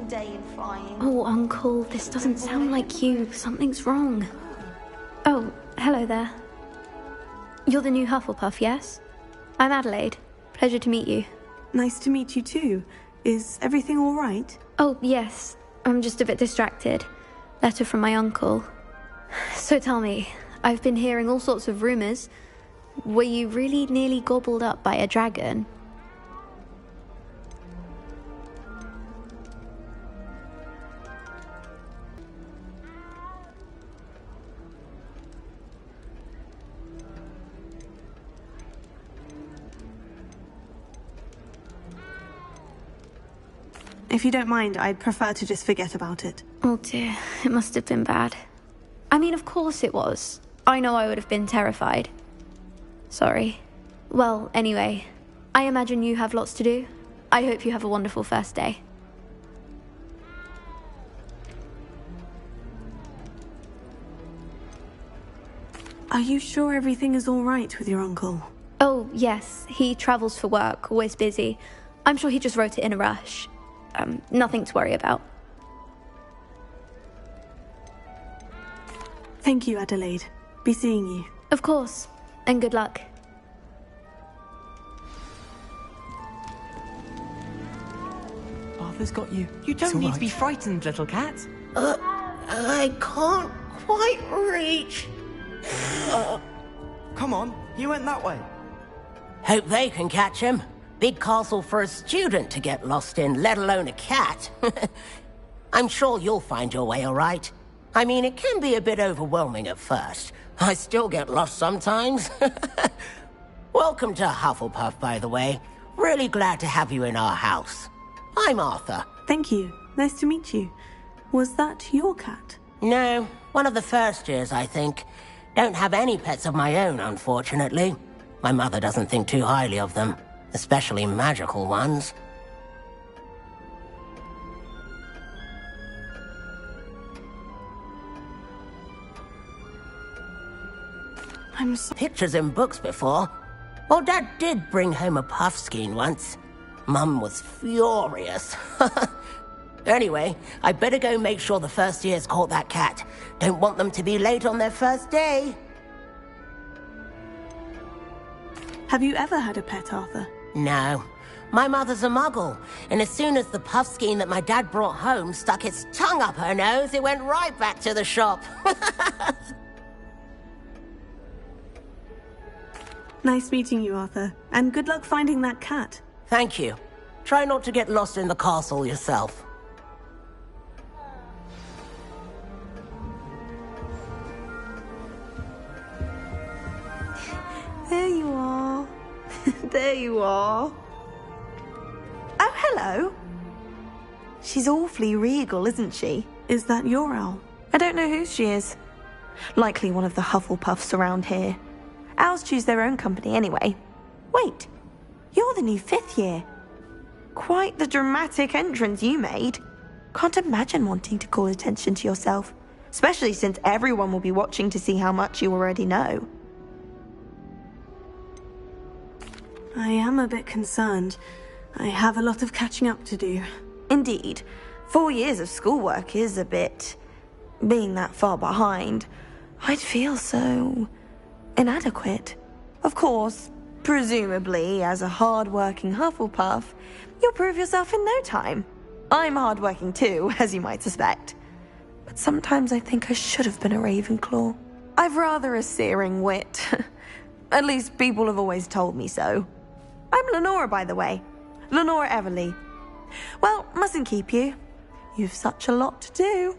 day in flying. Oh, Uncle, this doesn't sound like you. Something's wrong. Oh, hello there. You're the new Hufflepuff, yes? I'm Adelaide. Pleasure to meet you. Nice to meet you too. Is everything all right? Oh, yes. I'm just a bit distracted. Letter from my uncle. So tell me, I've been hearing all sorts of rumours. Were you really nearly gobbled up by a dragon? If you don't mind, I'd prefer to just forget about it. Oh dear, it must have been bad. I mean, of course it was. I know I would have been terrified. Sorry. Well, anyway, I imagine you have lots to do. I hope you have a wonderful first day. Are you sure everything is all right with your uncle? Oh, yes. He travels for work, always busy. I'm sure he just wrote it in a rush. Nothing to worry about. Thank you, Adelaide. Be seeing you. Of course. And good luck. Arthur's got you. You don't need to be frightened, little cat. I can't quite reach. Come on, you went that way. Hope they can catch him. Big castle for a student to get lost in, let alone a cat. I'm sure you'll find your way all right. I mean, it can be a bit overwhelming at first. I still get lost sometimes. Welcome to Hufflepuff, by the way. Really glad to have you in our house. I'm Arthur. Thank you. Nice to meet you. Was that your cat? No, one of the first years, I think. Don't have any pets of my own, unfortunately. My mother doesn't think too highly of them. Especially magical ones. I'm so... Pictures in books before. Well, Dad did bring home a puff skein once. Mum was furious. Anyway, I better go make sure the first years caught that cat. Don't want them to be late on their first day. Have you ever had a pet, Arthur? No. My mother's a muggle, and as soon as the puff skein that my dad brought home stuck its tongue up her nose, it went right back to the shop. Nice meeting you, Arthur. And good luck finding that cat. Thank you. Try not to get lost in the castle yourself. There you are. There you are. Oh, hello. She's awfully regal, isn't she? Is that your owl? I don't know who she is. Likely one of the Hufflepuffs around here. Owls choose their own company anyway. Wait, you're the new 5th year. Quite the dramatic entrance you made. Can't imagine wanting to call attention to yourself, especially since everyone will be watching to see how much you already know. I am a bit concerned. I have a lot of catching up to do. Indeed, 4 years of schoolwork is a bit... Being that far behind, I'd feel so... inadequate. Of course, presumably, as a hard-working Hufflepuff, you'll prove yourself in no time. I'm hard-working too, as you might suspect. But sometimes I think I should have been a Ravenclaw. I've rather a searing wit. At least people have always told me so. I'm Lenora, by the way. Lenora Everly. Well, mustn't keep you. You've such a lot to do.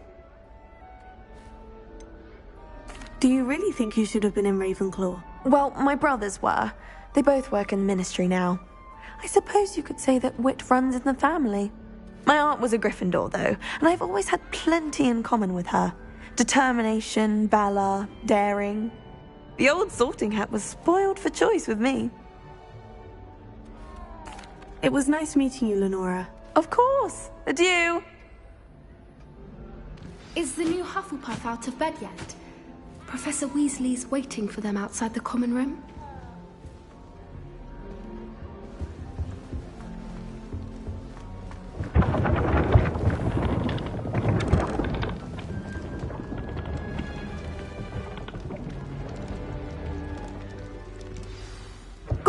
Do you really think you should have been in Ravenclaw? Well, my brothers were. They both work in the ministry now. I suppose you could say that wit runs in the family. My aunt was a Gryffindor, though, and I've always had plenty in common with her. Determination, valor, daring. The old sorting hat was spoiled for choice with me. It was nice meeting you, Lenora. Of course. Adieu. Is the new Hufflepuff out of bed yet? Professor Weasley's waiting for them outside the common room.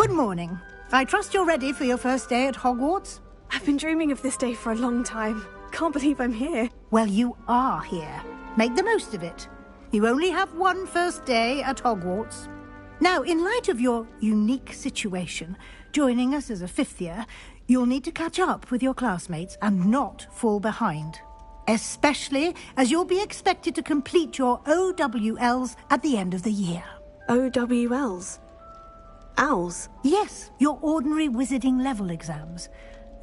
Good morning. I trust you're ready for your first day at Hogwarts? I've been dreaming of this day for a long time. Can't believe I'm here. Well, you are here. Make the most of it. You only have one first day at Hogwarts. Now, in light of your unique situation, joining us as a fifth year, you'll need to catch up with your classmates and not fall behind. Especially as you'll be expected to complete your OWLs at the end of the year. OWLs? Owls? Yes, your ordinary wizarding level exams.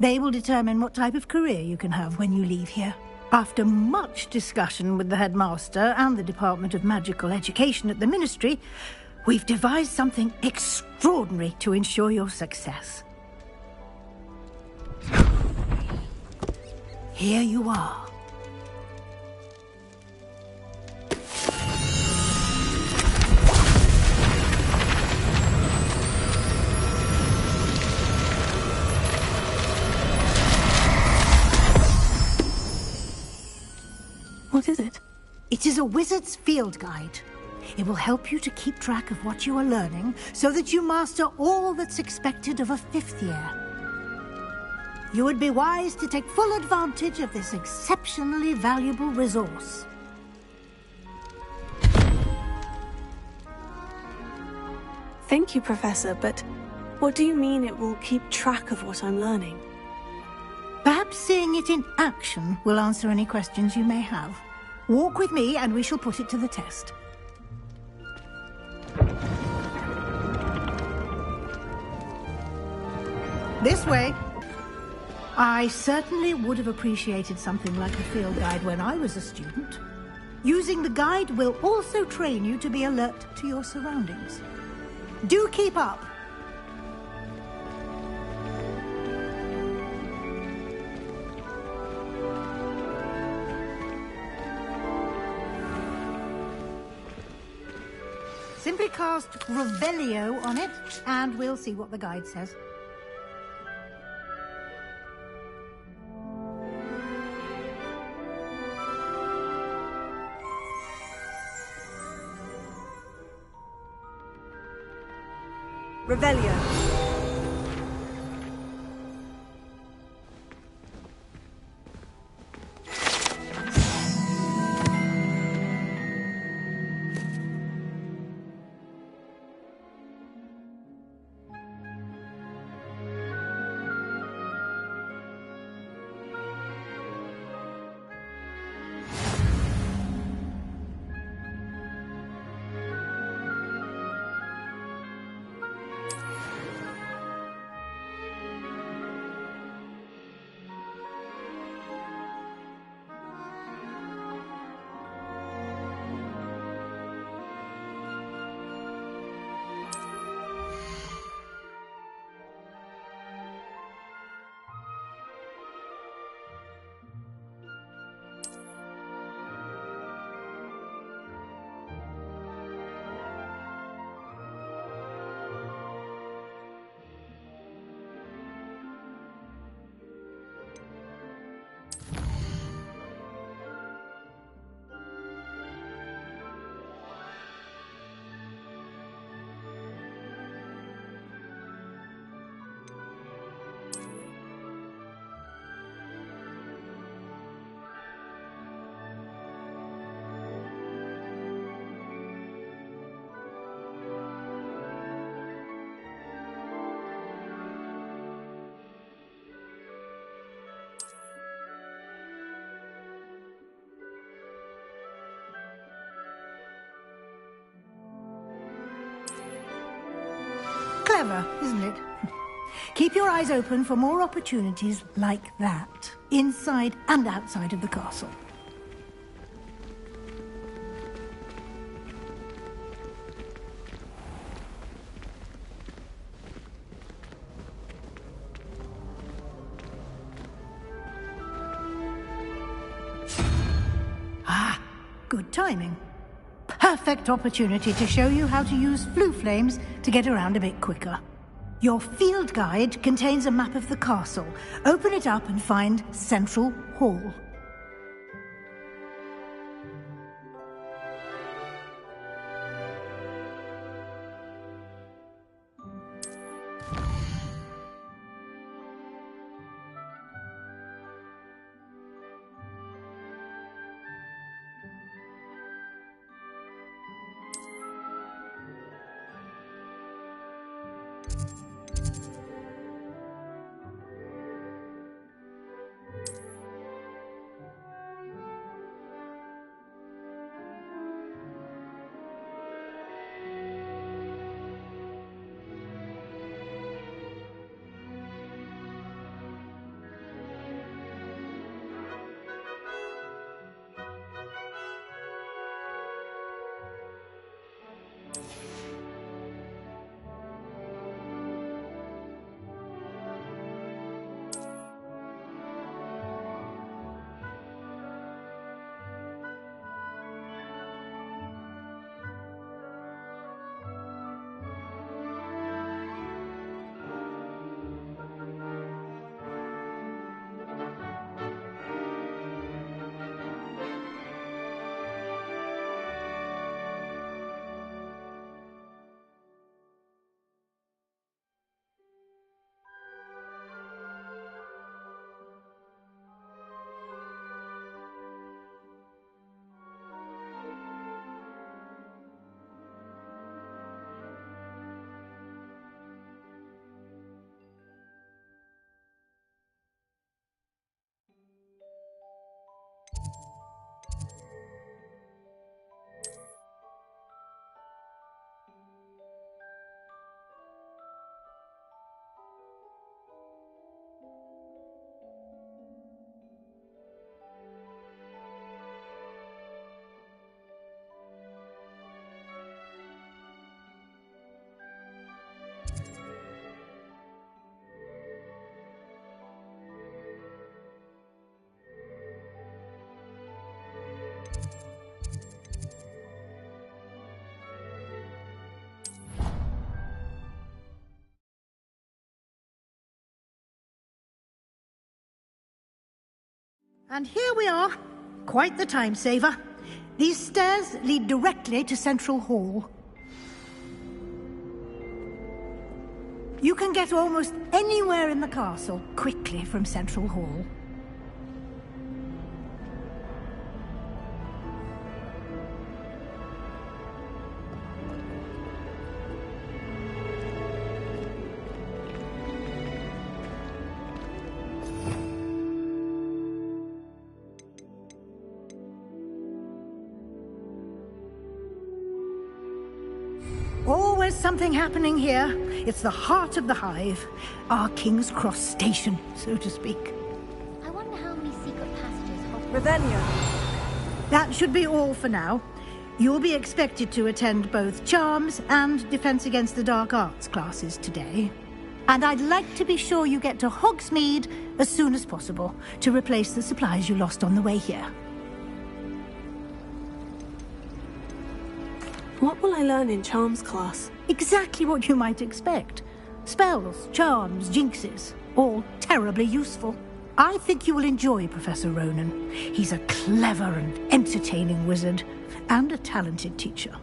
They will determine what type of career you can have when you leave here. After much discussion with the headmaster and the Department of Magical Education at the Ministry, we've devised something extraordinary to ensure your success. Here you are. What is it? It is a wizard's field guide. It will help you to keep track of what you are learning so that you master all that's expected of a fifth year. You would be wise to take full advantage of this exceptionally valuable resource. Thank you, Professor, but what do you mean it will keep track of what I'm learning? Perhaps seeing it in action will answer any questions you may have. Walk with me and we shall put it to the test. This way. I certainly would have appreciated something like a field guide when I was a student. Using the guide will also train you to be alert to your surroundings. Do keep up. Simply cast Revelio on it, and we'll see what the guide says. Revelio. Clever, isn't it? Keep your eyes open for more opportunities like that, inside and outside of the castle. Ah, good timing. Perfect opportunity to show you how to use flue flames to get around a bit quicker. Your field guide contains a map of the castle. Open it up and find Central Hall. And here we are. Quite the time saver. These stairs lead directly to Central Hall. You can get almost anywhere in the castle quickly from Central Hall. Always something happening here. It's the heart of the hive. Our King's Cross station, so to speak. I wonder how many secret passages Hogwarts... Revelio. That should be all for now. You'll be expected to attend both Charms and Defense Against the Dark Arts classes today. And I'd like to be sure you get to Hogsmeade as soon as possible to replace the supplies you lost on the way here. What will I learn in Charms class? Exactly what you might expect. Spells, charms, jinxes, all terribly useful. I think you will enjoy Professor Ronan. He's a clever and entertaining wizard, and a talented teacher.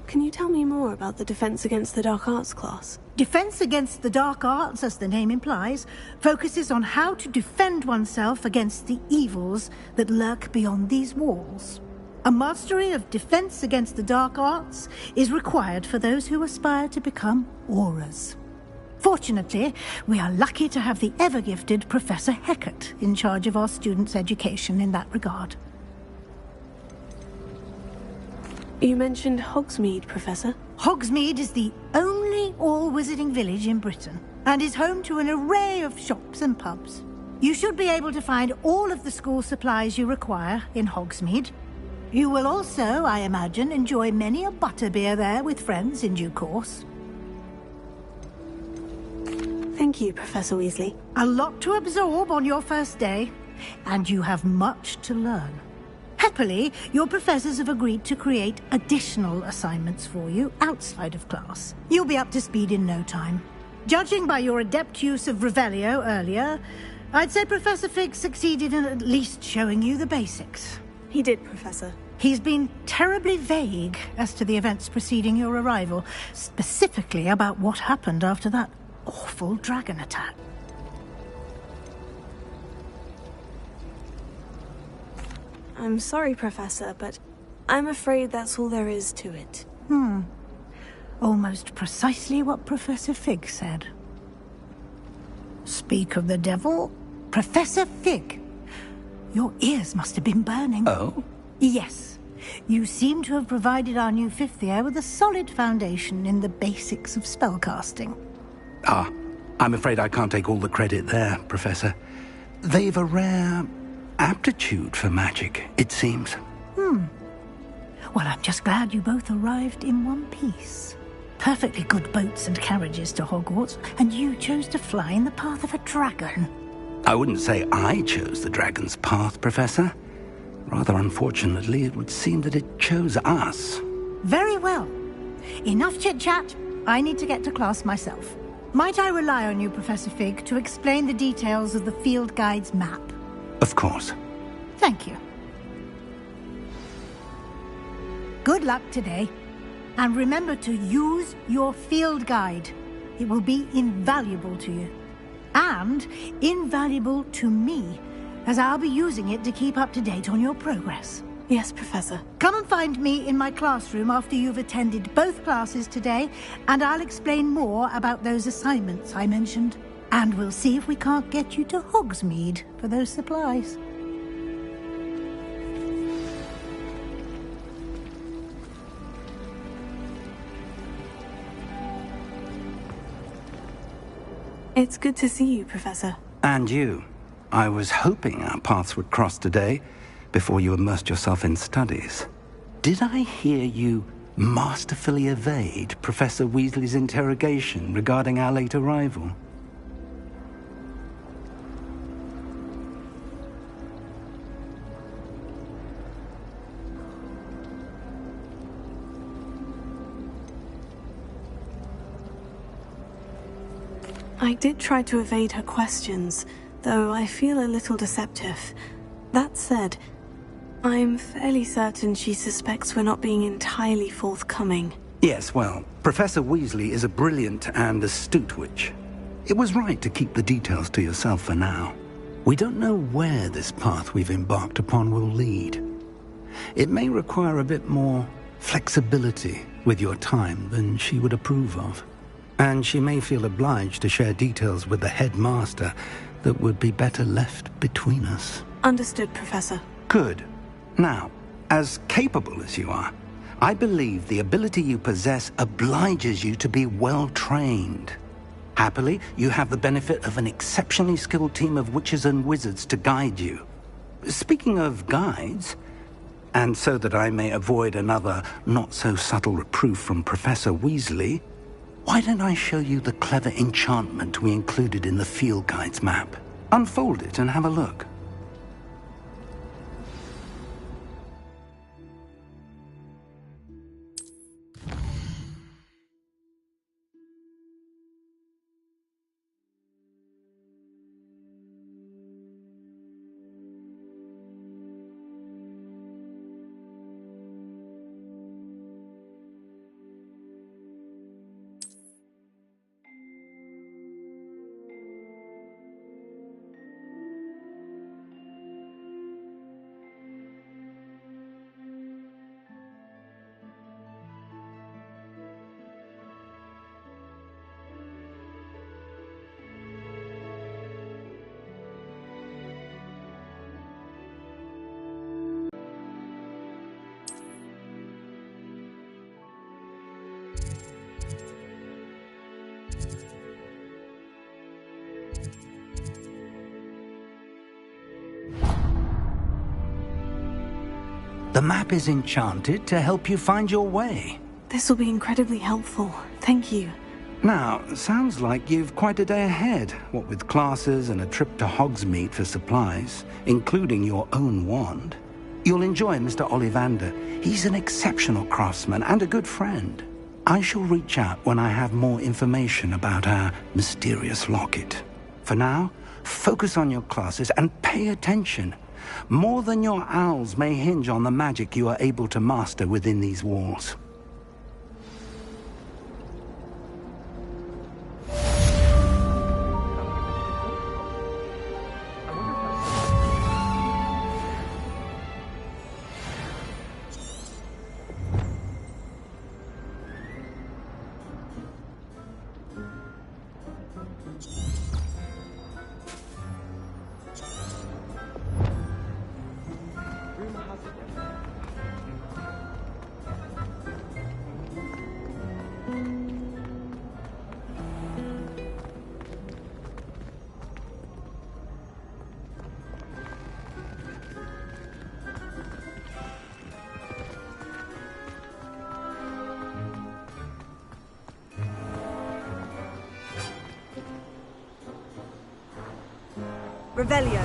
Can you tell me more about the Defense Against the Dark Arts class? Defense Against the Dark Arts, as the name implies, focuses on how to defend oneself against the evils that lurk beyond these walls. A mastery of Defense Against the Dark Arts is required for those who aspire to become Aurors. Fortunately, we are lucky to have the ever-gifted Professor Hecat in charge of our students' education in that regard. You mentioned Hogsmeade, Professor. Hogsmeade is the only all-wizarding village in Britain, and is home to an array of shops and pubs. You should be able to find all of the school supplies you require in Hogsmeade. You will also, I imagine, enjoy many a butterbeer there with friends in due course. Thank you, Professor Weasley. A lot to absorb on your first day, and you have much to learn. Happily, your professors have agreed to create additional assignments for you outside of class. You'll be up to speed in no time. Judging by your adept use of Revelio earlier, I'd say Professor Fig succeeded in at least showing you the basics. He did, Professor. He's been terribly vague as to the events preceding your arrival, specifically about what happened after that awful dragon attack. I'm sorry, Professor, but I'm afraid that's all there is to it. Almost precisely what Professor Fig said. Speak of the devil, Professor Fig. Your ears must have been burning. Oh? Yes. You seem to have provided our new fifth year with a solid foundation in the basics of spellcasting. I'm afraid I can't take all the credit there, Professor. They've a rare aptitude for magic, it seems. Well, I'm just glad you both arrived in one piece. Perfectly good boats and carriages to Hogwarts, and you chose to fly in the path of a dragon. I wouldn't say I chose the dragon's path, Professor. Rather unfortunately, it would seem that it chose us. Very well. Enough chit-chat. I need to get to class myself. Might I rely on you, Professor Fig, to explain the details of the field guide's map? Of course. Thank you. Good luck today. And remember to use your field guide. It will be invaluable to you. And invaluable to me, as I'll be using it to keep up to date on your progress. Yes, Professor. Come and find me in my classroom after you've attended both classes today, and I'll explain more about those assignments I mentioned. And we'll see if we can't get you to Hogsmeade for those supplies. It's good to see you, Professor. And you. I was hoping our paths would cross today, before you immersed yourself in studies. Did I hear you masterfully evade Professor Weasley's interrogation regarding our late arrival? I did try to evade her questions, though I feel a little deceptive. That said, I'm fairly certain she suspects we're not being entirely forthcoming. Yes, well, Professor Weasley is a brilliant and astute witch. It was right to keep the details to yourself for now. We don't know where this path we've embarked upon will lead. It may require a bit more flexibility with your time than she would approve of. And she may feel obliged to share details with the headmaster that would be better left between us. Understood, Professor. Good. Now, as capable as you are, I believe the ability you possess obliges you to be well-trained. Happily, you have the benefit of an exceptionally skilled team of witches and wizards to guide you. Speaking of guides, and so that I may avoid another not-so-subtle reproof from Professor Weasley, why don't I show you the clever enchantment we included in the field guide's map? Unfold it and have a look. The map is enchanted to help you find your way. This will be incredibly helpful. Thank you. Now, sounds like you've quite a day ahead, what with classes and a trip to Hogsmeade for supplies, including your own wand. You'll enjoy Mr. Ollivander. He's an exceptional craftsman and a good friend. I shall reach out when I have more information about our mysterious locket. For now, focus on your classes and pay attention. More than your owls may hinge on the magic you are able to master within these walls. Revelio.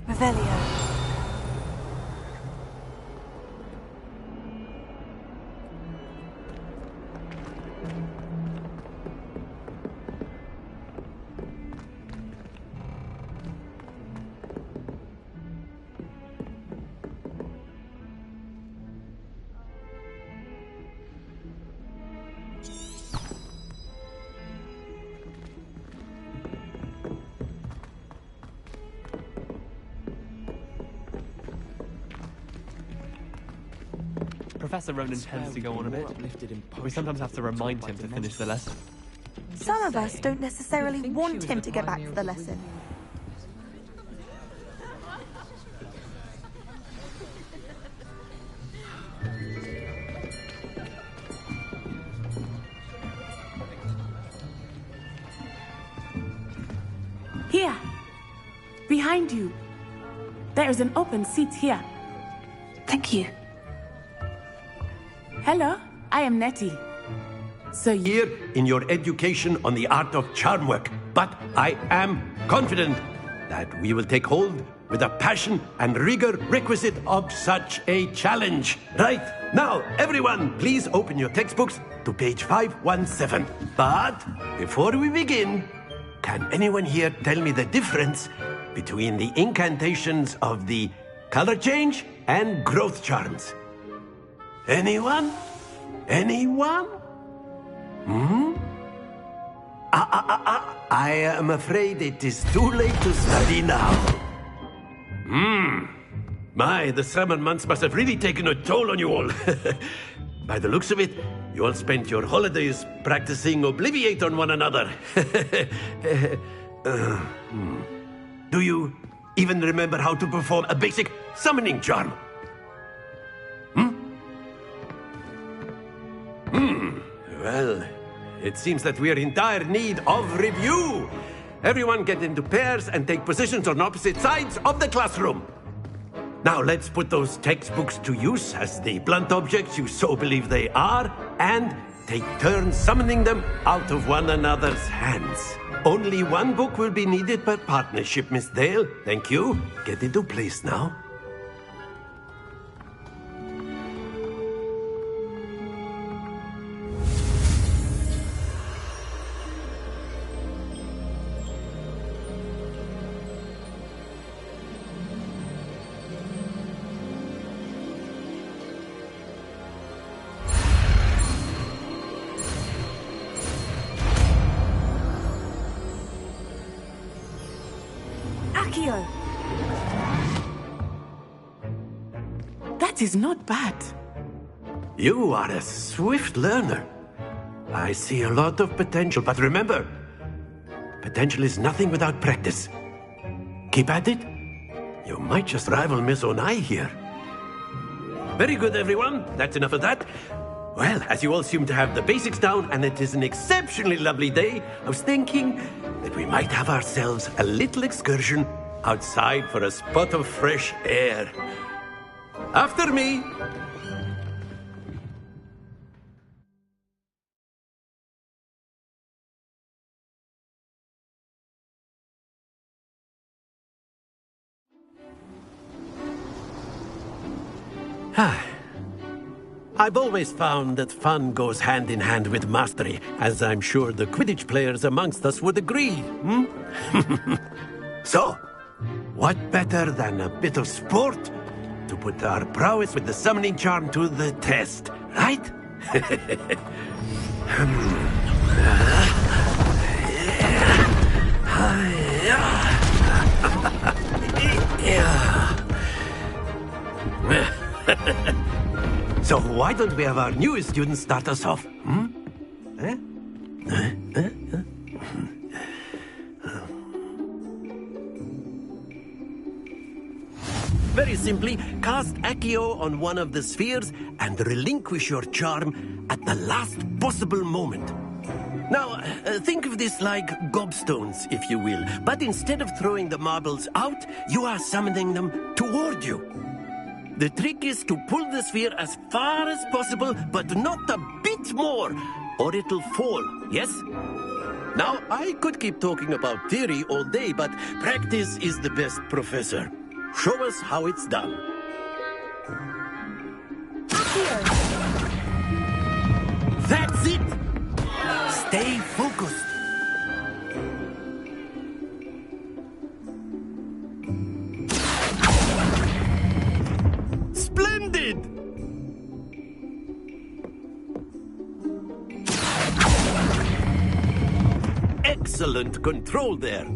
Revelio. Professor Ronan tends to go on a bit. We sometimes have to remind him to finish the lesson. Some of us don't necessarily want him to get back to the lesson. Here! Behind you! There is an open seat here. Thank you. Hello, I am Nettie. So Here in your education on the art of charm work, but I am confident that we will take hold with the passion and rigor requisite of such a challenge. Right, now everyone, please open your textbooks to page 517. But before we begin, can anyone here tell me the difference between the incantations of the color change and growth charms? Anyone? Anyone? I am afraid it is too late to study now. My, the summer months must have really taken a toll on you all. By the looks of it, you all spent your holidays practicing Obliviate on one another. Do you even remember how to perform a basic summoning charm? Well, it seems that we are in dire need of review. Everyone get into pairs and take positions on opposite sides of the classroom. Now let's put those textbooks to use as the blunt objects you so believe they are, and take turns summoning them out of one another's hands. Only one book will be needed per partnership, Miss Dale. Thank you. Get into place now. That is not bad. You are a swift learner. I see a lot of potential, but remember, potential is nothing without practice. Keep at it. You might just rival Miss Onai here. Very good, everyone. That's enough of that. Well, as you all seem to have the basics down, and it is an exceptionally lovely day, I was thinking that we might have ourselves a little excursion outside for a spot of fresh air. After me. I've always found that fun goes hand in hand with mastery, as I'm sure the Quidditch players amongst us would agree. So, what better than a bit of sport to put our prowess with the summoning charm to the test, right? So why don't we have our newest student start us off? Eh? Very simply, cast Accio on one of the spheres and relinquish your charm at the last possible moment. Now, think of this like gobstones, if you will. But instead of throwing the marbles out, you are summoning them toward you. The trick is to pull the sphere as far as possible, but not a bit more, or it'll fall, yes? Now, I could keep talking about theory all day, but practice is the best professor. Show us how it's done. That's it! Stay focused. Splendid! Excellent control there.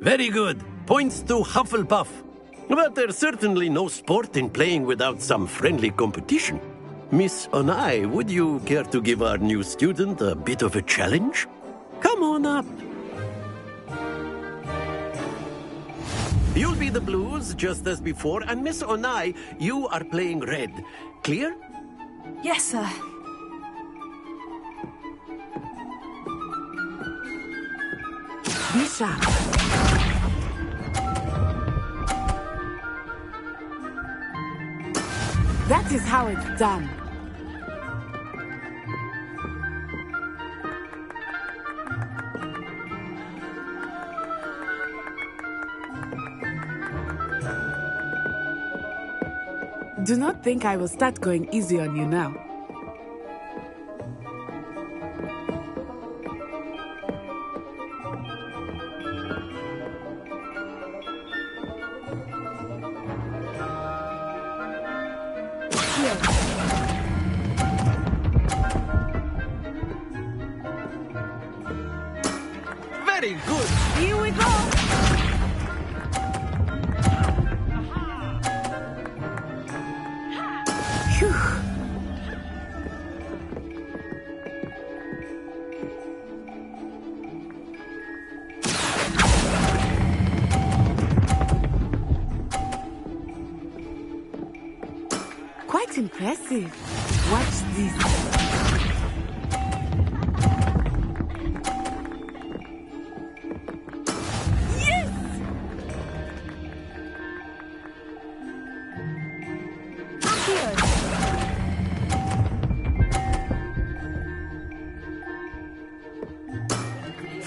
Very good. Points to Hufflepuff. But there's certainly no sport in playing without some friendly competition. Miss Onai, would you care to give our new student a bit of a challenge? Come on up. You'll be the blues, just as before, and Miss Onai, you are playing red. Clear? Yes, sir. Be sharp. That is how it's done. Do not think I will start going easy on you now. Very good. Here we go. Phew. Quite impressive. Watch this.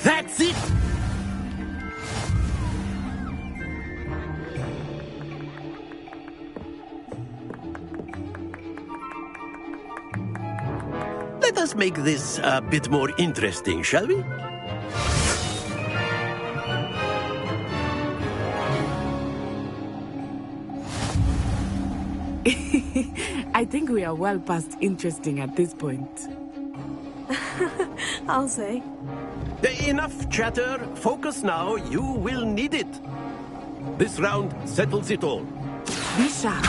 That's it! Let us make this a bit more interesting, shall we? I think we are well past interesting at this point. I'll say. Enough chatter. Focus now. You will need it. This round settles it all. Be sharp.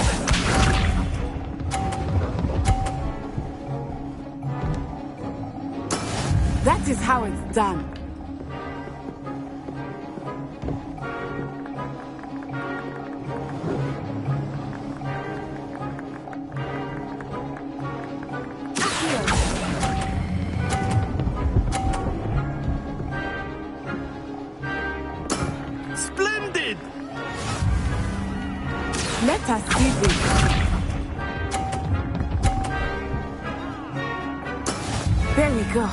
That is how it's done. Splendid! Let us see this. There we go.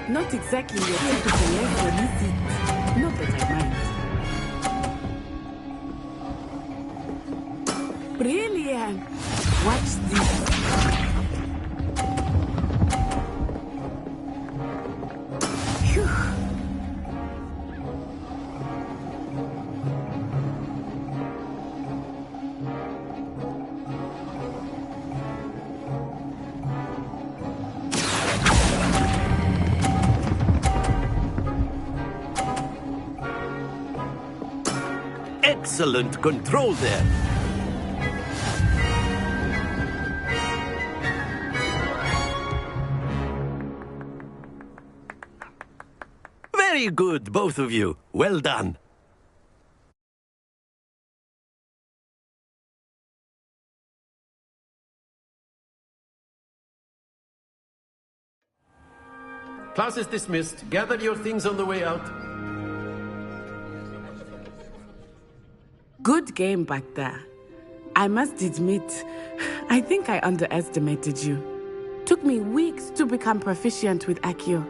Not exactly your typical lesson, is it? Not that I mind. Brilliant! Watch this. Phew. Excellent control there. Very good, both of you. Well done. Class is dismissed. Gather your things on the way out. Good game back there. I must admit, I think I underestimated you. Took me weeks to become proficient with Accio.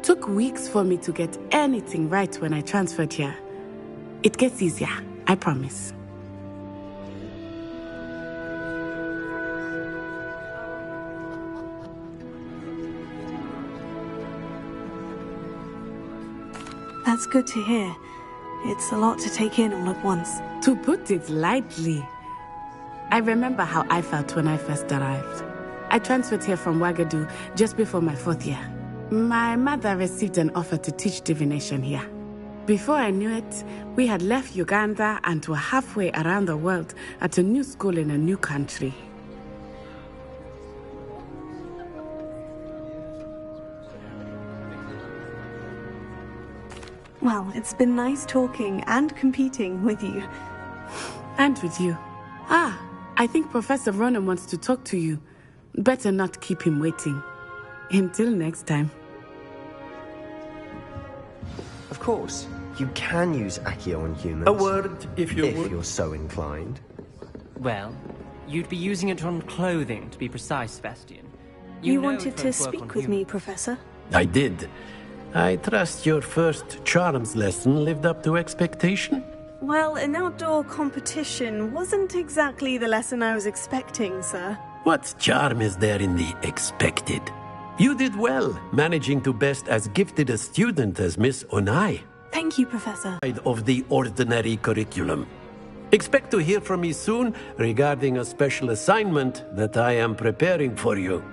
Took weeks for me to get anything right when I transferred here. It gets easier, I promise. That's good to hear. It's a lot to take in all at once. To put it lightly, I remember how I felt when I first arrived. I transferred here from Ouagadougou just before my 4th year. My mother received an offer to teach divination here. Before I knew it, we had left Uganda and were halfway around the world at a new school in a new country. Well, it's been nice talking and competing with you. And with you. I think Professor Ronan wants to talk to you. Better not keep him waiting. Until next time. Of course, you can use Accio on humans. A word, if you would. If you're so inclined. Well, you'd be using it on clothing, to be precise, Sebastian. You know wanted it to won't work speak on with me, humans. Professor? I did. I trust your first charms lesson lived up to expectation? Well, an outdoor competition wasn't exactly the lesson I was expecting, sir. What charm is there in the expected? You did well, managing to best as gifted a student as Miss Onai. Thank you, Professor. Of the ordinary curriculum. Expect to hear from me soon regarding a special assignment that I am preparing for you.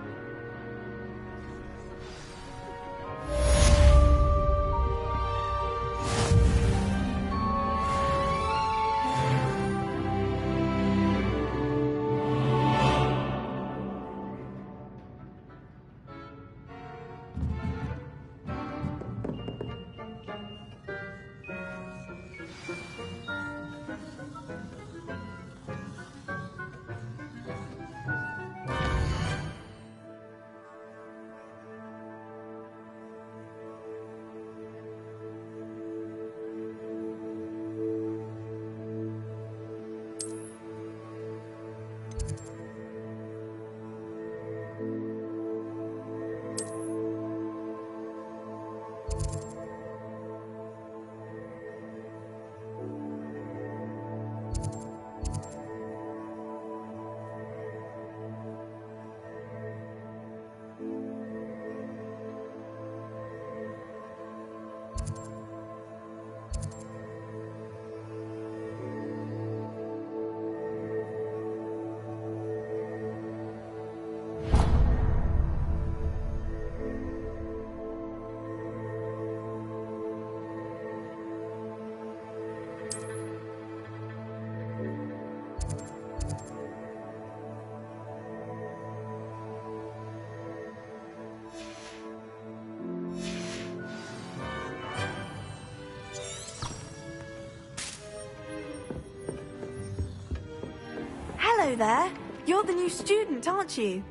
Hello there. You're the new student, aren't you?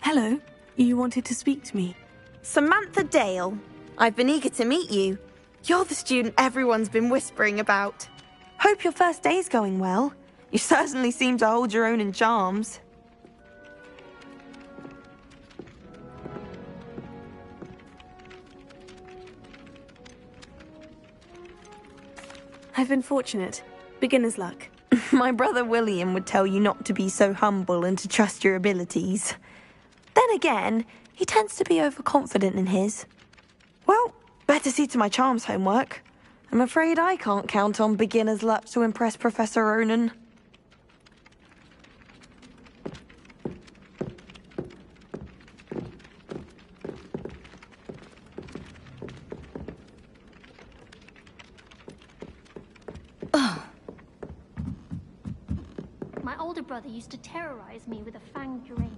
Hello. You wanted to speak to me? Samantha Dale. I've been eager to meet you. You're the student everyone's been whispering about. Hope your first day's going well. You certainly seem to hold your own in charms. I've been fortunate. Beginner's luck. My brother William would tell you not to be so humble and to trust your abilities. Then again, he tends to be overconfident in his. Well, better see to my charms homework. I'm afraid I can't count on beginner's luck to impress Professor Ronan. My older brother used to terrorize me with a fanged geranium.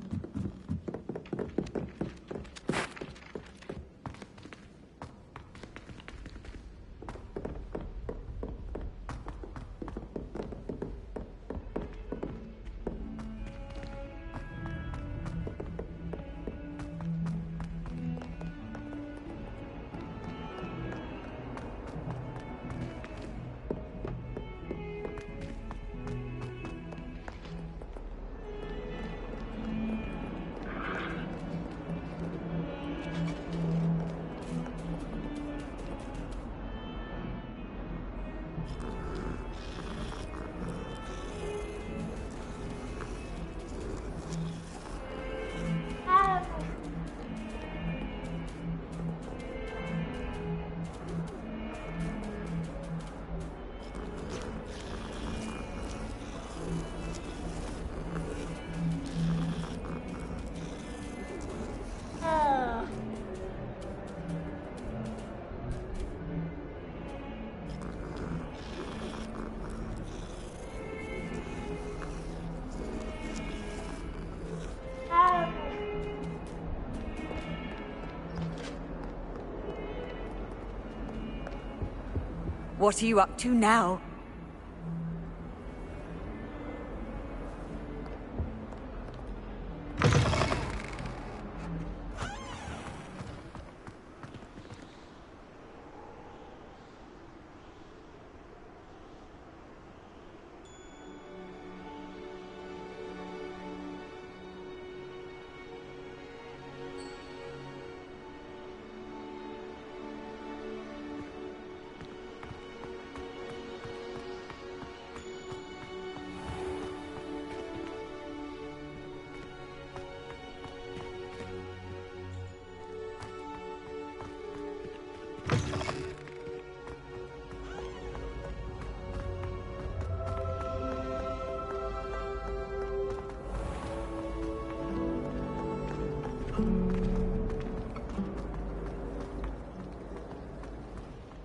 What are you up to now?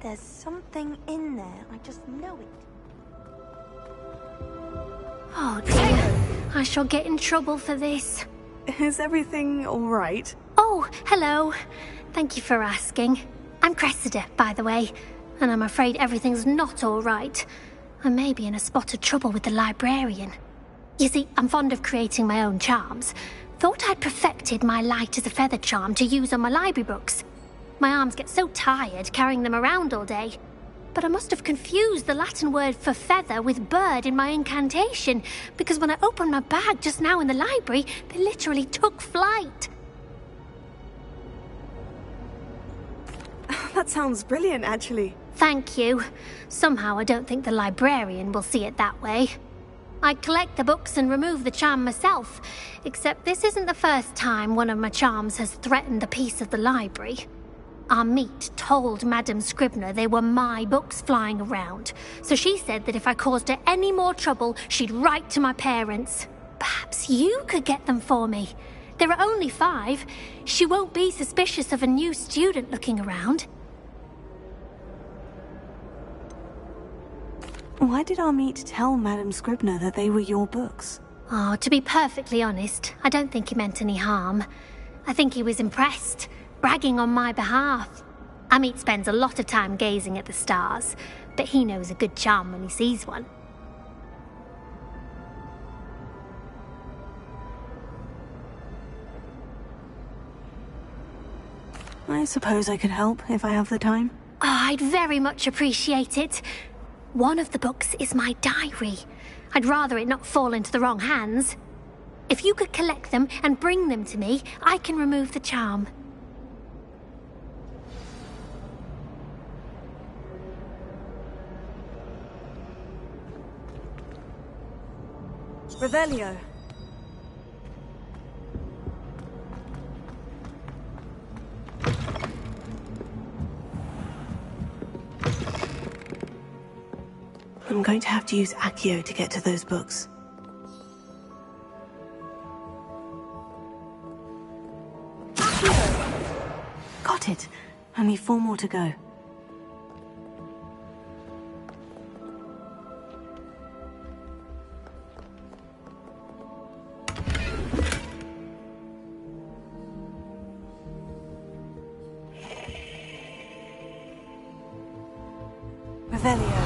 There's something in there. I just know it. Oh dear, I shall get in trouble for this. Is everything all right? Oh, hello. Thank you for asking. I'm Cressida, by the way, and I'm afraid everything's not all right. I may be in a spot of trouble with the librarian. You see, I'm fond of creating my own charms. Thought I'd perfected my light as a feather charm to use on my library books. My arms get so tired carrying them around all day. But I must have confused the Latin word for feather with bird in my incantation, because when I opened my bag just now in the library, they literally took flight. That sounds brilliant, actually. Thank you. Somehow I don't think the librarian will see it that way. I collect the books and remove the charm myself, except this isn't the first time one of my charms has threatened the peace of the library. Our meet told Madame Scribner they were my books flying around, so she said that if I caused her any more trouble, she'd write to my parents. Perhaps you could get them for me. There are only 5. She won't be suspicious of a new student looking around. Why did our meet tell Madame Scribner that they were your books? Oh, to be perfectly honest, I don't think he meant any harm. I think he was impressed, bragging on my behalf. Amit spends a lot of time gazing at the stars, but he knows a good charm when he sees one. I suppose I could help if I have the time. Oh, I'd very much appreciate it. One of the books is my diary. I'd rather it not fall into the wrong hands. If you could collect them and bring them to me, I can remove the charm. Revelio. I'm going to have to use Accio to get to those books. Got it. Only 4 more to go. Revelio.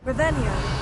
Revelio.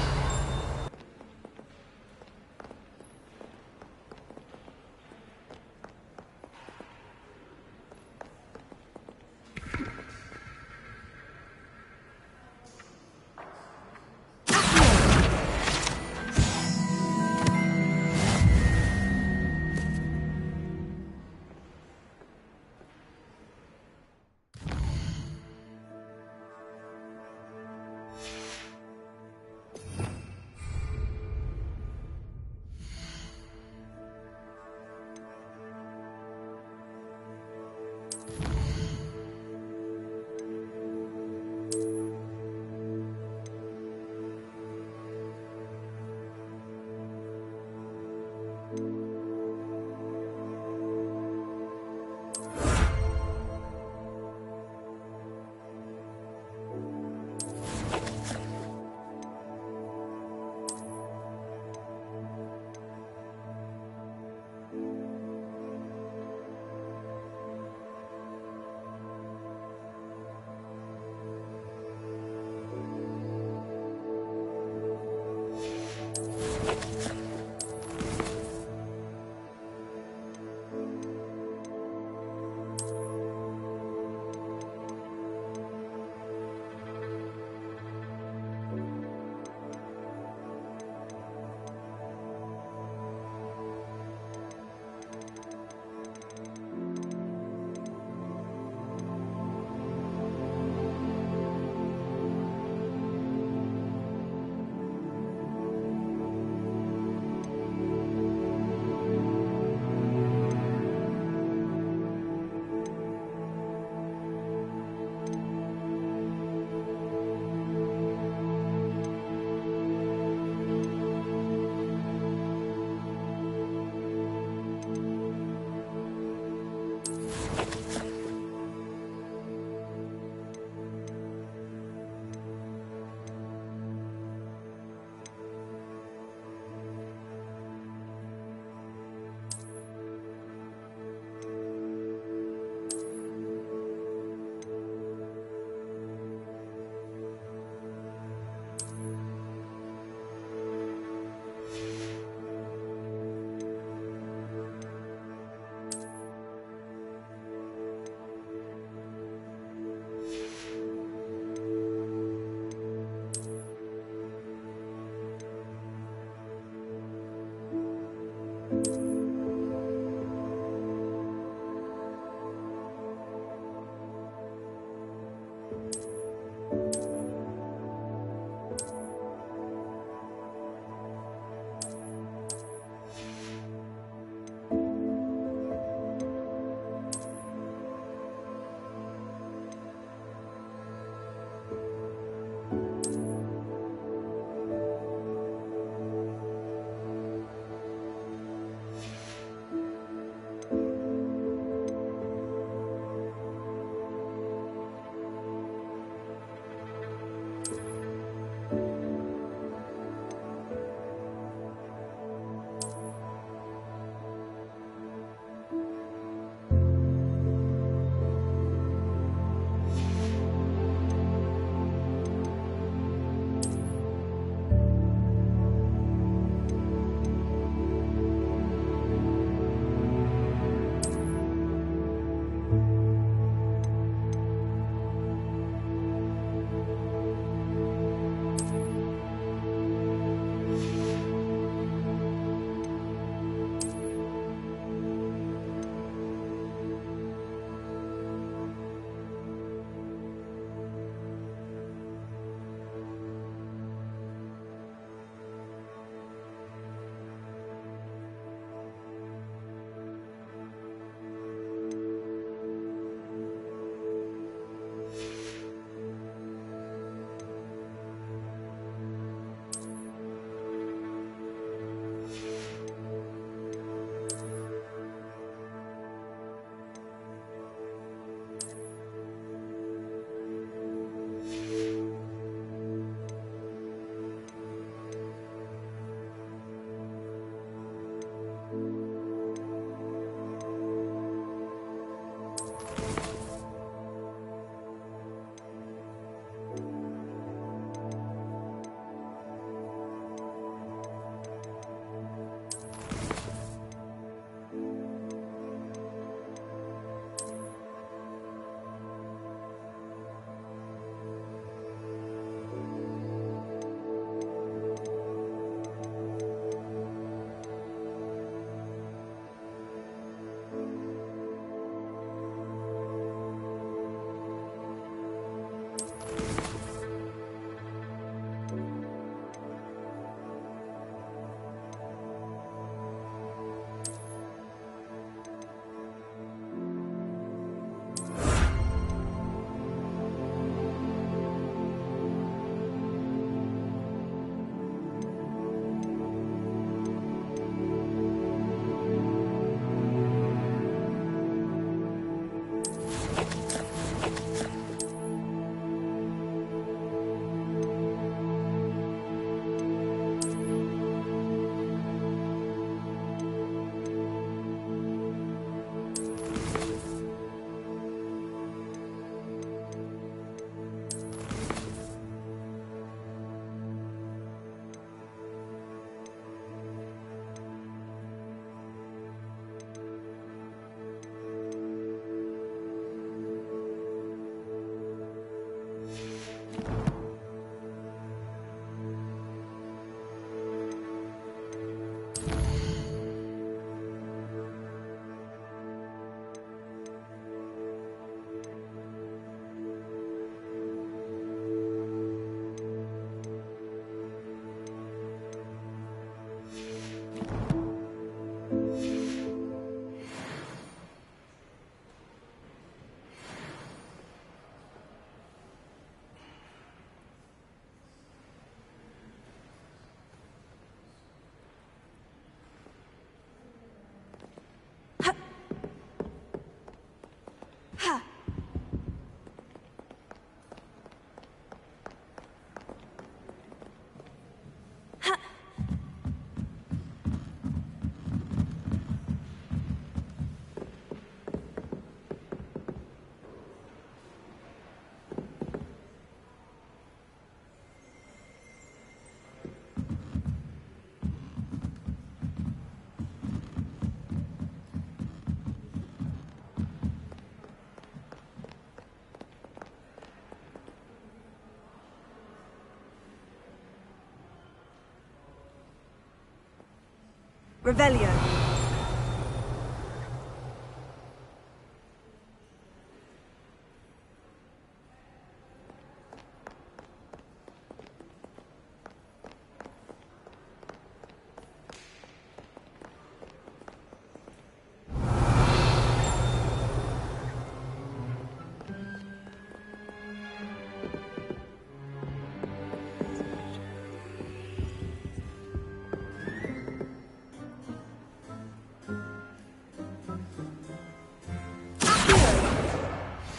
Revelio.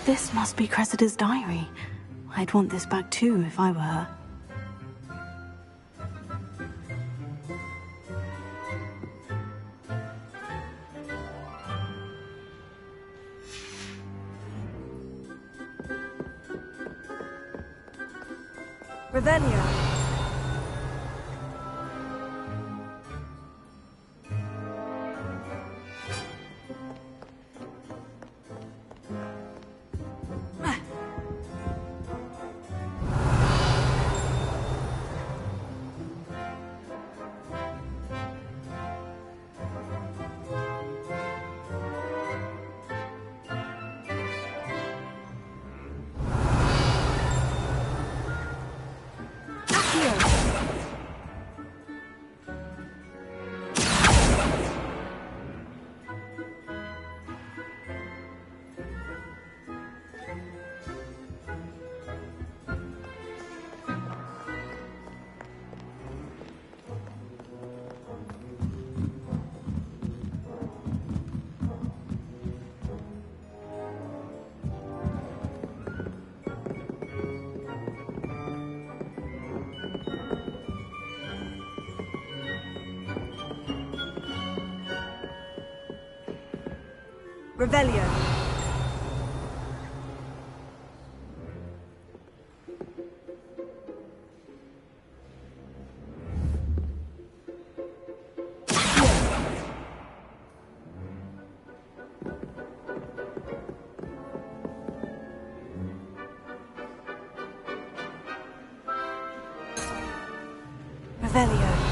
This must be Cressida's diary. I'd want this back too if I were her. Revelio. Revelio. Revelio.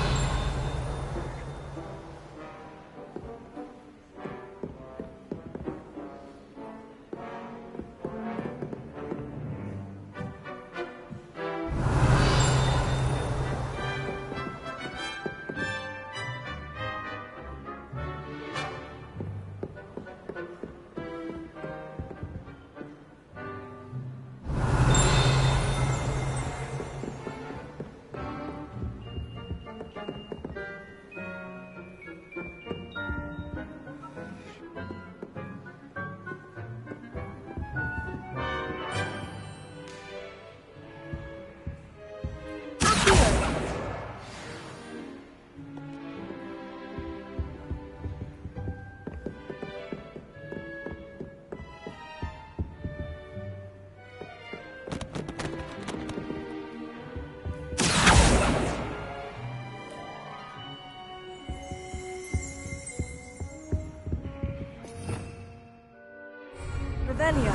Revelio.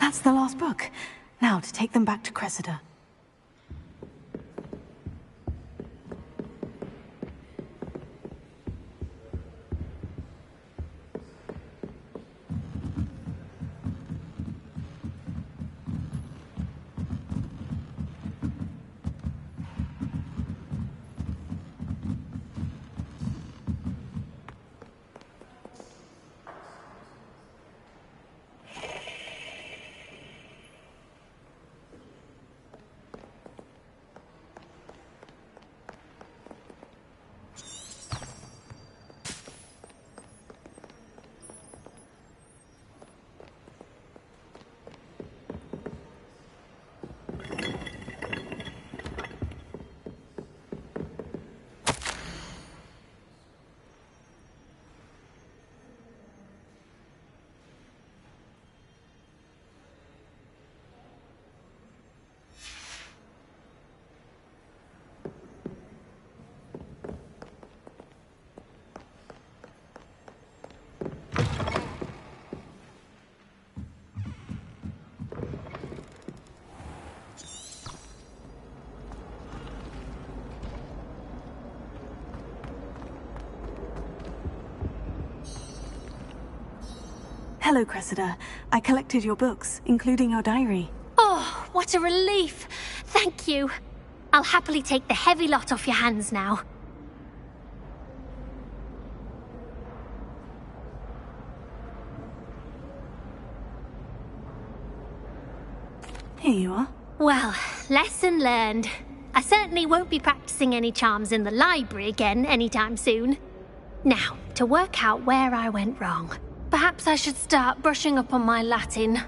That's the last book. Now to take them back to Cressida. Hello, Cressida. I collected your books, including your diary. Oh, what a relief. Thank you. I'll happily take the heavy lot off your hands now. Here you are. Well, lesson learned. I certainly won't be practicing any charms in the library again anytime soon. Now, to work out where I went wrong. Perhaps I should start brushing up on my Latin.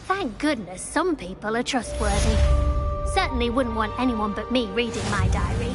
Thank goodness some people are trustworthy. Certainly wouldn't want anyone but me reading my diary.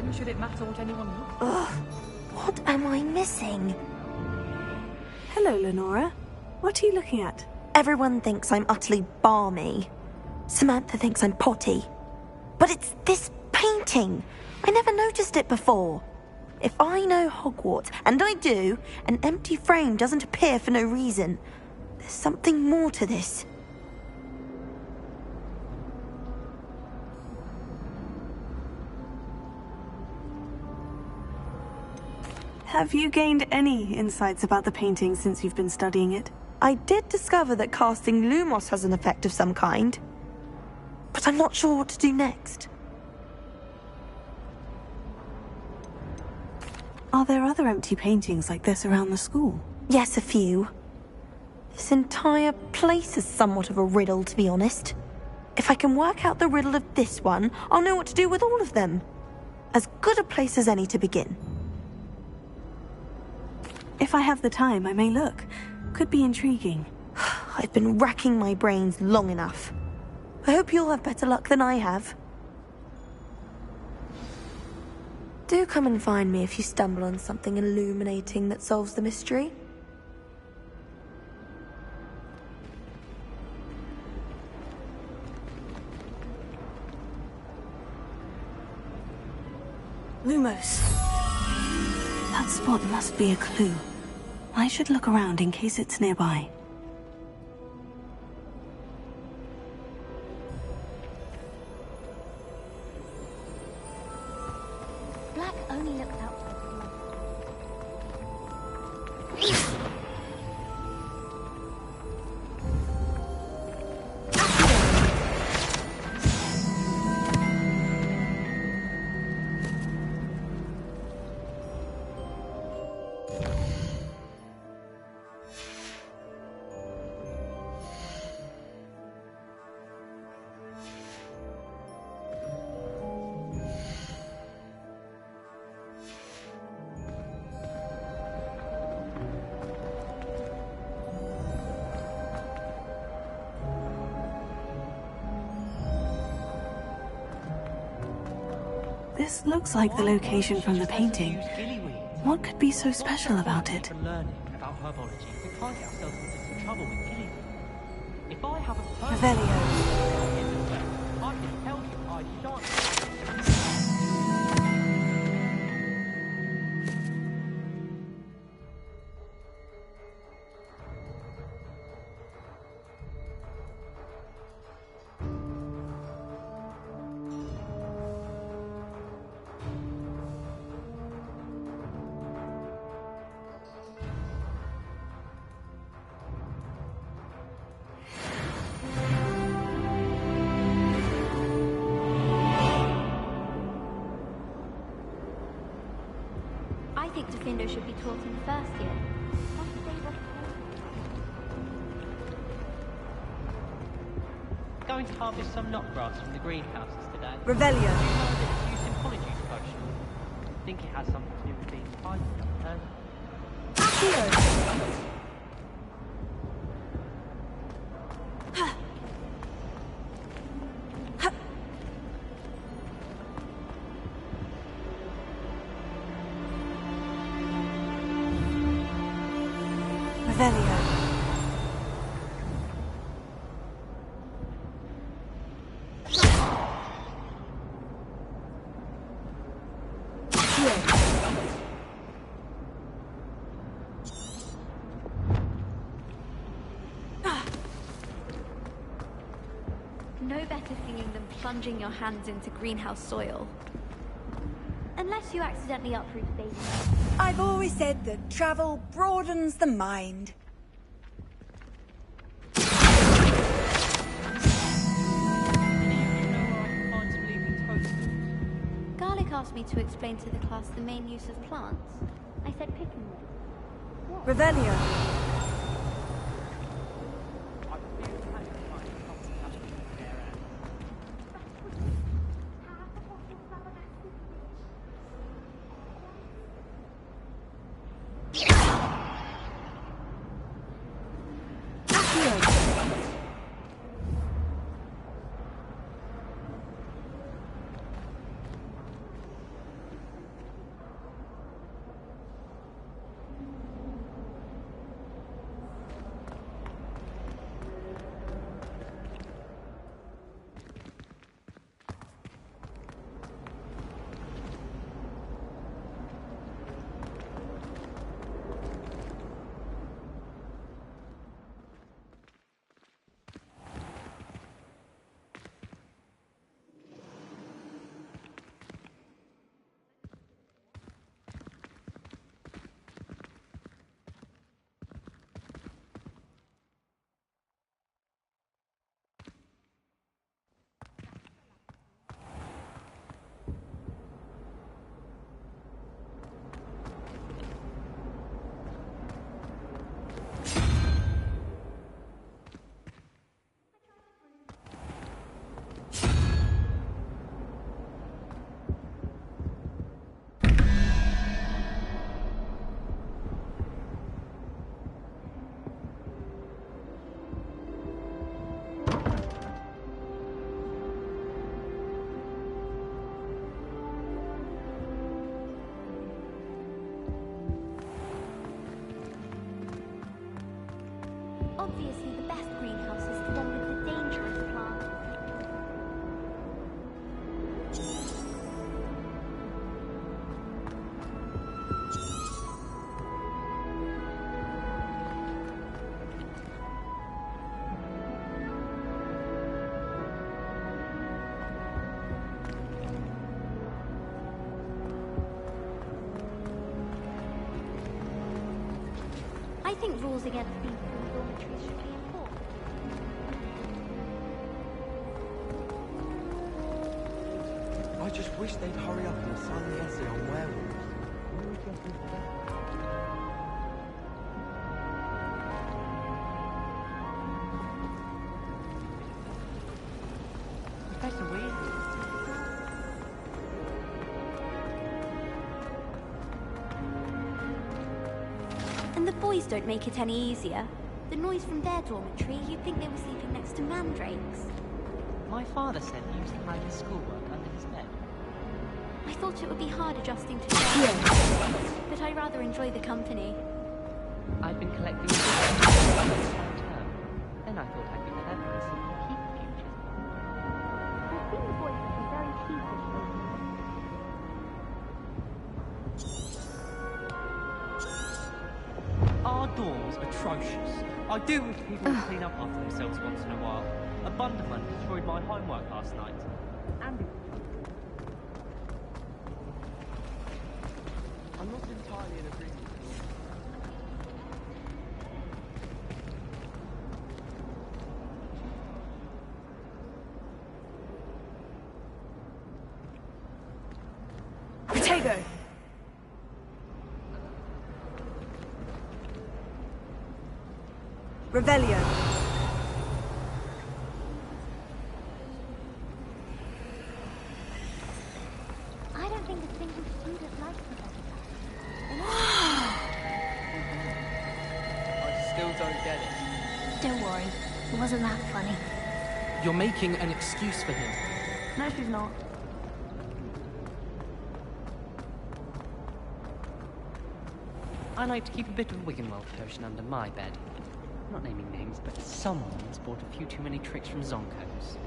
When should it matter what anyone looks like? Ugh, what am I missing? Hello, Lenora. What are you looking at? Everyone thinks I'm utterly balmy. Samantha thinks I'm potty. But it's this painting. I never noticed it before. If I know Hogwarts, and I do, an empty frame doesn't appear for no reason. There's something more to this. Have you gained any insights about the painting since you've been studying it? I did discover that casting Lumos has an effect of some kind. But I'm not sure what to do next. Are there other empty paintings like this around the school? Yes, a few. This entire place is somewhat of a riddle, to be honest. If I can work out the riddle of this one, I'll know what to do with all of them. As good a place as any to begin. If I have the time, I may look. Could be intriguing. I've been racking my brains long enough. I hope you'll have better luck than I have. Do come and find me if you stumble on something illuminating that solves the mystery. Lumos. That spot must be a clue. I should look around in case it's nearby. Black only looks out for This looks like the location from the painting. What could be so special about it? I think Defendo should be taught in first year. Going to harvest some knotgrass from the greenhouses today. Revelio. Use symbology potion. Think it has something to do with being tidy, Revelio. No better feeling than plunging your hands into greenhouse soil. Unless you accidentally uproot a baby. I've always said that travel broadens the mind. Garlic asked me to explain to the class the main use of plants. I said picking them. Revelio. Obviously, the best greenhouse is the one with the dangerous plants. I think rules against people in dormitories should be enforced. I just wish they'd hurry up and assign the essay on werewolves. Professor Weasley. And the boys don't make it any easier. The noise from their dormitory, you'd think they were sleeping next to mandrakes. My father said he used to hide his schoolwork under his bed. I thought it would be hard adjusting to sharing, but I rather enjoy the company. I've been collecting term. Then I thought I'd be clever and simply keep futures. I've seen the boys looking very sheepish lately. Our door's atrocious. I do wish people would clean up after themselves once in a while. A Bunderman destroyed my homework last night. And I'm not entirely in agreement. Potato! Revelio. I don't think a single student likes the I still don't get it. Don't worry, it wasn't that funny. You're making an excuse for him. No, she's not. I like to keep a bit of Wiggenweld potion under my bed. Not naming names, but someone's bought a few too many tricks from Zonko's.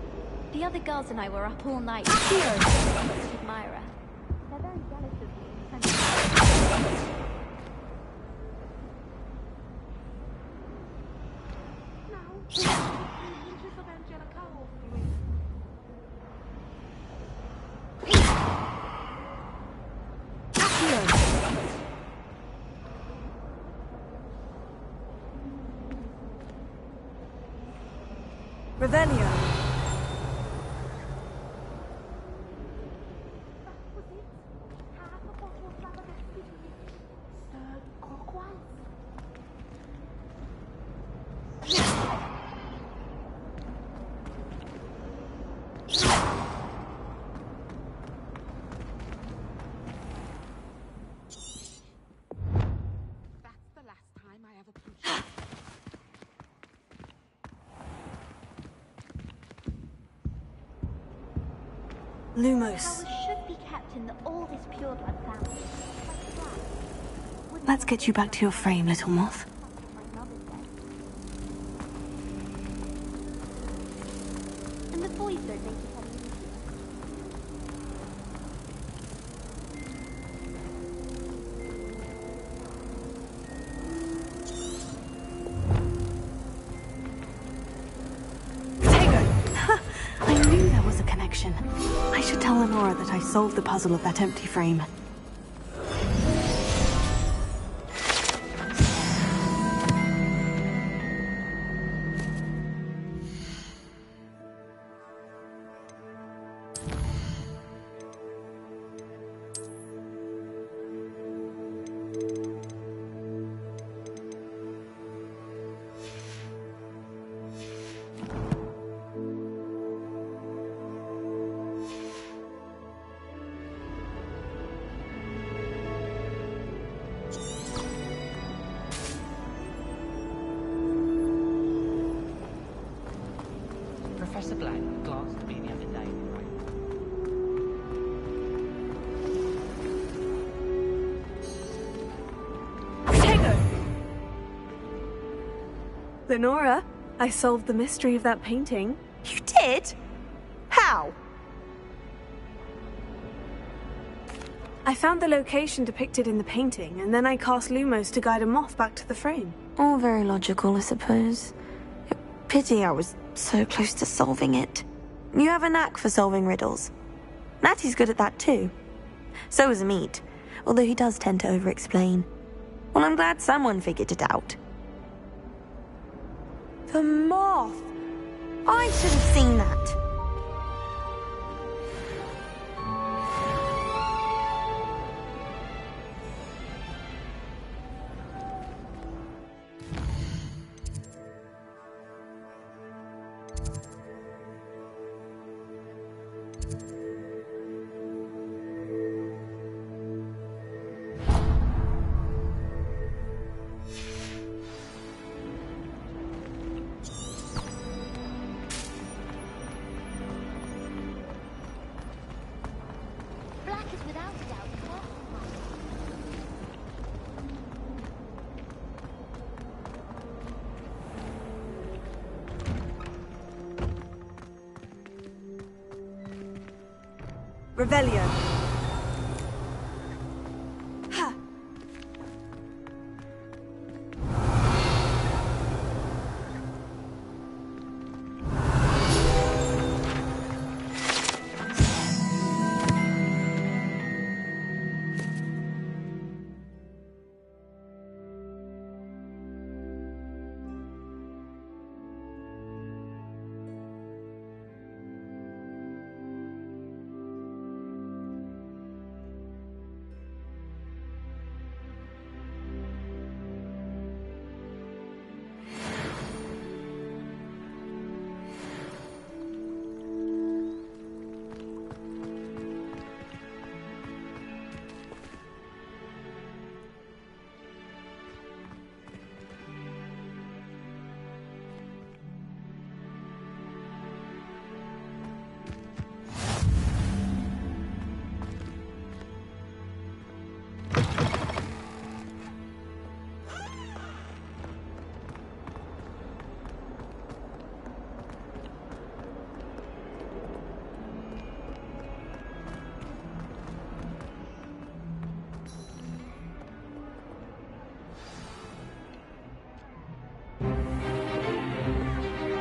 The other girls and I were up all night. With Myra. They're very jealous of you. Revelio. Lumos. Flowers should be kept in the oldest pureblood family. Let's get you back to your frame, little moth. And the boys don't make it any easier. I knew there was a connection. I should tell Lenora that I solved the puzzle of that empty frame. Lenora, I solved the mystery of that painting. You did? How? I found the location depicted in the painting, and then I cast Lumos to guide a moth back to the frame. All very logical, I suppose. Pity I was so close to solving it. You have a knack for solving riddles. Natty's good at that too. So is Amit, although he does tend to over-explain. Well, I'm glad someone figured it out. The moth! I should have seen that. Revelio. Ha!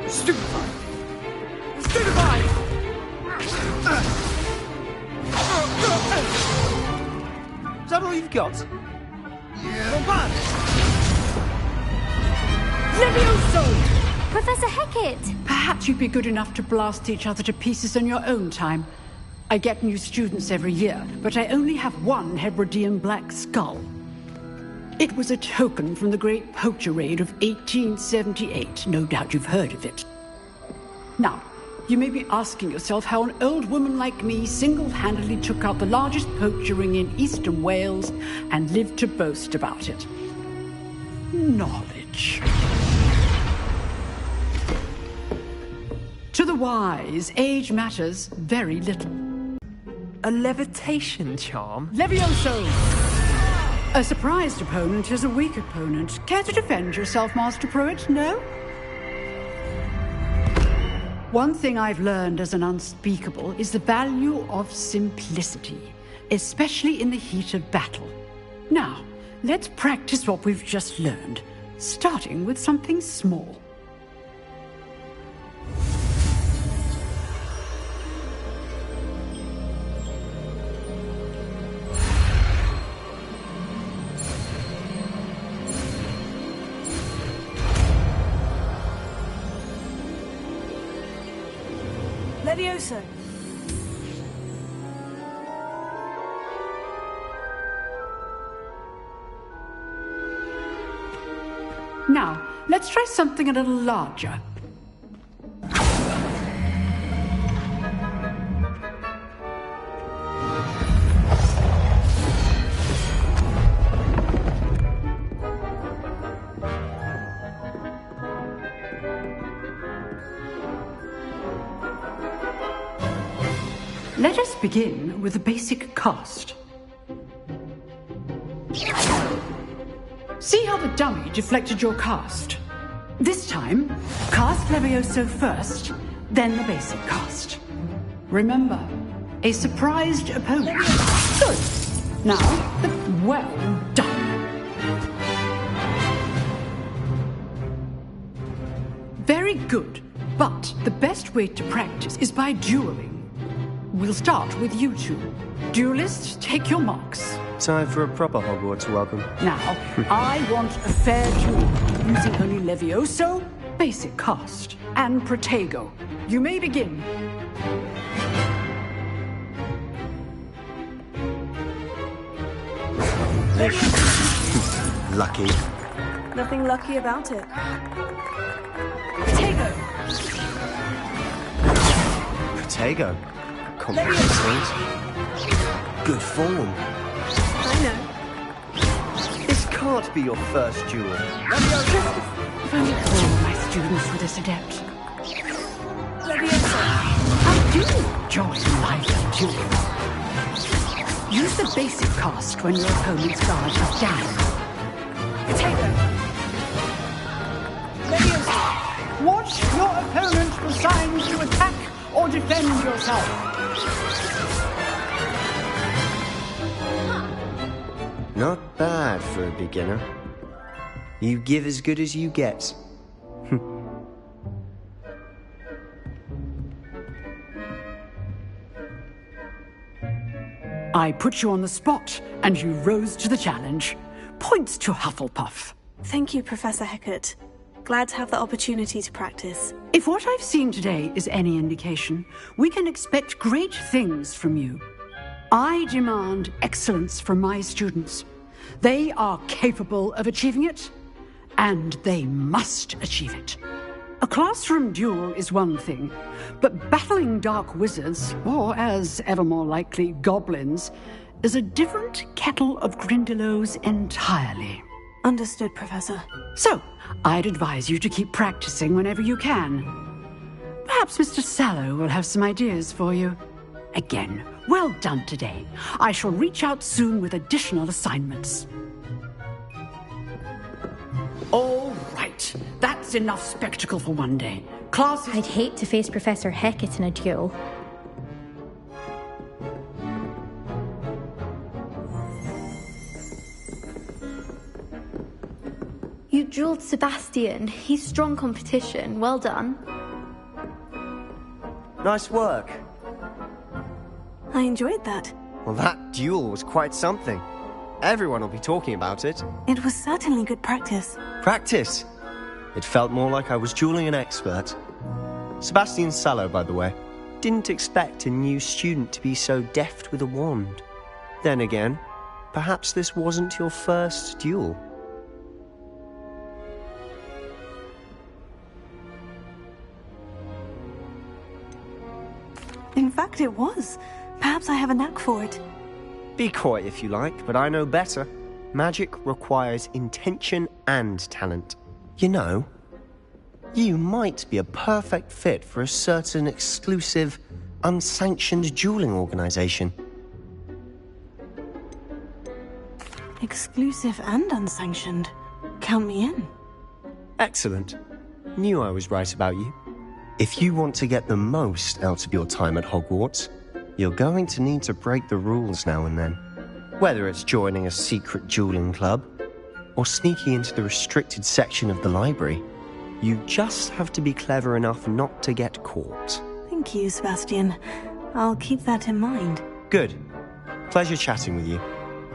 Stupefy! Stupefy! Is that all you've got? Yeah. Levioso! Professor Hecat! Perhaps you'd be good enough to blast each other to pieces in your own time. I get new students every year, but I only have one Hebridean black skull. It was a token from the Great Poacher Raid of 1878. No doubt you've heard of it. Now, you may be asking yourself how an old woman like me single-handedly took out the largest poacher ring in eastern Wales and lived to boast about it. Knowledge. To the wise, age matters very little. A levitation charm? Levioso! A surprised opponent is a weak opponent. Care to defend yourself, Master Pruitt? No? One thing I've learned as an unspeakable is the value of simplicity, especially in the heat of battle. Now, let's practice what we've just learned, starting with something small. Levioso. Now, let's try something a little larger. Let us begin with a basic cast. See how the dummy deflected your cast? This time, cast Levioso first, then the basic cast. Remember, a surprised opponent. Good. Now, well done. Very good, but the best way to practice is by dueling. We'll start with you two. Duelists, take your marks. Time for a proper Hogwarts welcome. Now, I want a fair duel, using only Levioso, basic cast, and Protego. You may begin. Lucky. Nothing lucky about it. Protego! Protego. Complicates things. Good form. I know. This can't be your first duel. If only all my students were this adept. Leviosa. I do enjoy lively duels. Use the basic cast when your opponent's guard is down. Potato. Leviosa. Watch your opponent assigned to attack or defend yourself. Not bad for a beginner. You give as good as you get. I put you on the spot, and you rose to the challenge. Points to Hufflepuff. Thank you, Professor Hecat. Glad to have the opportunity to practice. If what I've seen today is any indication, we can expect great things from you. I demand excellence from my students. They are capable of achieving it, and they must achieve it. A classroom duel is one thing, but battling dark wizards, or as ever more likely, goblins, is a different kettle of Grindylows entirely. Understood, Professor. So, I'd advise you to keep practicing whenever you can. Perhaps Mr. Sallow will have some ideas for you. Again, well done today. I shall reach out soon with additional assignments. All right, that's enough spectacle for one day. Class, I'd hate to face Professor Hecat in a duel. You dueled Sebastian. He's strong competition. Well done. Nice work. I enjoyed that. Well, that duel was quite something. Everyone will be talking about it. It was certainly good practice. Practice? It felt more like I was dueling an expert. Sebastian Sallow, by the way. Didn't expect a new student to be so deft with a wand. Then again, perhaps this wasn't your first duel. In fact, it was. Perhaps I have a knack for it. Be coy if you like, but I know better. Magic requires intention and talent. You know, you might be a perfect fit for a certain exclusive, unsanctioned dueling organization. Exclusive and unsanctioned. Count me in. Excellent. Knew I was right about you. If you want to get the most out of your time at Hogwarts, you're going to need to break the rules now and then. Whether it's joining a secret dueling club, or sneaking into the restricted section of the library, you just have to be clever enough not to get caught. Thank you, Sebastian. I'll keep that in mind. Good. Pleasure chatting with you.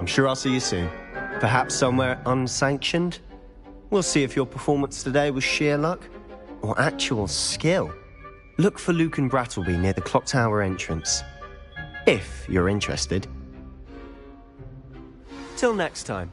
I'm sure I'll see you soon. Perhaps somewhere unsanctioned? We'll see if your performance today was sheer luck or actual skill. Look for Luke and Brattleby near the clock tower entrance. If you're interested. Till next time.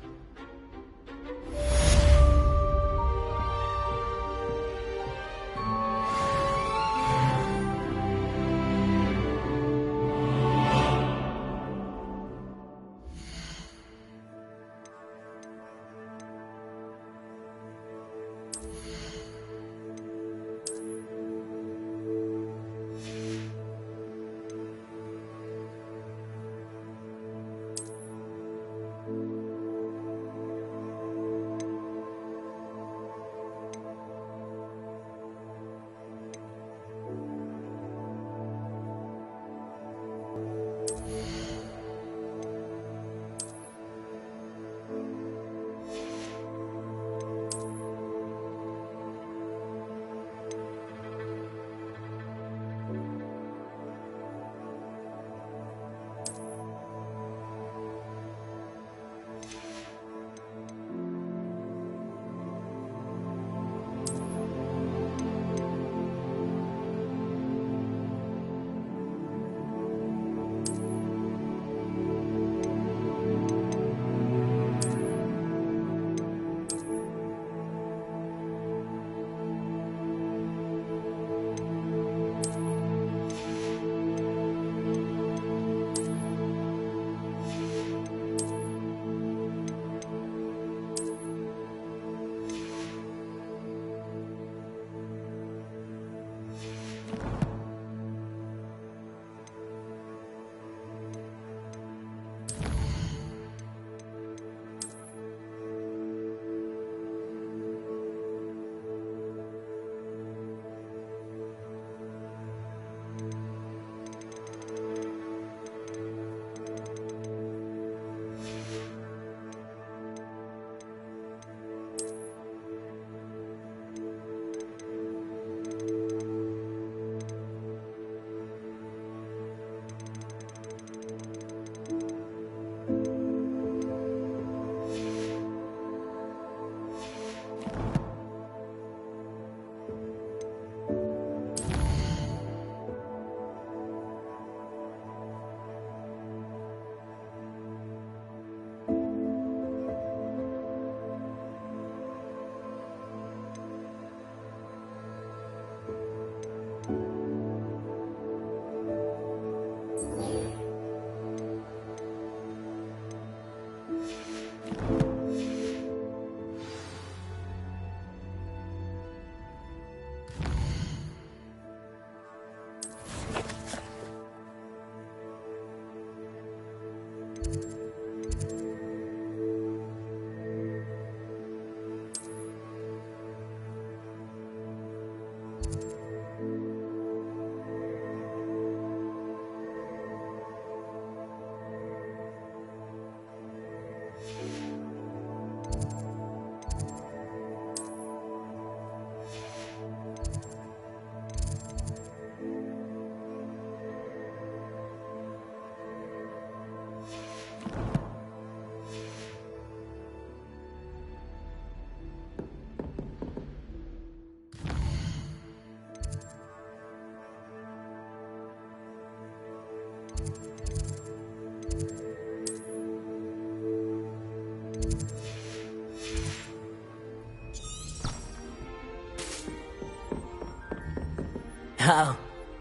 Oh,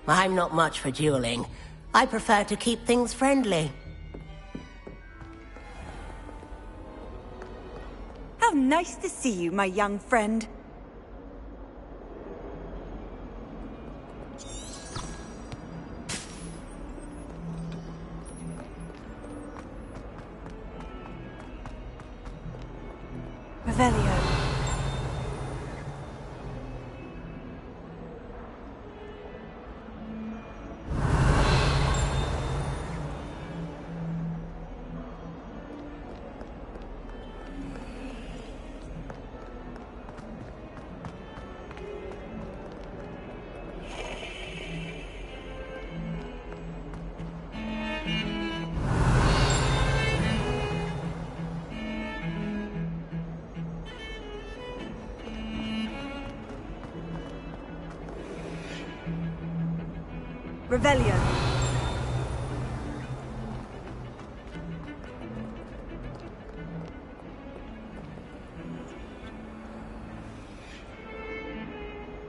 I'm not much for dueling. I prefer to keep things friendly. How nice to see you, my young friend. Revelio. Revelio.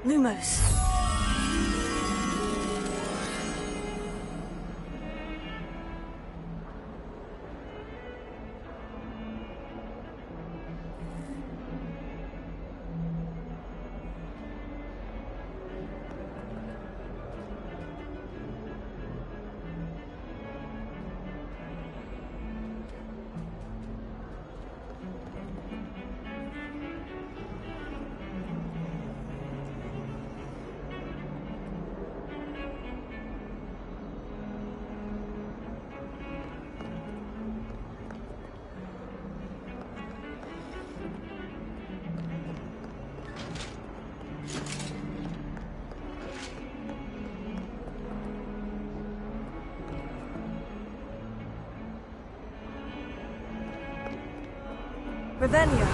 Lumos. Revelio.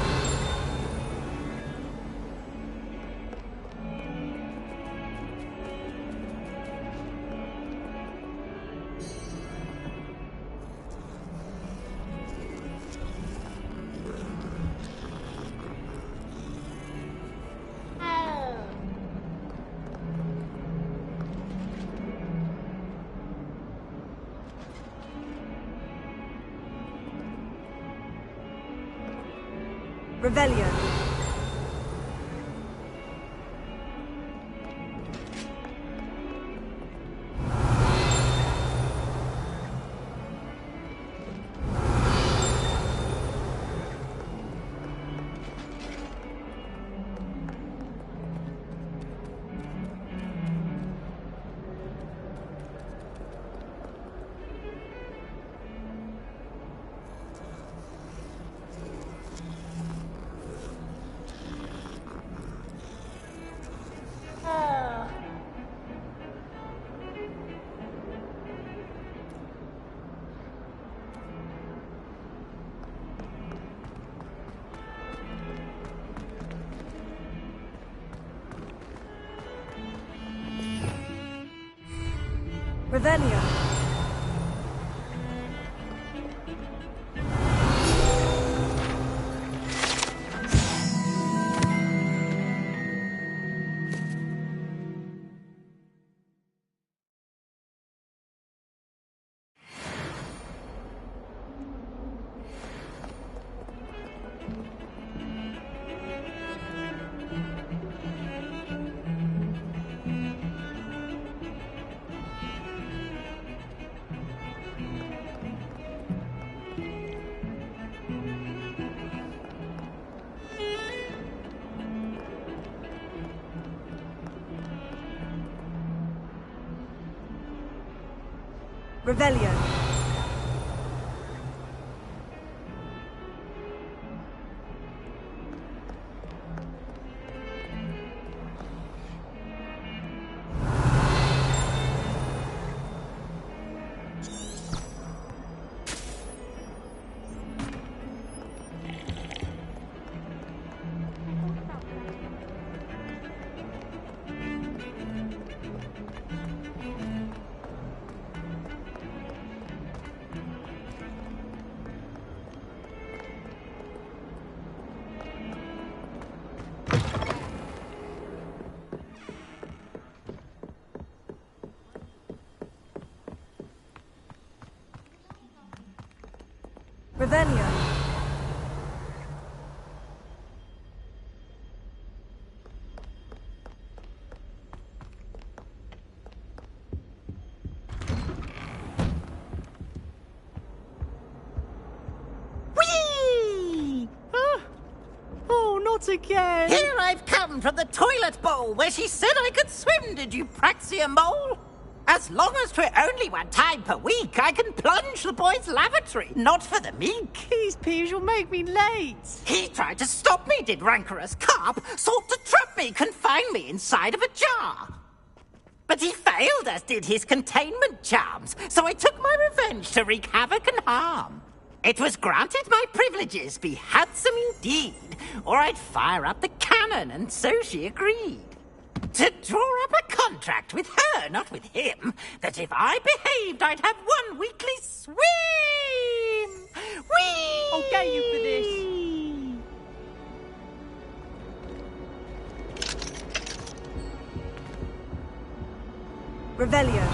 Revelio. Revelio. Revelio. Not again! Here I've come from the toilet bowl where she said I could swim, did you praxia mole? As long as 'twere only one time per week, I can plunge the boy's lavatory, not for the meek. These peas will make me late. He tried to stop me, did rancorous carp, sought to trap me, confine me inside of a jar. But he failed, as did his containment charms, so I took my revenge to wreak havoc and harm. It was granted my privileges be handsome indeed, or I'd fire up the cannon, and so she agreed. To draw up a contract with her, not with him, that if I behaved, I'd have one weekly swim! Whee! I'll get you for this. Revelio.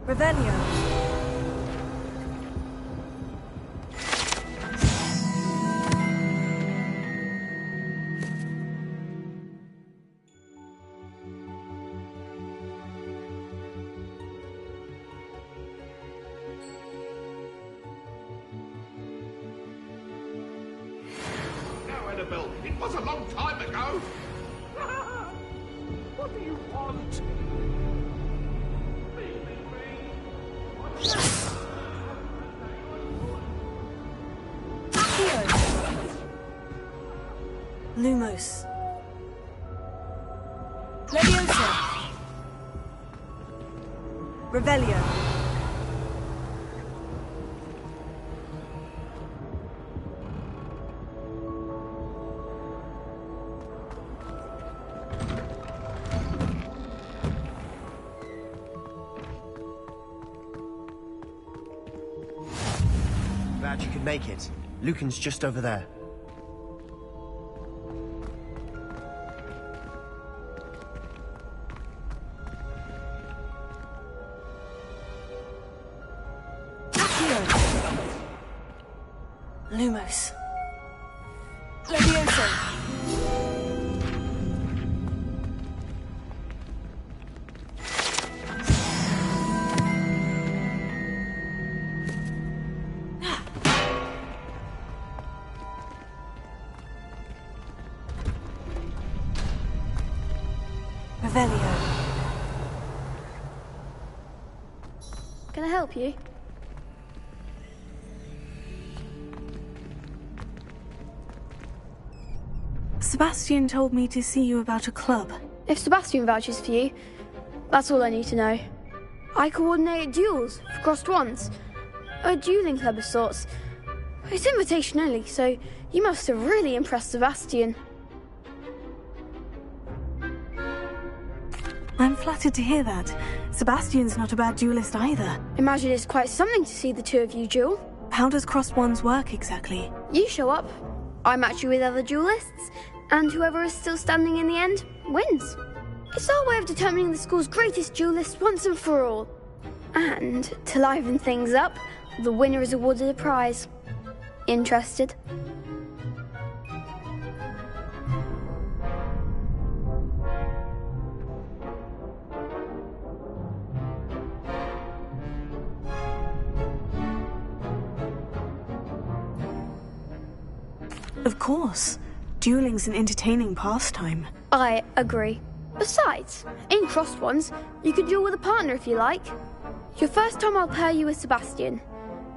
Revelio. Now, Annabelle, it was a long time ago. What do you want? Lumos. Leviosa. Revelio. Glad you could make it. Lucan's just over there. Lumos. Leviosa. Revelio. Can I help you? Sebastian told me to see you about a club. If Sebastian vouches for you, that's all I need to know. I coordinate duels for crossed ones. A dueling club of sorts. It's invitation only, so you must have really impressed Sebastian. I'm flattered to hear that. Sebastian's not a bad duelist either. Imagine it's quite something to see the two of you duel. How does crossed ones work exactly? You show up, I match you with other duelists, and whoever is still standing in the end wins. It's our way of determining the school's greatest duelist once and for all. And to liven things up, the winner is awarded a prize. Interested? Of course. Dueling's an entertaining pastime. I agree. Besides, in crossed ones, you could duel with a partner if you like. Your first time I'll pair you with Sebastian.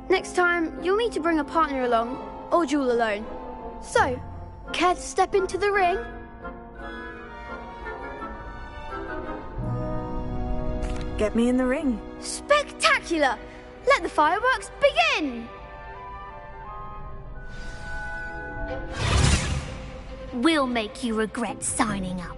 Next time, you'll need to bring a partner along, or duel alone. So, care to step into the ring? Get me in the ring. Spectacular! Let the fireworks begin! We'll make you regret signing up.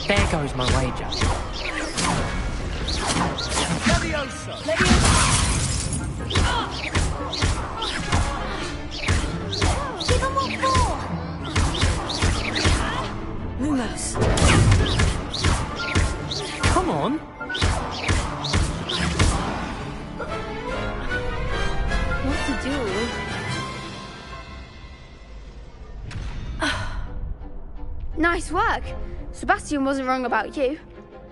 There goes my wager. Lumos. Come on. What to do? Nice work. Sebastian wasn't wrong about you.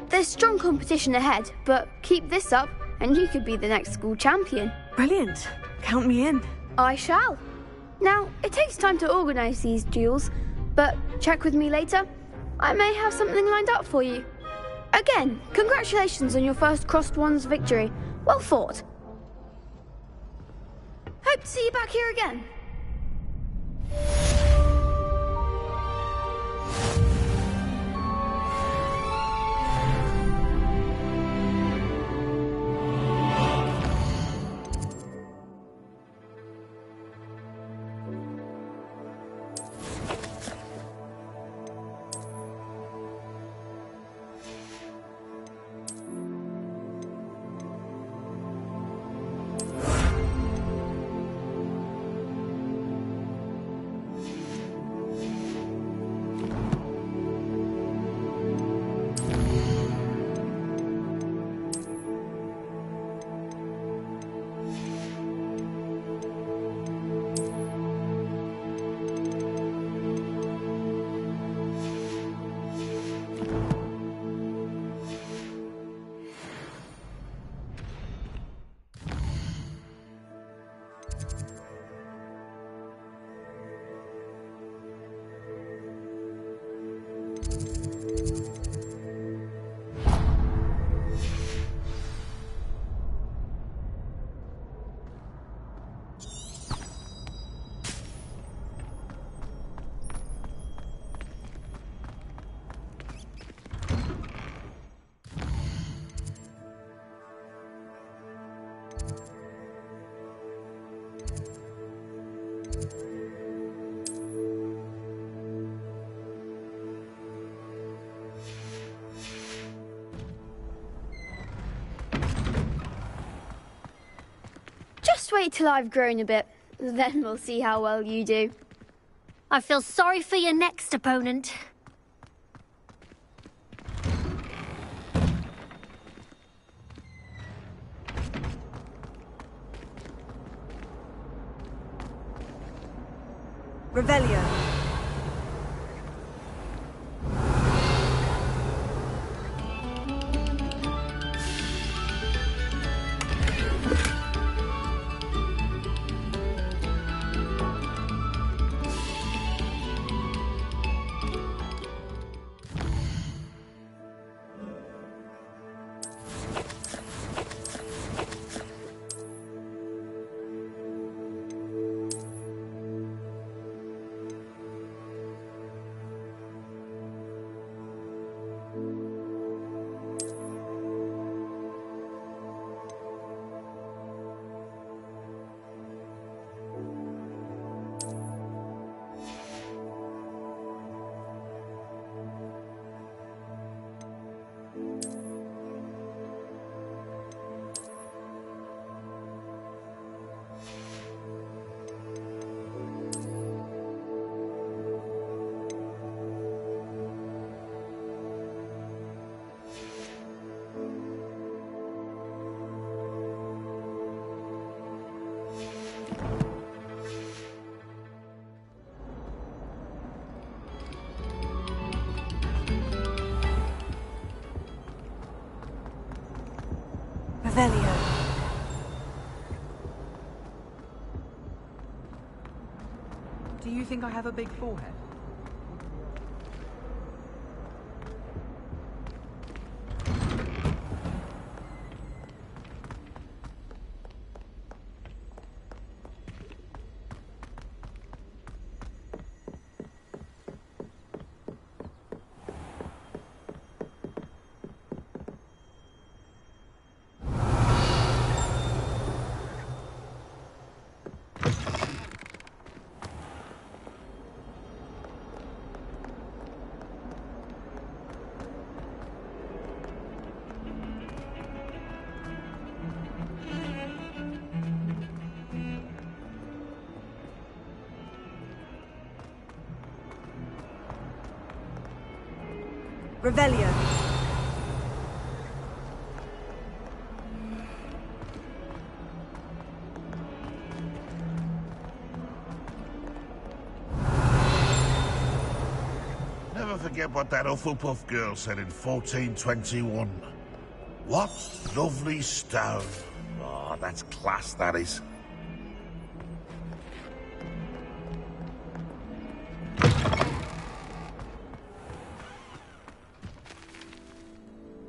There's strong competition ahead, but keep this up and you could be the next school champion. Brilliant. Count me in. I shall. Now, it takes time to organise these duels, but check with me later. I may have something lined up for you. Again, congratulations on your first crossed ones victory. Well fought. Hope to see you back here again. Just wait till I've grown a bit, then we'll see how well you do. I feel sorry for your next opponent. Revelio. Revelio. Do you think I have a big forehead? Revelio. Never forget what that Hufflepuff girl said in 1421. What lovely stone. Oh, that's class, that is.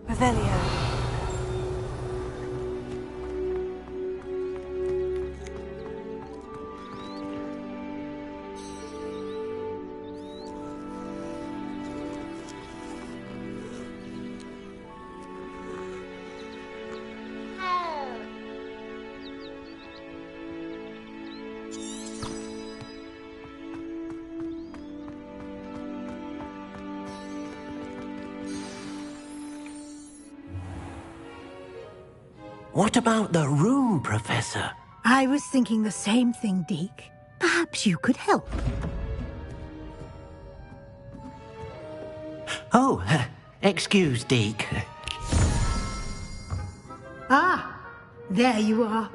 Revelio. What about the room, Professor? I was thinking the same thing, Deke. Perhaps you could help. Oh, excuse, Deke. Ah, there you are.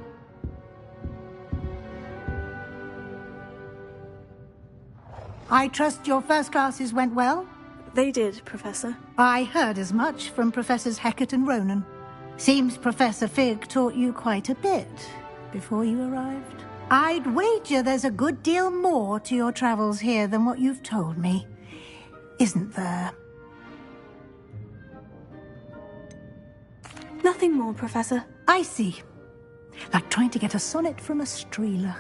I trust your first classes went well? They did, Professor. I heard as much from Professors Hecat and Ronan. Seems Professor Fig taught you quite a bit before you arrived. I'd wager there's a good deal more to your travels here than what you've told me. Isn't there? Nothing more, Professor. I see. Like trying to get a sonnet from a streeler.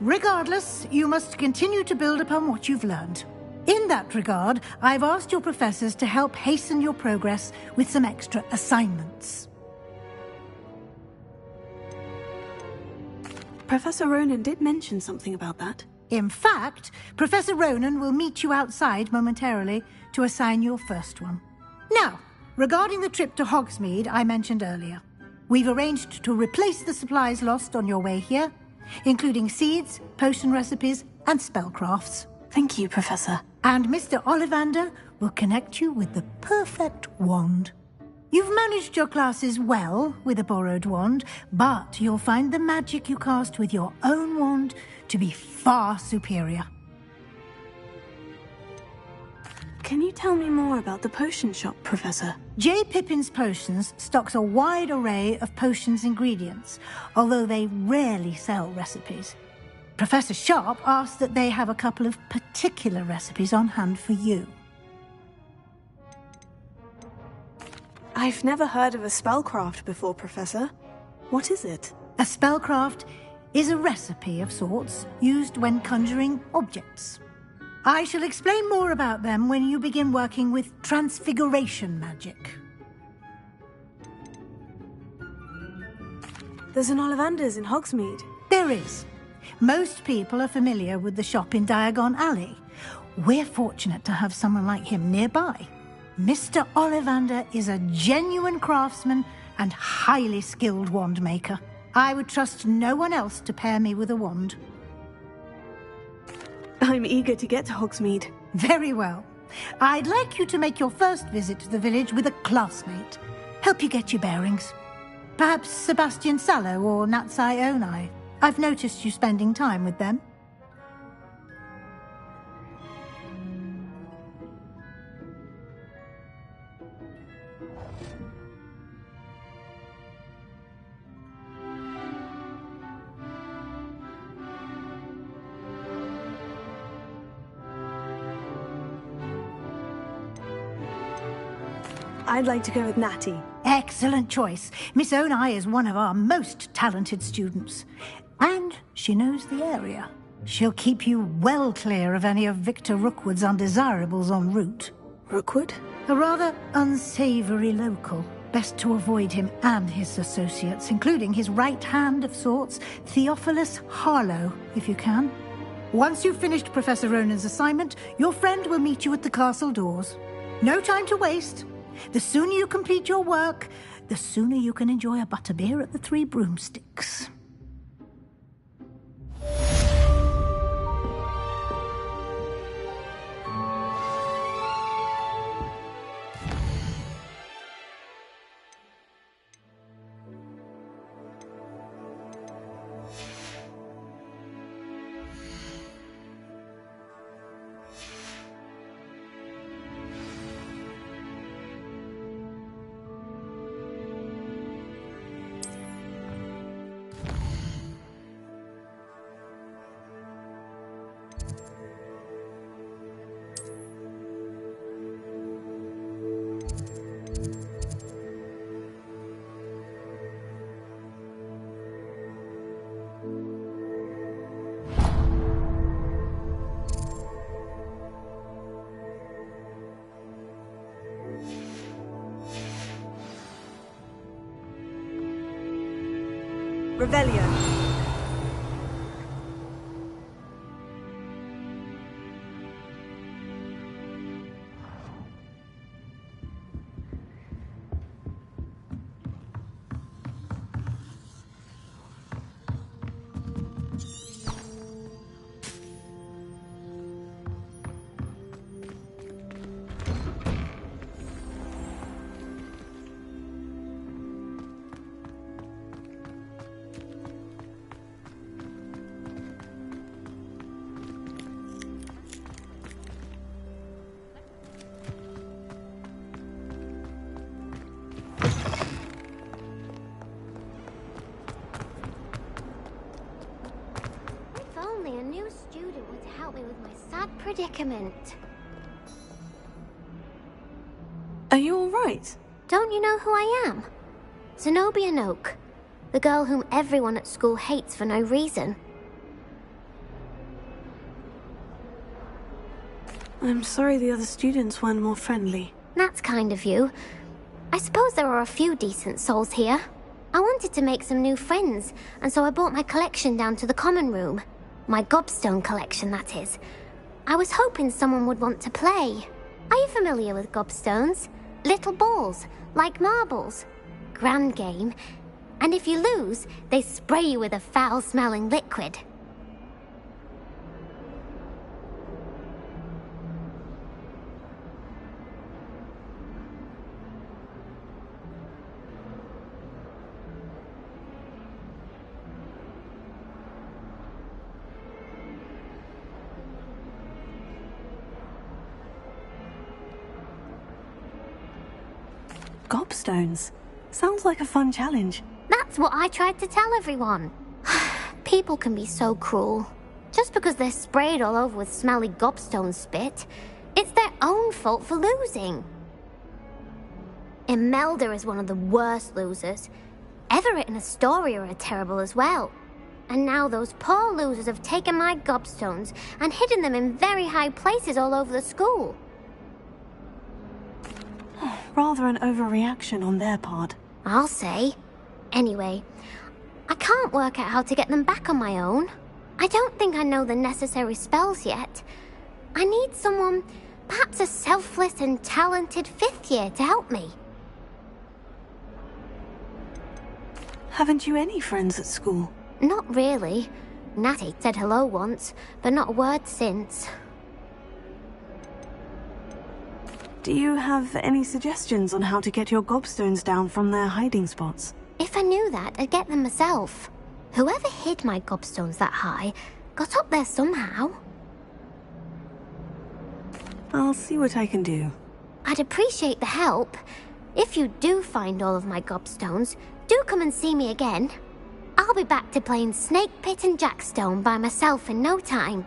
Regardless, you must continue to build upon what you've learned. In that regard, I've asked your professors to help hasten your progress with some extra assignments. Professor Ronan did mention something about that. In fact, Professor Ronan will meet you outside momentarily to assign your first one. Now, regarding the trip to Hogsmeade I mentioned earlier, we've arranged to replace the supplies lost on your way here, including seeds, potion recipes, and spellcrafts. Thank you, Professor. And Mr. Ollivander will connect you with the perfect wand. You've managed your classes well with a borrowed wand, but you'll find the magic you cast with your own wand to be far superior. Can you tell me more about the potion shop, Professor? J. Pippin's Potions stocks a wide array of potions ingredients, although they rarely sell recipes. Professor Sharp asked that they have a couple of particular recipes on hand for you. I've never heard of a spellcraft before, Professor. What is it? A spellcraft is a recipe of sorts used when conjuring objects. I shall explain more about them when you begin working with transfiguration magic. There's an Ollivander's in Hogsmeade. There is. Most people are familiar with the shop in Diagon Alley. We're fortunate to have someone like him nearby. Mr. Ollivander is a genuine craftsman and highly skilled wand maker. I would trust no one else to pair me with a wand. I'm eager to get to Hogsmeade. Very well. I'd like you to make your first visit to the village with a classmate. Help you get your bearings. Perhaps Sebastian Sallow or Natsai Onai. I've noticed you spending time with them. I'd like to go with Natty. Excellent choice. Miss Onai is one of our most talented students. And she knows the area. She'll keep you well clear of any of Victor Rookwood's undesirables en route. Rookwood? A rather unsavory local. Best to avoid him and his associates, including his right hand of sorts, Theophilus Harlow, if you can. Once you've finished Professor Ronan's assignment, your friend will meet you at the castle doors. No time to waste. The sooner you complete your work, the sooner you can enjoy a butterbeer at the Three Broomsticks. Revelio. A new student would help me with my sad predicament. Are you all right? Don't you know who I am? Zenobia Noak, the girl whom everyone at school hates for no reason. I'm sorry the other students weren't more friendly. That's kind of you. I suppose there are a few decent souls here. I wanted to make some new friends, and so I brought my collection down to the common room. My gobstone collection, that is. I was hoping someone would want to play. Are you familiar with gobstones? Little balls, like marbles. Grand game. And if you lose, they spray you with a foul-smelling liquid. Gobstones. Sounds like a fun challenge. That's what I tried to tell everyone. People can be so cruel. Just because they're sprayed all over with smelly gobstone spit, it's their own fault for losing. Imelda is one of the worst losers. Everett and Astoria are terrible as well. And now those poor losers have taken my gobstones and hidden them in very high places all over the school. Rather an overreaction on their part. I'll say. Anyway, I can't work out how to get them back on my own. I don't think I know the necessary spells yet. I need someone, perhaps a selfless and talented fifth year to help me. Haven't you any friends at school? Not really. Natty said hello once, but not a word since. Do you have any suggestions on how to get your gobstones down from their hiding spots? If I knew that, I'd get them myself. Whoever hid my gobstones that high got up there somehow. I'll see what I can do. I'd appreciate the help. If you do find all of my gobstones, do come and see me again. I'll be back to playing Snake Pit and Jackstone by myself in no time.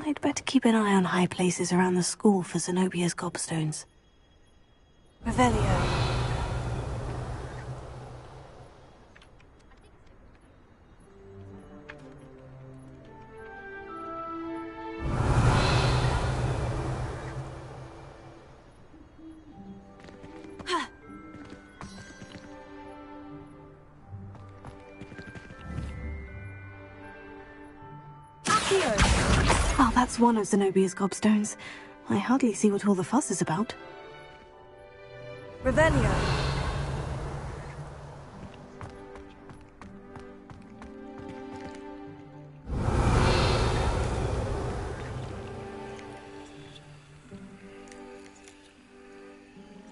I'd better keep an eye on high places around the school for Zenobia's gobstones. Revelio. Well, that's one of Zenobia's gobstones. I hardly see what all the fuss is about. Revelio.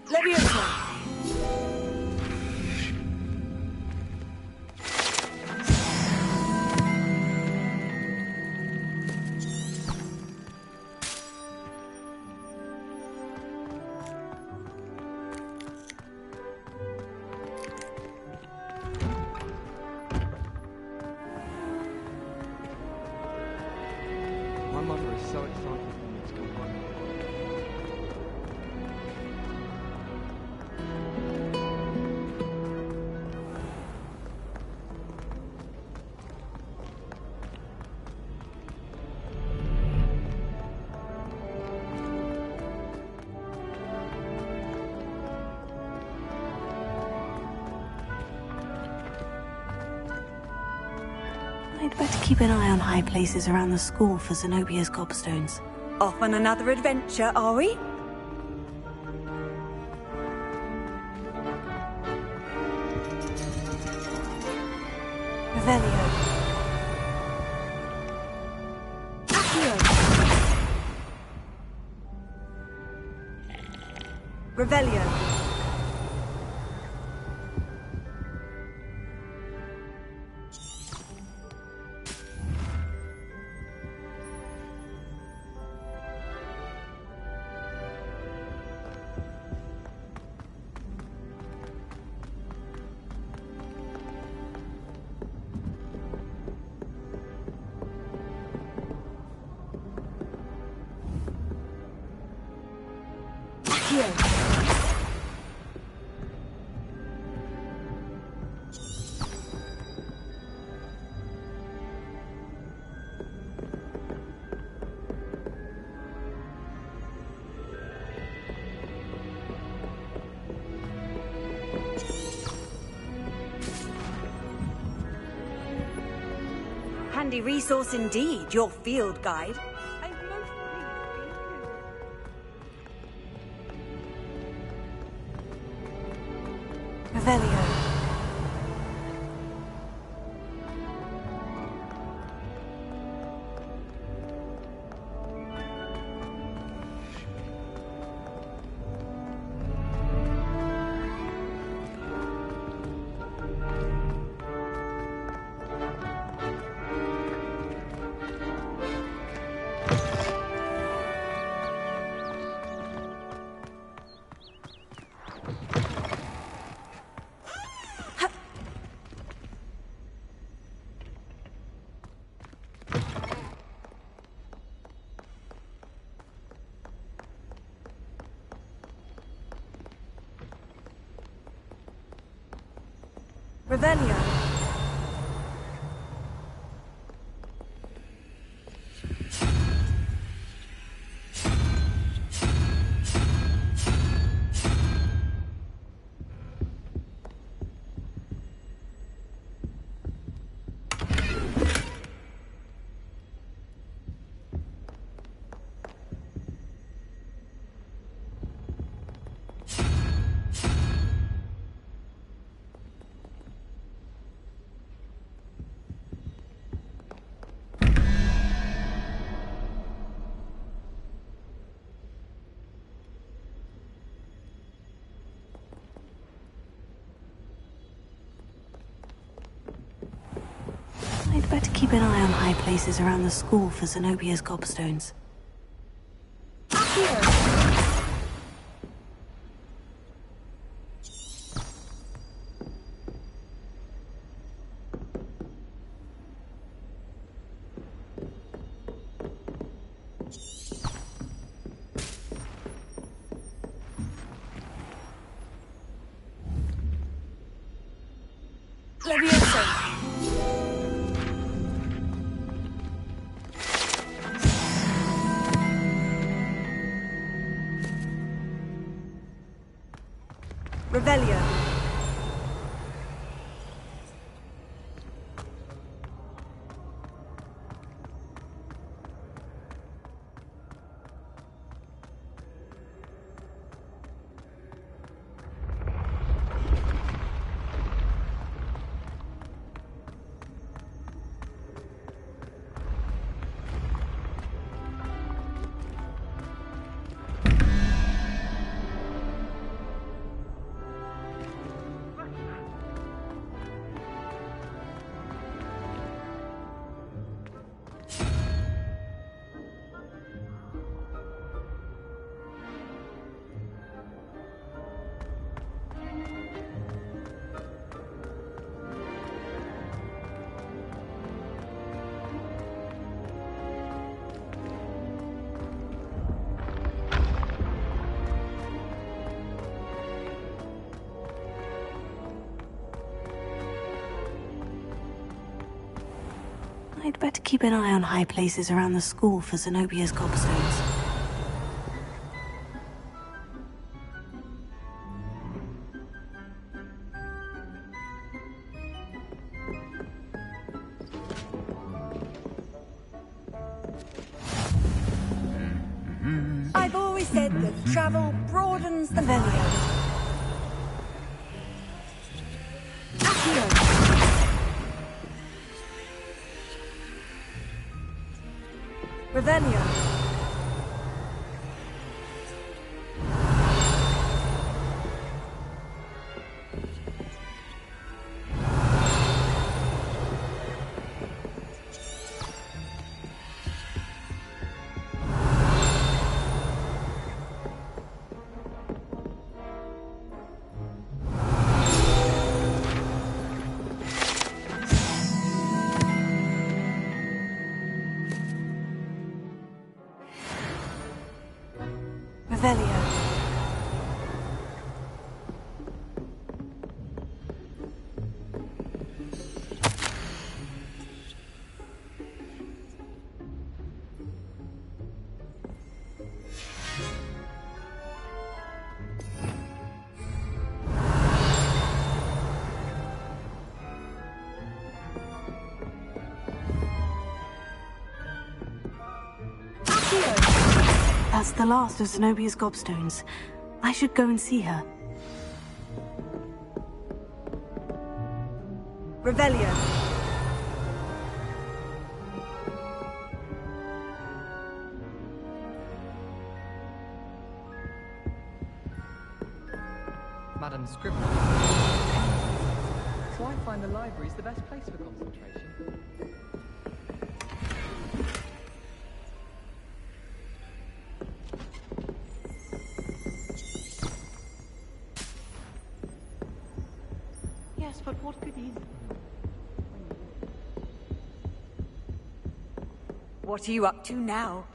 Leviosa. My mother is so excited for me to come home. I'd better keep an eye on high places around the school for Zenobia's gobstones. Off on another adventure, are we? Revelio. Revelio. Handy resource indeed, your field guide. Revelio. Revelio. I'd better keep an eye on high places around the school for Zenobia's gobstones. Revelio. I'd better keep an eye on high places around the school for Zenobia's gobstones. I've always said that travel broadens the Revelio. Accio. Revelio. Revelio. That's the last of Zenobia's gobstones. I should go and see her. Revelio. Madam Scribbner. So I find the library's the best place for concentration. Yes, but what good is... What are you up to now?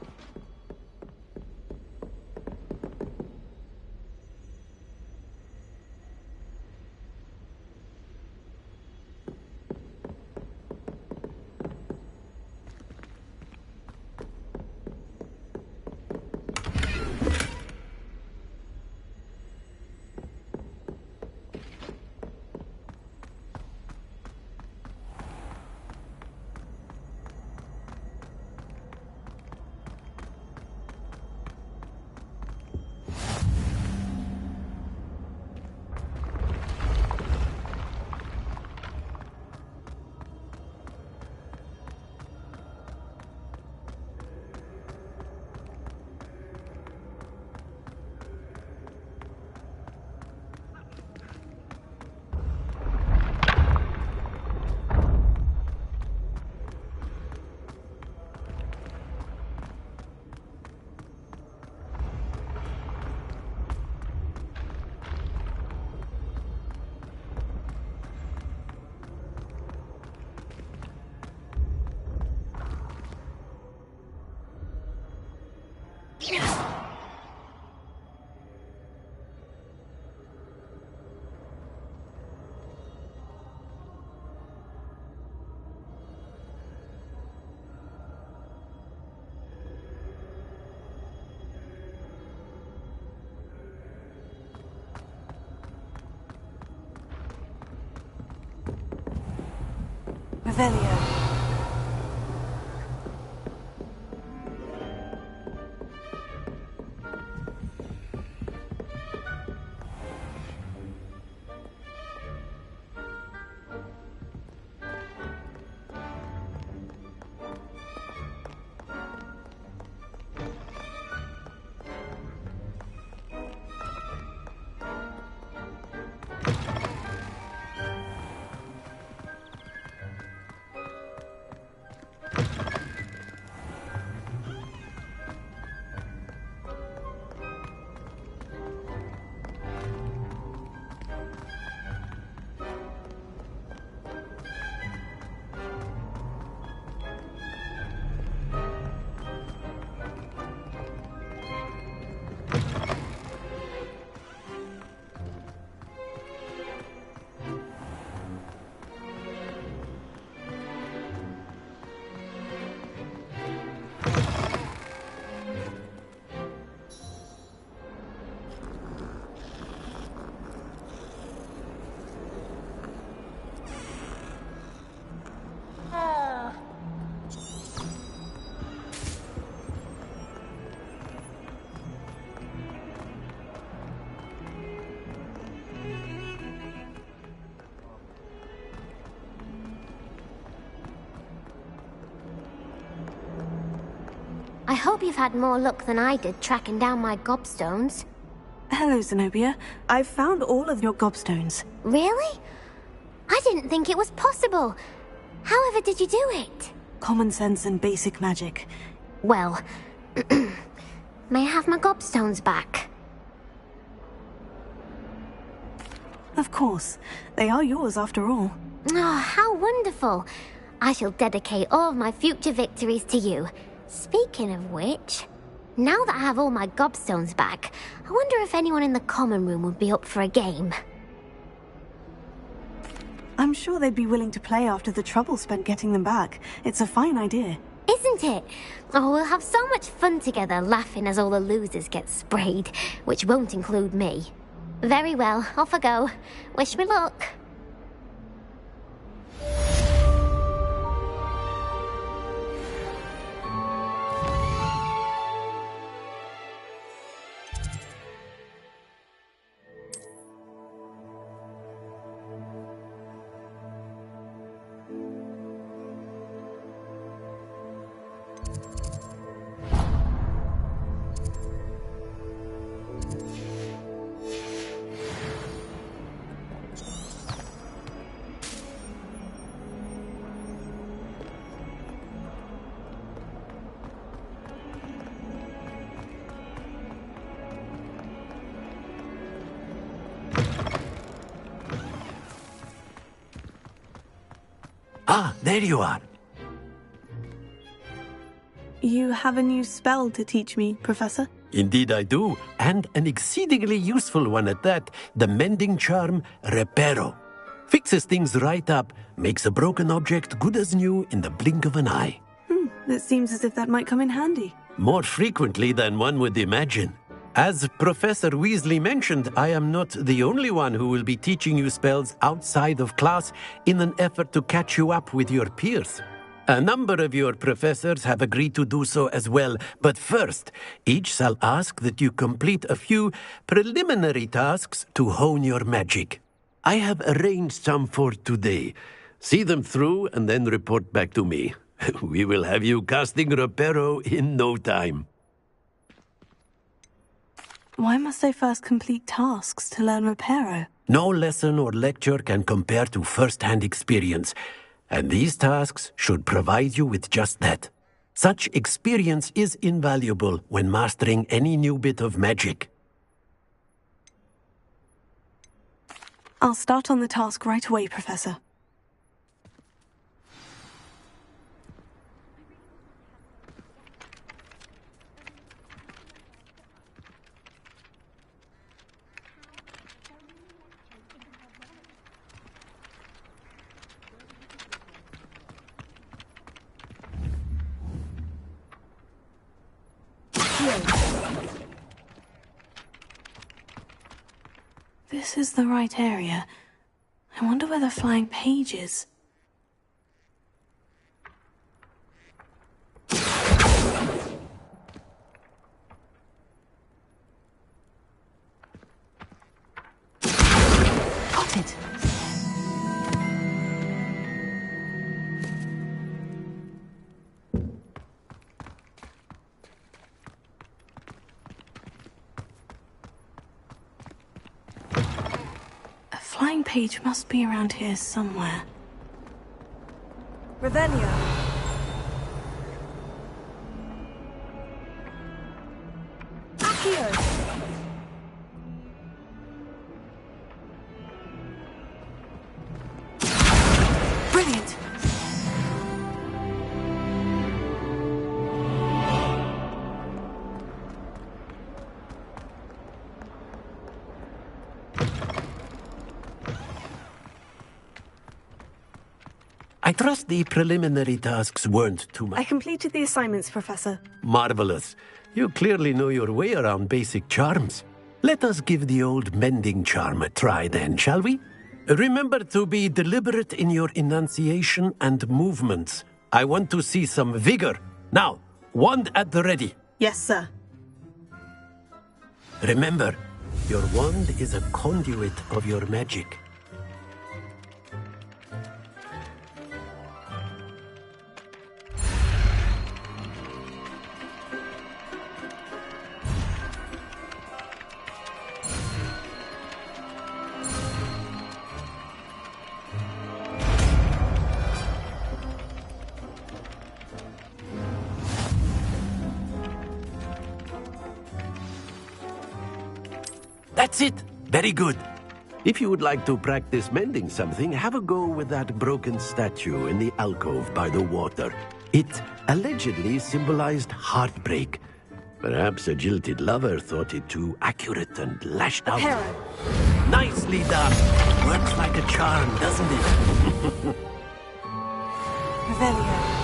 Revelio. I hope you've had more luck than I did tracking down my gobstones. Hello, Zenobia. I've found all of your gobstones. Really? I didn't think it was possible. However did you do it? Common sense and basic magic. Well, may I have my gobstones back? Of course. They are yours after all. Oh, how wonderful. I shall dedicate all of my future victories to you. Speaking of which, now that I have all my gobstones back, I wonder if anyone in the common room would be up for a game. I'm sure they'd be willing to play after the trouble spent getting them back. It's a fine idea. Isn't it? Oh, we'll have so much fun together laughing as all the losers get sprayed, which won't include me. Very well, off I go. Wish me luck. Ah, there you are. You have a new spell to teach me, Professor? Indeed I do, and an exceedingly useful one at that, the mending charm Reparo. Fixes things right up, makes a broken object good as new in the blink of an eye. It seems as if that might come in handy. More frequently than one would imagine. As Professor Weasley mentioned, I am not the only one who will be teaching you spells outside of class in an effort to catch you up with your peers. A number of your professors have agreed to do so as well, but first, each shall ask that you complete a few preliminary tasks to hone your magic. I have arranged some for today. See them through and then report back to me. We will have you casting Reparo in no time. Why must I first complete tasks to learn Reparo? No lesson or lecture can compare to first-hand experience, and these tasks should provide you with just that. Such experience is invaluable when mastering any new bit of magic. I'll start on the task right away, Professor. This is the right area. I wonder where the flying page is. flying page must be around here somewhere. Revelio. Accio. Brilliant! I trust the preliminary tasks weren't too much. I completed the assignments, Professor. Marvelous. You clearly know your way around basic charms. Let us give the old mending charm a try then, shall we? Remember to be deliberate in your enunciation and movements. I want to see some vigor. Now, wand at the ready. Yes, sir. Remember, your wand is a conduit of your magic. That's it. Very good. If you would like to practice mending something, have a go with that broken statue in the alcove by the water. It allegedly symbolized heartbreak. Perhaps a jilted lover thought it too accurate and lashed out. Hero. Nicely done. Works like a charm, doesn't it? Revelio.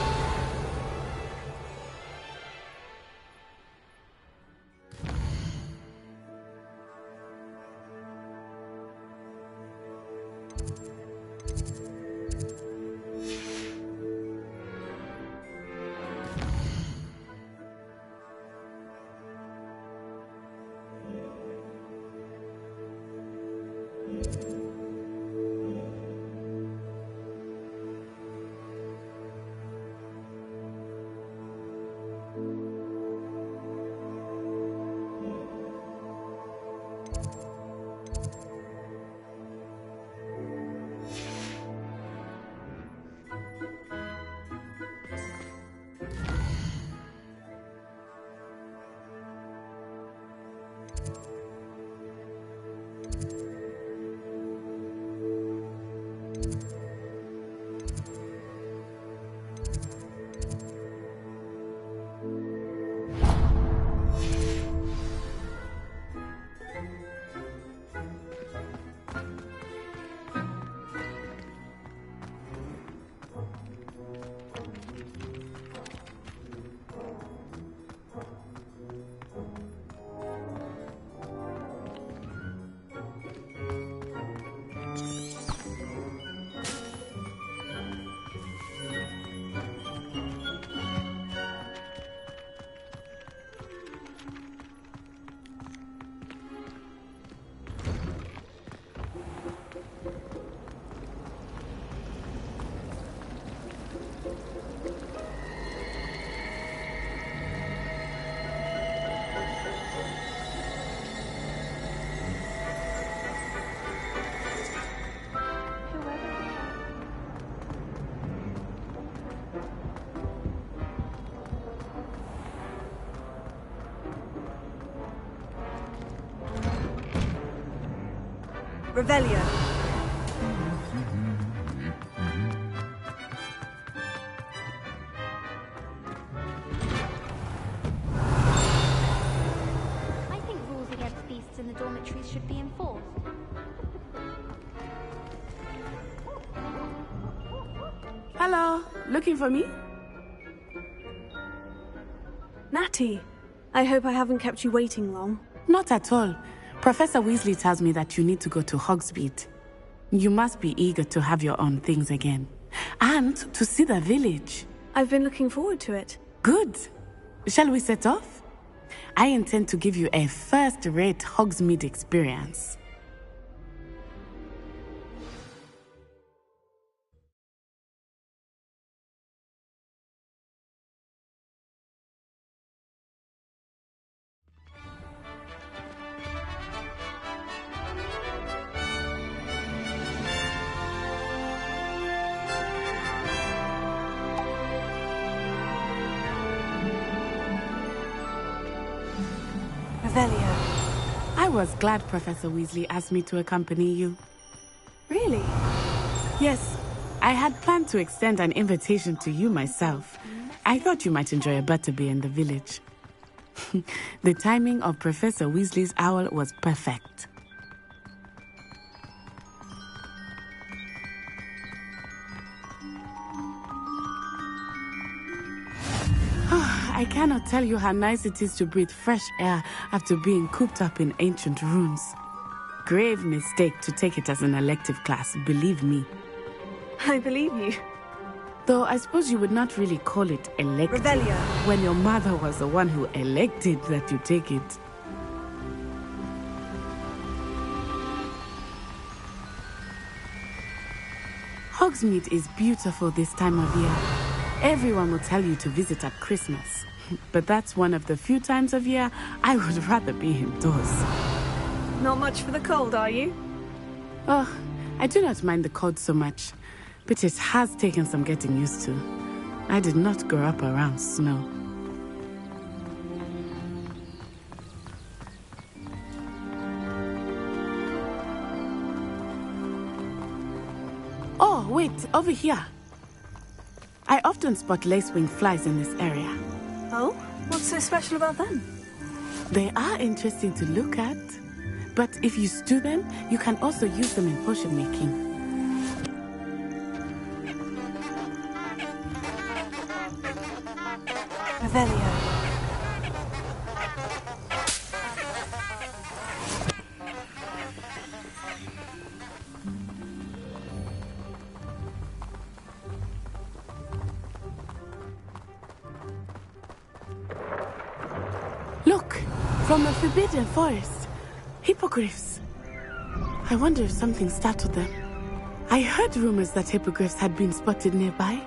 Revelio. I think rules against beasts in the dormitories should be enforced. Hello, looking for me? Natty, I hope I haven't kept you waiting long. Not at all. Professor Weasley tells me that you need to go to Hogsmeade. You must be eager to have your own things again. And to see the village. I've been looking forward to it. Good. Shall we set off? I intend to give you a first-rate Hogsmeade experience. Revelio. I was glad Professor Weasley asked me to accompany you. Really? Yes, I had planned to extend an invitation to you myself. I thought you might enjoy a butterbeer in the village. The timing of Professor Weasley's owl was perfect. I cannot tell you how nice it is to breathe fresh air after being cooped up in ancient rooms. Grave mistake to take it as an elective class, believe me. I believe you. Though I suppose you would not really call it elective Revelio. when your mother was the one who elected that you take it. Hogsmeade is beautiful this time of year. Everyone will tell you to visit at Christmas. But that's one of the few times of year I would rather be indoors. Not much for the cold, are you? Oh, I do not mind the cold so much, but it has taken some getting used to. I did not grow up around snow. Oh, wait, over here. I often spot lacewing flies in this area. Oh? What's so special about them? They are interesting to look at, but if you stew them, you can also use them in potion making. Revelio. Look, from the Forbidden Forest. Hippogriffs. I wonder if something startled them. I heard rumors that hippogriffs had been spotted nearby.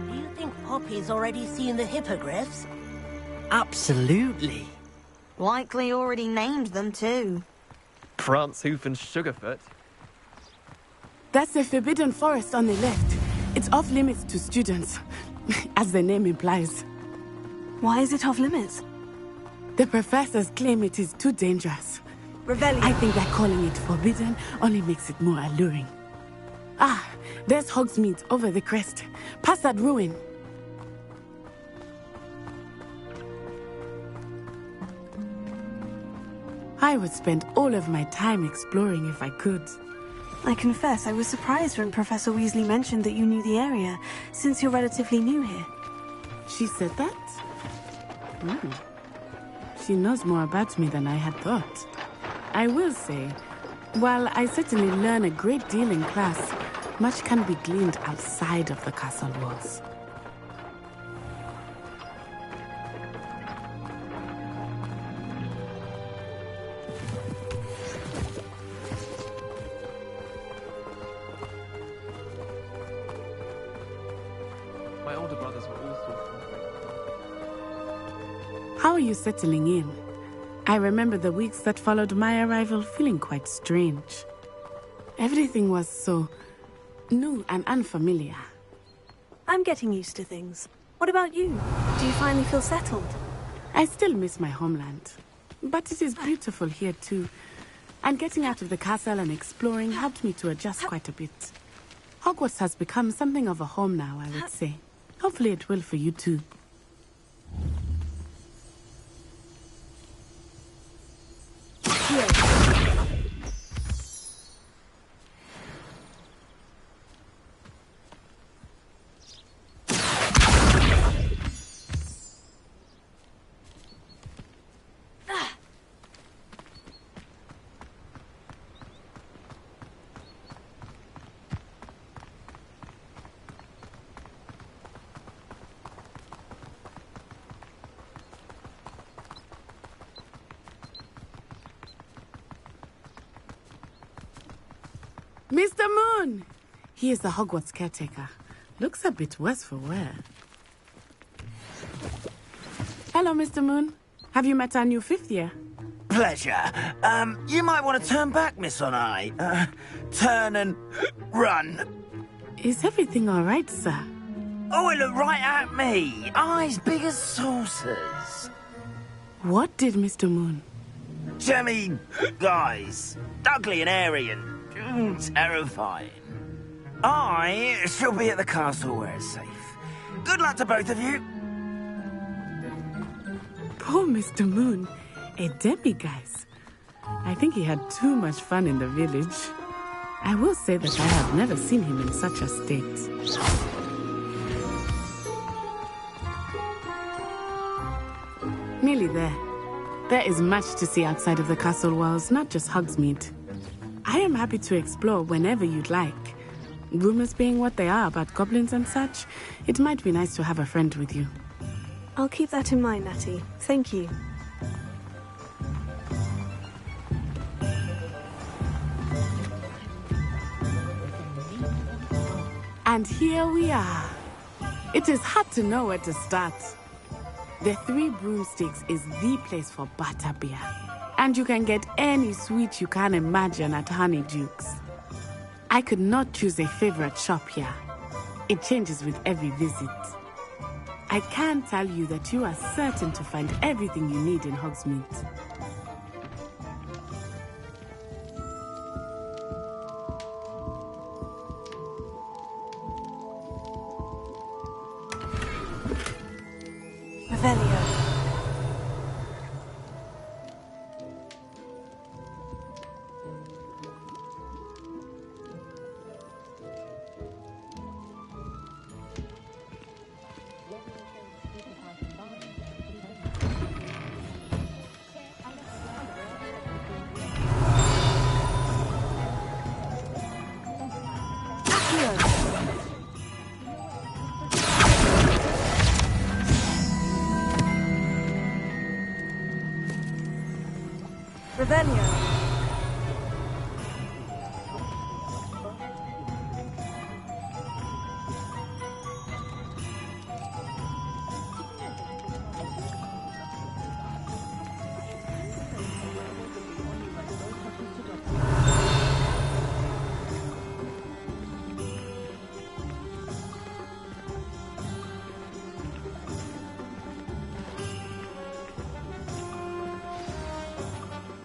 Do you think Poppy's already seen the hippogriffs? Absolutely. Likely already named them too. Prancehoof and Sugarfoot. That's the Forbidden Forest on the left. It's off limits to students, as the name implies. Why is it off limits? The professors claim it is too dangerous. Revelio. I think that calling it forbidden only makes it more alluring. Ah, there's Hogsmeade over the crest. Past that ruin. I would spend all of my time exploring if I could. I confess I was surprised when Professor Weasley mentioned that you knew the area, since you're relatively new here. She said that? She knows more about me than I had thought. I will say, while I certainly learn a great deal in class, much can be gleaned outside of the castle walls. My older brothers were all sorts of How are you settling in? I remember the weeks that followed my arrival feeling quite strange. Everything was so new and unfamiliar. I'm getting used to things. What about you? Do you finally feel settled? I still miss my homeland, but it is beautiful here too. And getting out of the castle and exploring helped me to adjust quite a bit. Hogwarts has become something of a home now, I would say. Hopefully it will for you too. Mr. Moon! He is the Hogwarts caretaker. Looks a bit worse for wear. Hello, Mr. Moon. Have you met our new fifth year? Pleasure. You might want to turn back, Miss Onai. Turn and run. Is everything all right, sir? Oh, it looked right at me. Eyes big as saucers. What did Mr. Moon? Jemmy, guys. Ugly and airy and terrifying. I shall be at the castle where it's safe. Good luck to both of you. Poor Mr. Moon. A demiguise. I think he had too much fun in the village. I will say that I have never seen him in such a state. Nearly there. There is much to see outside of the castle walls, not just Hogsmeade. I am happy to explore whenever you'd like. Rumors being what they are about goblins and such, it might be nice to have a friend with you. I'll keep that in mind, Natty. Thank you. And here we are. It is hard to know where to start. The Three Broomsticks is the place for butterbeer. And you can get any sweet you can imagine at Honeyduke's. I could not choose a favorite shop here. It changes with every visit. I can tell you that you are certain to find everything you need in Hogsmeade. Revelio. Revelio.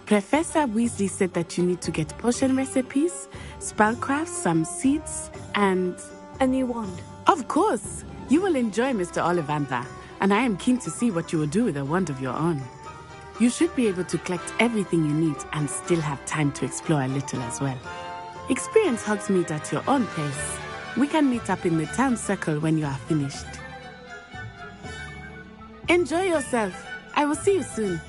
Professor Weasley said that you need to get potion recipes, spellcraft, some seeds, and... a new wand. Of course! You will enjoy Mr. Ollivander, and I am keen to see what you will do with a wand of your own. You should be able to collect everything you need and still have time to explore a little as well. Experience Hogsmeade at your own pace. We can meet up in the town circle when you are finished. Enjoy yourself. I will see you soon.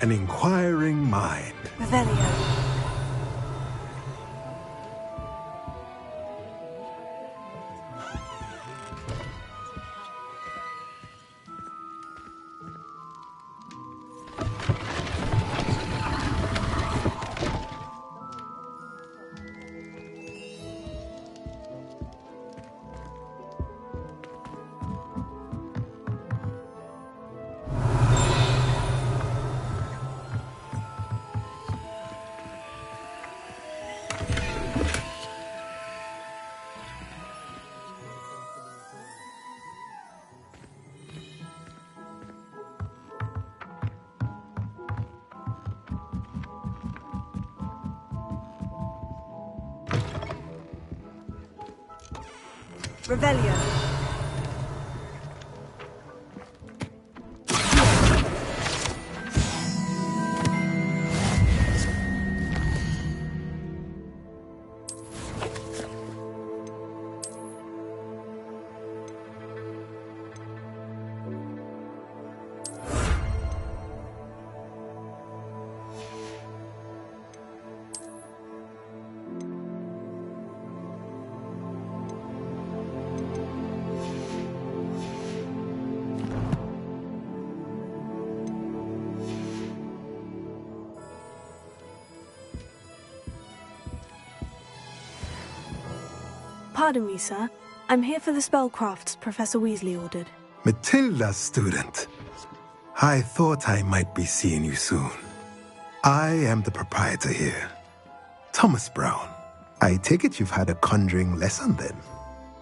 An inquiring mind. Revelio. Revelio. Pardon me, sir. I'm here for the spellcrafts Professor Weasley ordered. Matilda's student. I thought I might be seeing you soon. I am the proprietor here, Thomas Brown. I take it you've had a conjuring lesson then?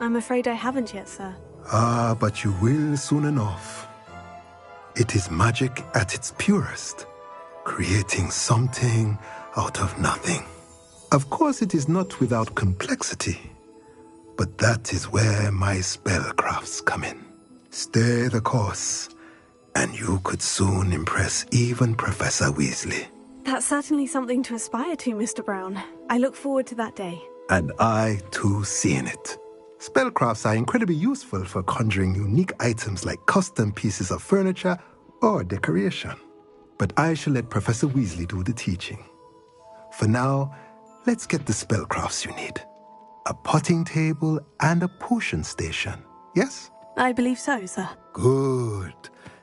I'm afraid I haven't yet, sir. Ah, but you will soon enough. It is magic at its purest, creating something out of nothing. Of course, it is not without complexity, but that is where my spellcrafts come in. Stay the course, and you could soon impress even Professor Weasley. That's certainly something to aspire to, Mr. Brown. I look forward to that day. And I, too, seeing it. Spellcrafts are incredibly useful for conjuring unique items like custom pieces of furniture or decoration. But I shall let Professor Weasley do the teaching. For now, let's get the spellcrafts you need. A potting table and a potion station, yes? I believe so, sir. Good.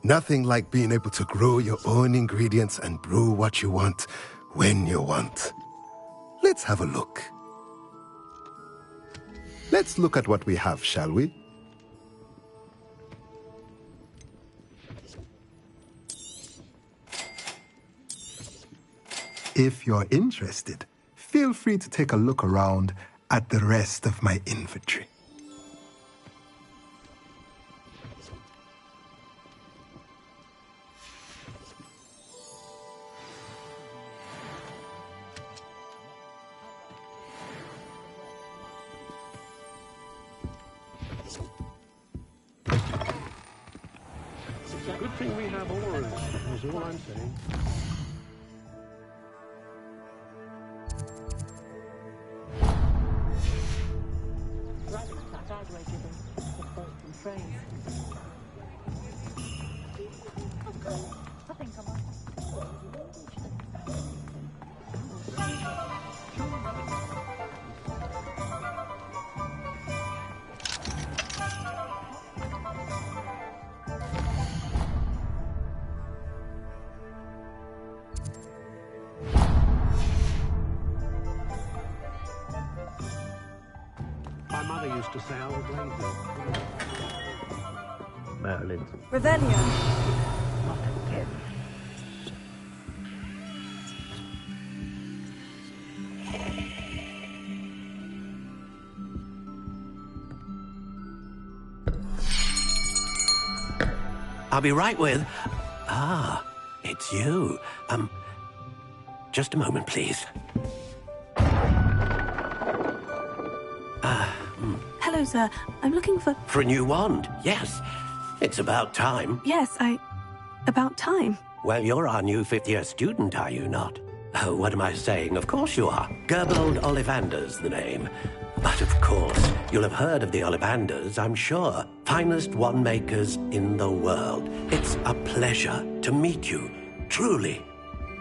Nothing like being able to grow your own ingredients and brew what you want when you want. Let's have a look. Let's look at what we have, shall we? If you're interested, feel free to take a look around at the rest of my inventory. Good thing we have oars, is all I'm saying. My mother used to say I was lazy. Merlin. Revelio. Not again. I'll be right with... Ah, it's you. Just a moment, please. Hello, sir. I'm looking for... For a new wand, yes. It's about time. Yes, about time. Well, you're our new fifth-year student, are you not? Oh, what am I saying? Of course you are. Gerbold Ollivander's the name. But of course, you'll have heard of the Ollivanders, I'm sure. Finest wand makers in the world. It's a pleasure to meet you, truly.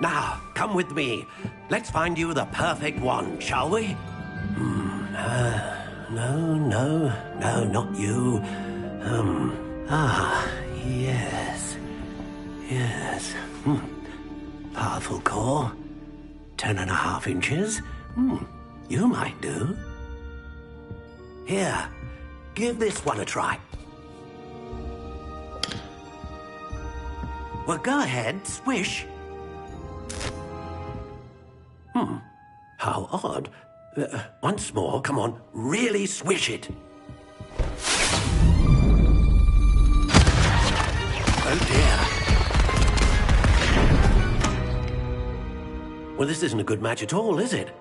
Now, come with me. Let's find you the perfect wand, shall we? No, not you. Yes. Powerful core. 10.5 inches. You might do. Here, give this one a try. Well, go ahead, swish. How odd. Once more, come on, really swish it. Oh dear. Well, this isn't a good match at all, is it?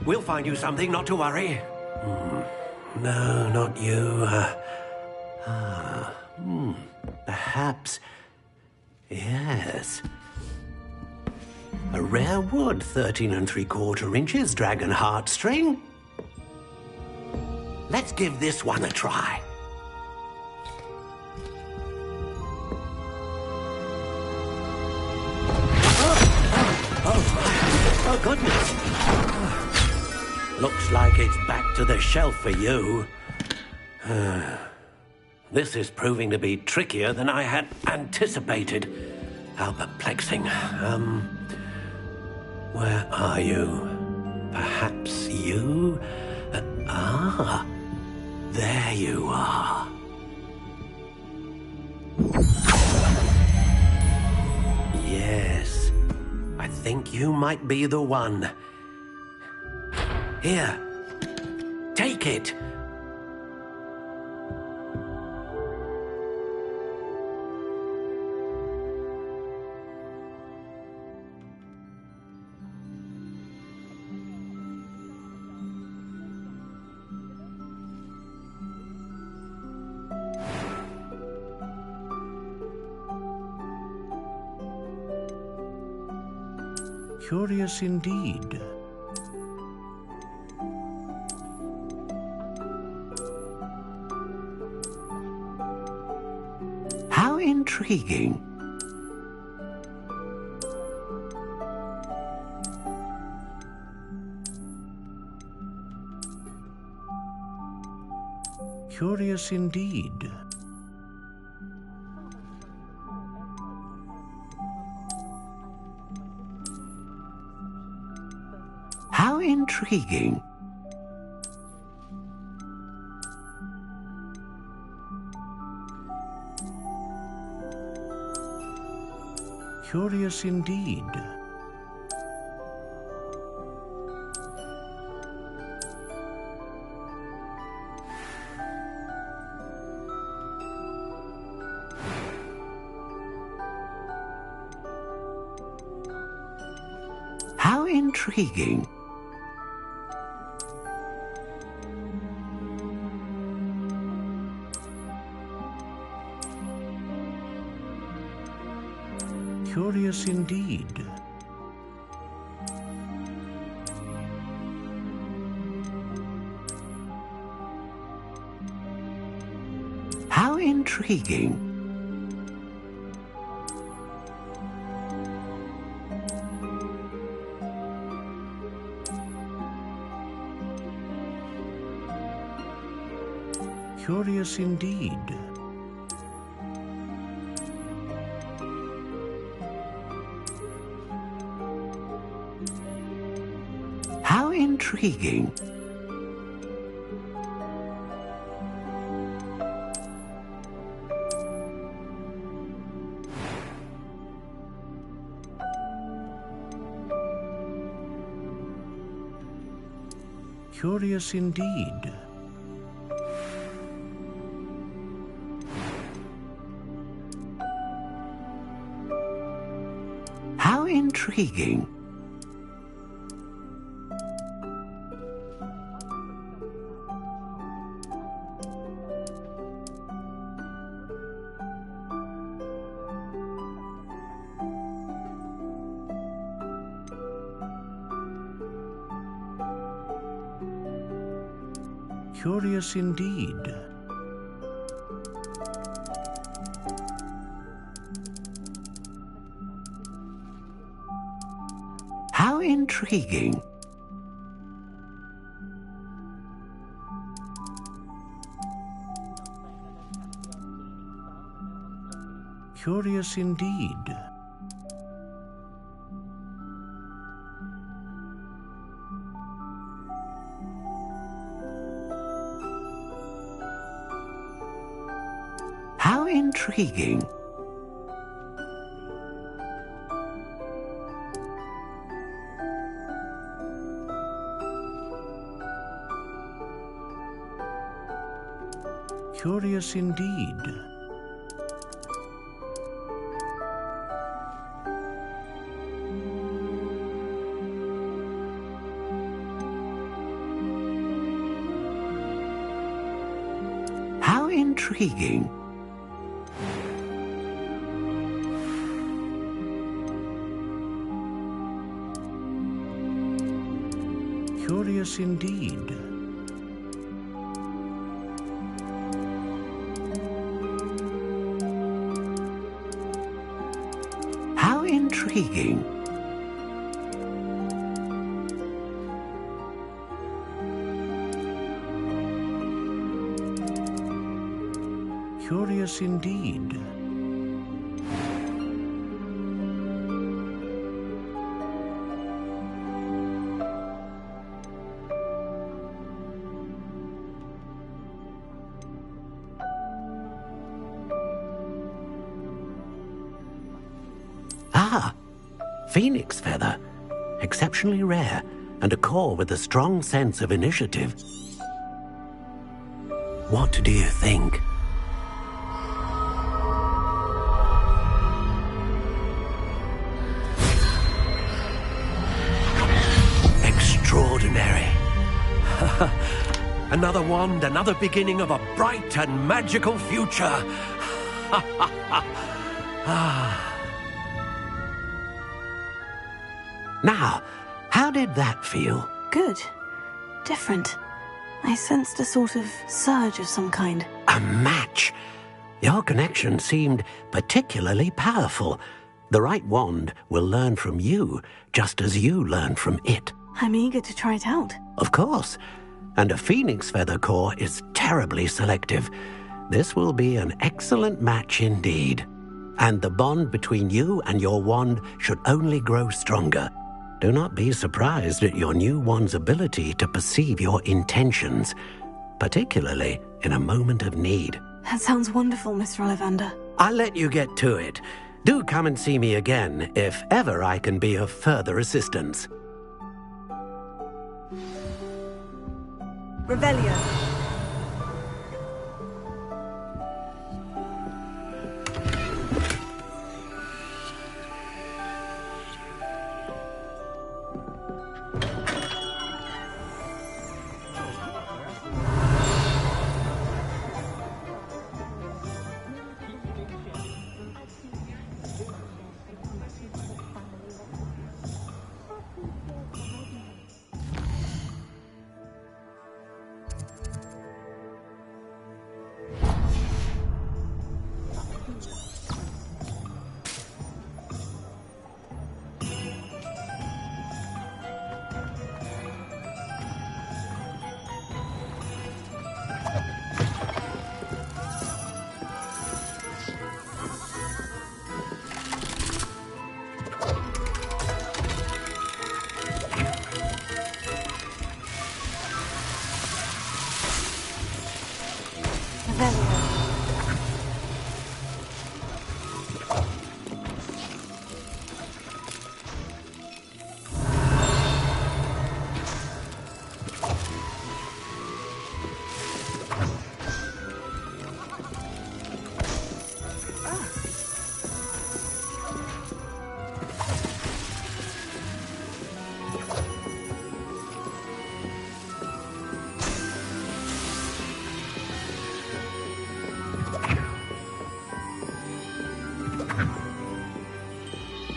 We'll find you something, not to worry. No, not you. Perhaps. Yes. A rare wood, 13 3/4 inches, dragon heartstring. Let's give this one a try. Oh, goodness. Looks like it's back to the shelf for you. This is proving to be trickier than I had anticipated. How perplexing. Where are you? Perhaps you? There you are. Yes, I think you might be the one. Here, take it. Curious indeed. How intriguing. Curious indeed. How intriguing. Curious indeed. How intriguing. Curious indeed. How intriguing. Curious indeed. How intriguing. Curious indeed. How intriguing. Curious indeed. How intriguing. Curious indeed. How intriguing. Curious indeed. intriguing. Curious indeed. How intriguing. Curious indeed. Ah, phoenix feather. Exceptionally rare, and a core with a strong sense of initiative. What do you think? Extraordinary. Another wand, another beginning of a bright and magical future. Now, how did that feel? Good. Different. I sensed a sort of surge of some kind. A match. Your connection seemed particularly powerful. The right wand will learn from you, just as you learn from it. I'm eager to try it out. Of course. And a phoenix feather core is terribly selective. This will be an excellent match indeed. And the bond between you and your wand should only grow stronger. Do not be surprised at your new wand's ability to perceive your intentions, particularly in a moment of need. That sounds wonderful, Mr. Ollivander. I'll let you get to it. Do come and see me again if ever I can be of further assistance. Revelio.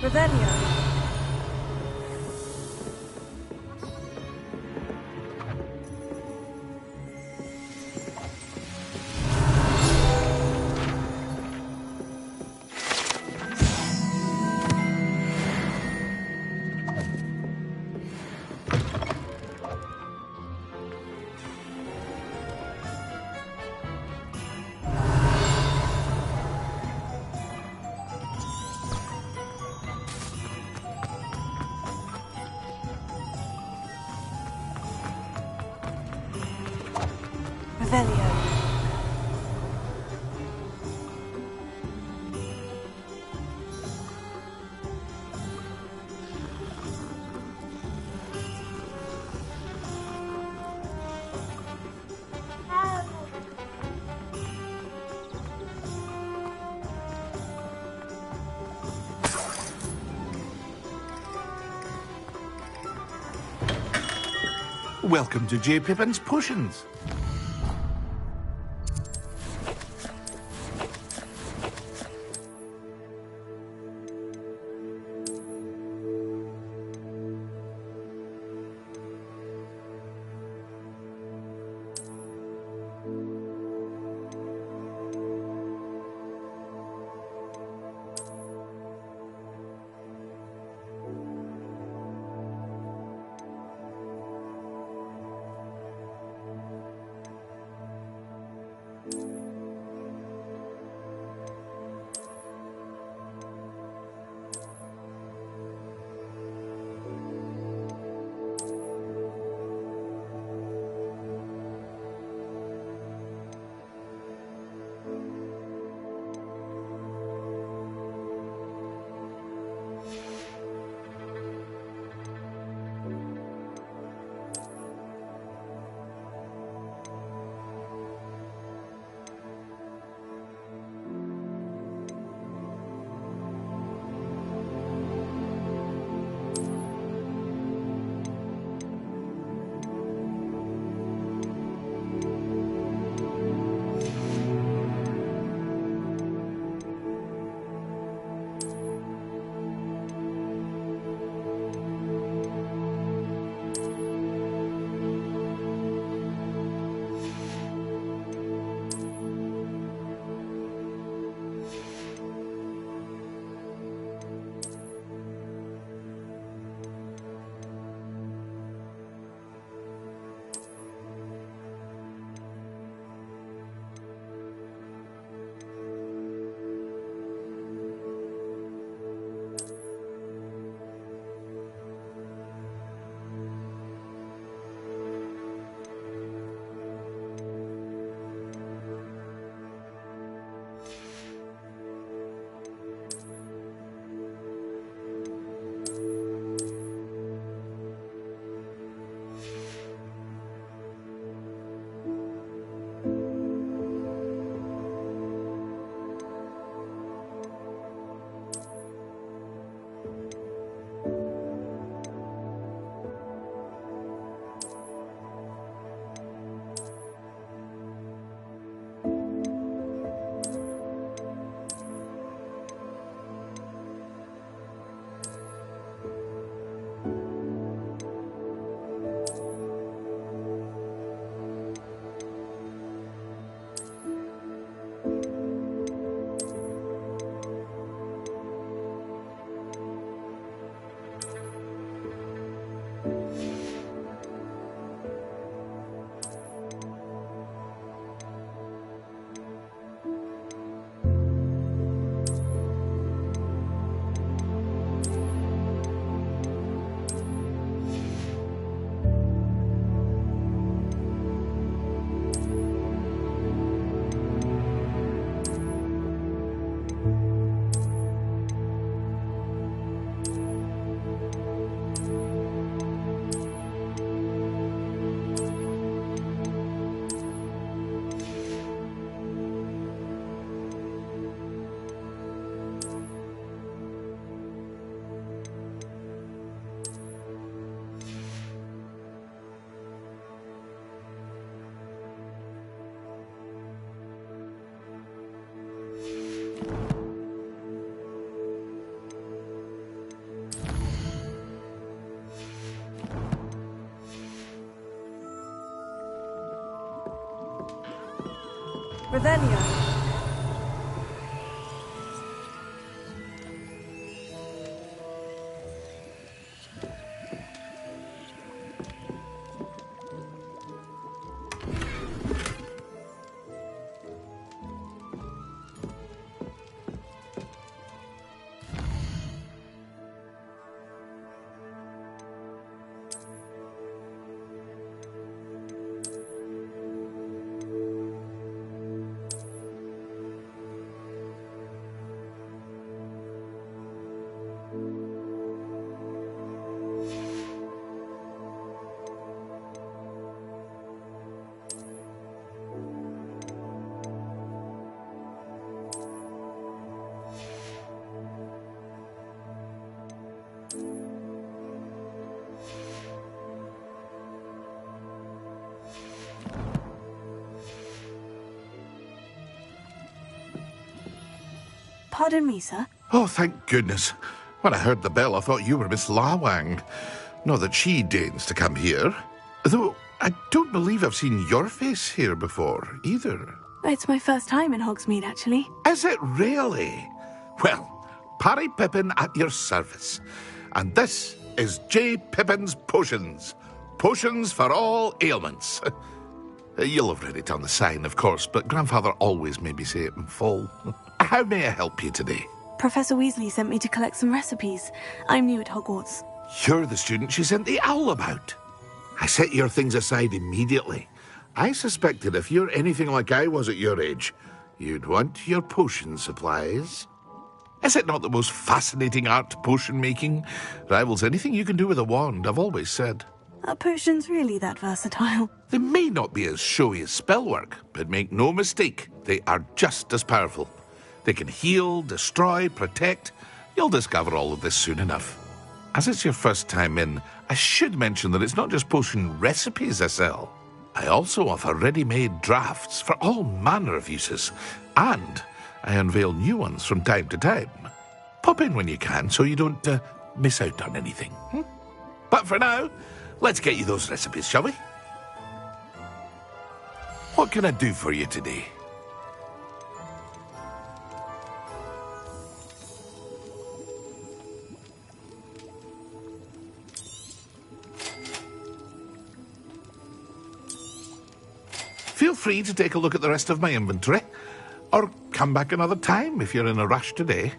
Revelio. Revelio. Welcome to J. Pippin's Potions. Revelio. Pardon me, sir. Oh, thank goodness. When I heard the bell, I thought you were Miss Lawang. Not that she deigns to come here. Though I don't believe I've seen your face here before, either. It's my first time in Hogsmeade, actually. Is it really? Well, Parry Pippin at your service. And this is J. Pippin's Potions. Potions for all ailments. You'll have read it on the sign, of course, but Grandfather always made me say it in full. How may I help you today? Professor Weasley sent me to collect some recipes. I'm new at Hogwarts. You're the student she sent the owl about. I set your things aside immediately. I suspected if you're anything like I was at your age, you'd want your potion supplies. Is it not the most fascinating art, potion making? Rivals anything you can do with a wand, I've always said. Are potions really that versatile? They may not be as showy as spellwork, but make no mistake, they are just as powerful. They can heal, destroy, protect. You'll discover all of this soon enough. As it's your first time in, I should mention that it's not just potion recipes I sell. I also offer ready-made drafts for all manner of uses, and I unveil new ones from time to time. Pop in when you can so you don't miss out on anything. But for now, let's get you those recipes, shall we? What can I do for you today? Feel free to take a look at the rest of my inventory, or come back another time if you're in a rush today.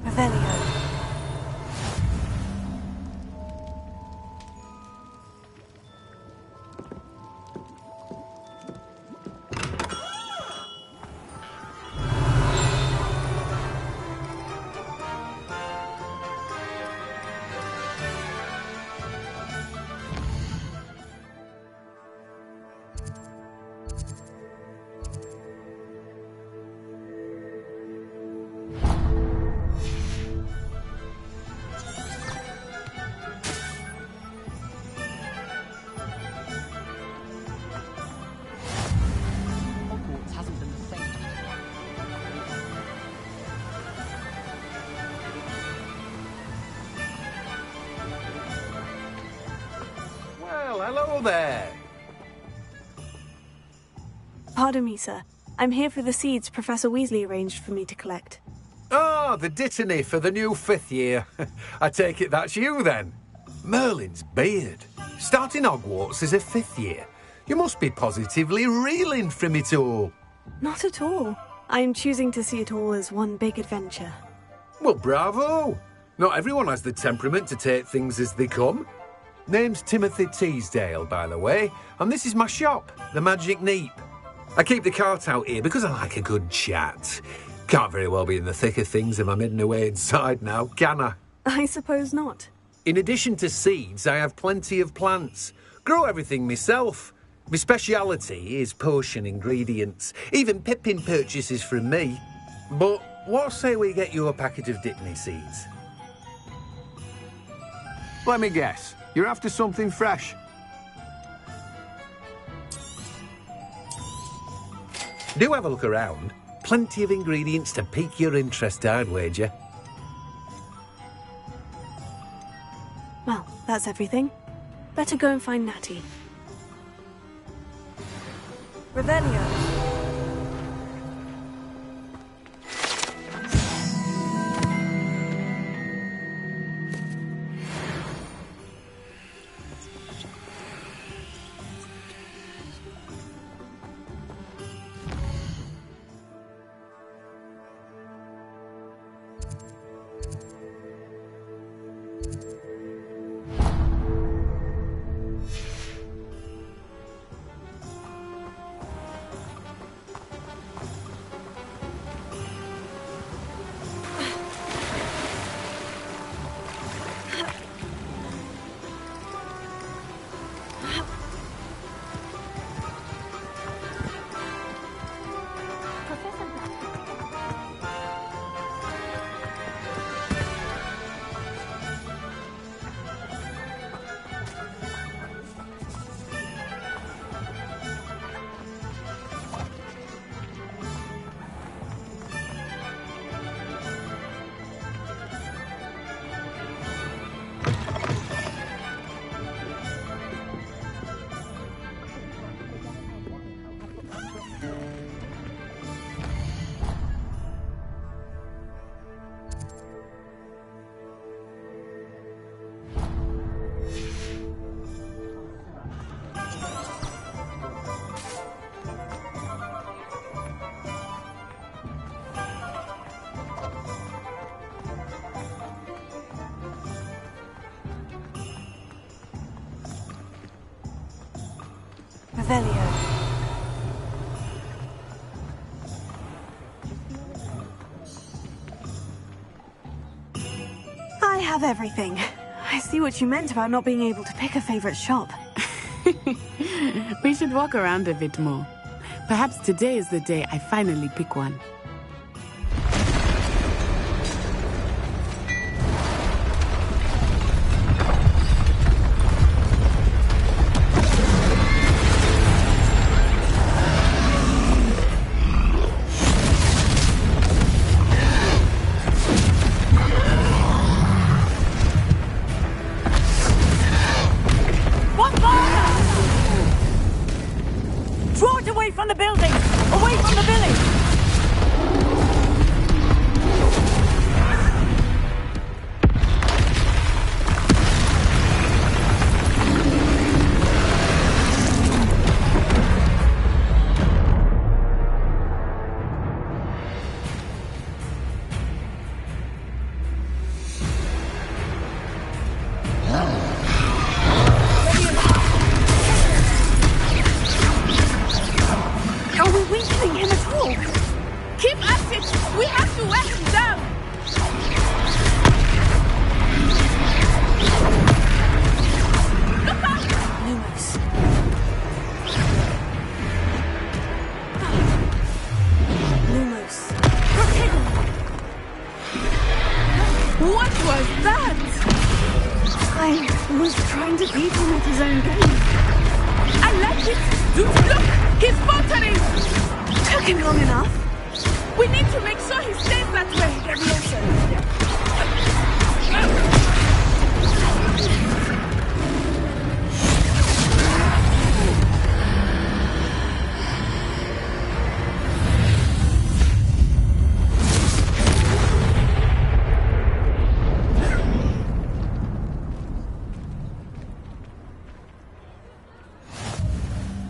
Revelio. Hogwarts hasn't been the same. Well, hello there. Pardon me, sir. I'm here for the seeds Professor Weasley arranged for me to collect. Ah, the dittany for the new 5th year. I take it that's you, then. Merlin's beard. Starting Hogwarts as a 5th year. You must be positively reeling from it all. Not at all. I'm choosing to see it all as one big adventure. Well, bravo. Not everyone has the temperament to take things as they come. Name's Timothy Teasdale, by the way, and this is my shop, the Magic Neep. I keep the cart out here because I like a good chat. Can't very well be in the thick of things if I'm hidden away inside now, can I? I suppose not. In addition to seeds, I have plenty of plants. Grow everything myself. My speciality is potion ingredients. Even Pippin purchases from me. But what say we get you a packet of Dittany seeds? Let me guess. You're after something fresh. Do have a look around. plenty of ingredients to pique your interest, I'd wager. Well, that's everything. Better go and find Natty. Revelio. Revelio. I have everything. I see what you meant about not being able to pick a favorite shop. We should walk around a bit more. Perhaps today is the day I finally pick one.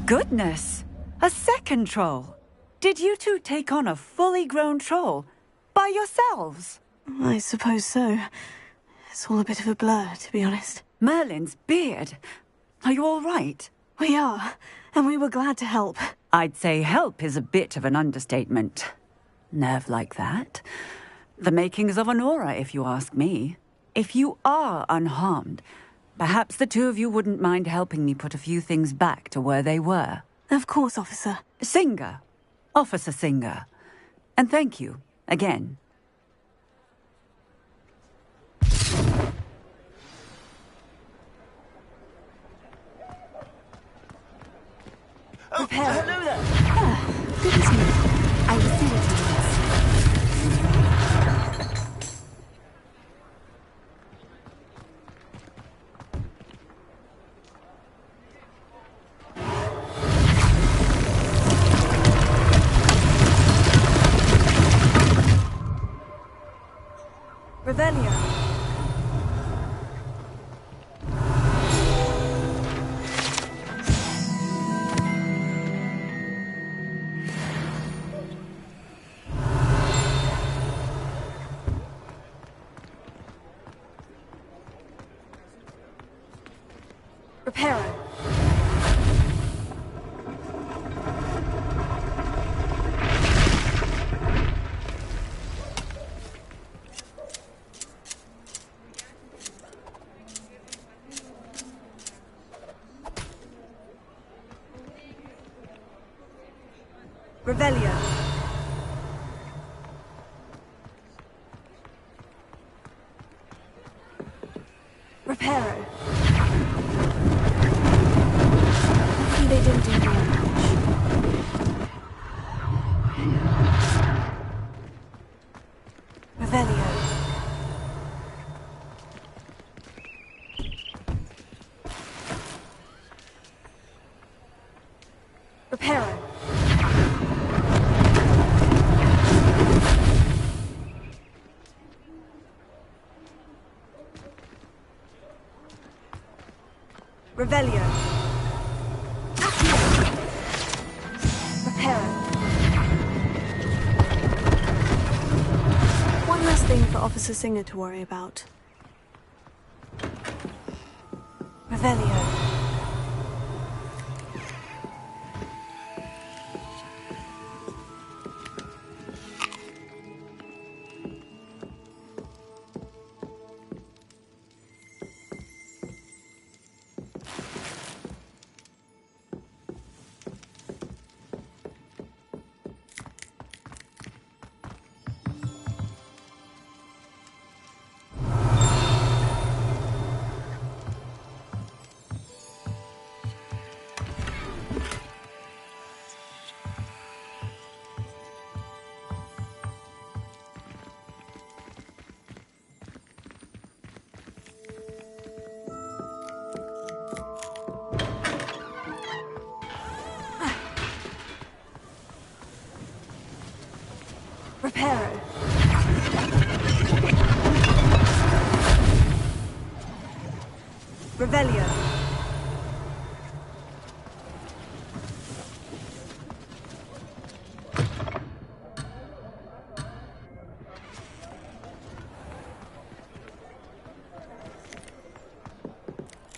Goodness! A second troll! Did you two take on a fully grown troll? By yourselves? I suppose so. It's all a bit of a blur, to be honest. Merlin's beard! Are you all right? We are, and we were glad to help. I'd say help is a bit of an understatement. Nerve like that. The makings of an aura, if you ask me. If you are unharmed, perhaps the two of you wouldn't mind helping me put a few things back to where they were. Of course, officer. Singer. Officer Singer. And thank you, again. Oh, hello there! Goodness me. I will see what you do. Revelio. Reparo. Hopefully they didn't do damage. Revelio. Reparo. Revelio. Reparo. One less thing for Officer Singer to worry about. Revelio. Reparo. Revelio.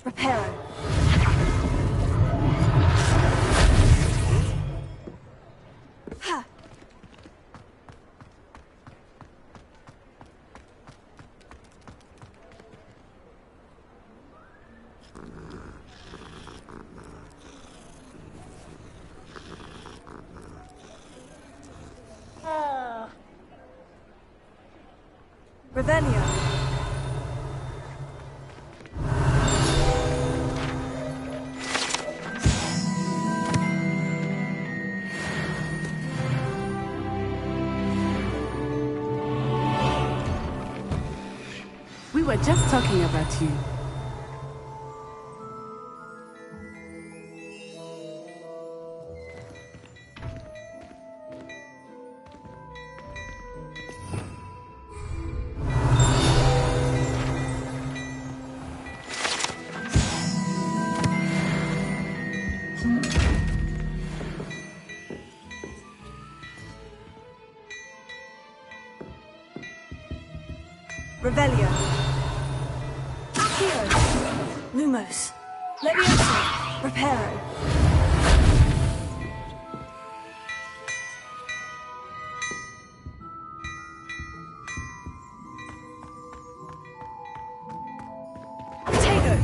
Reparo. Ha. Revelio. We were just talking about you. Revelio. Accio. Lumos. Levioso. Reparo. Potato.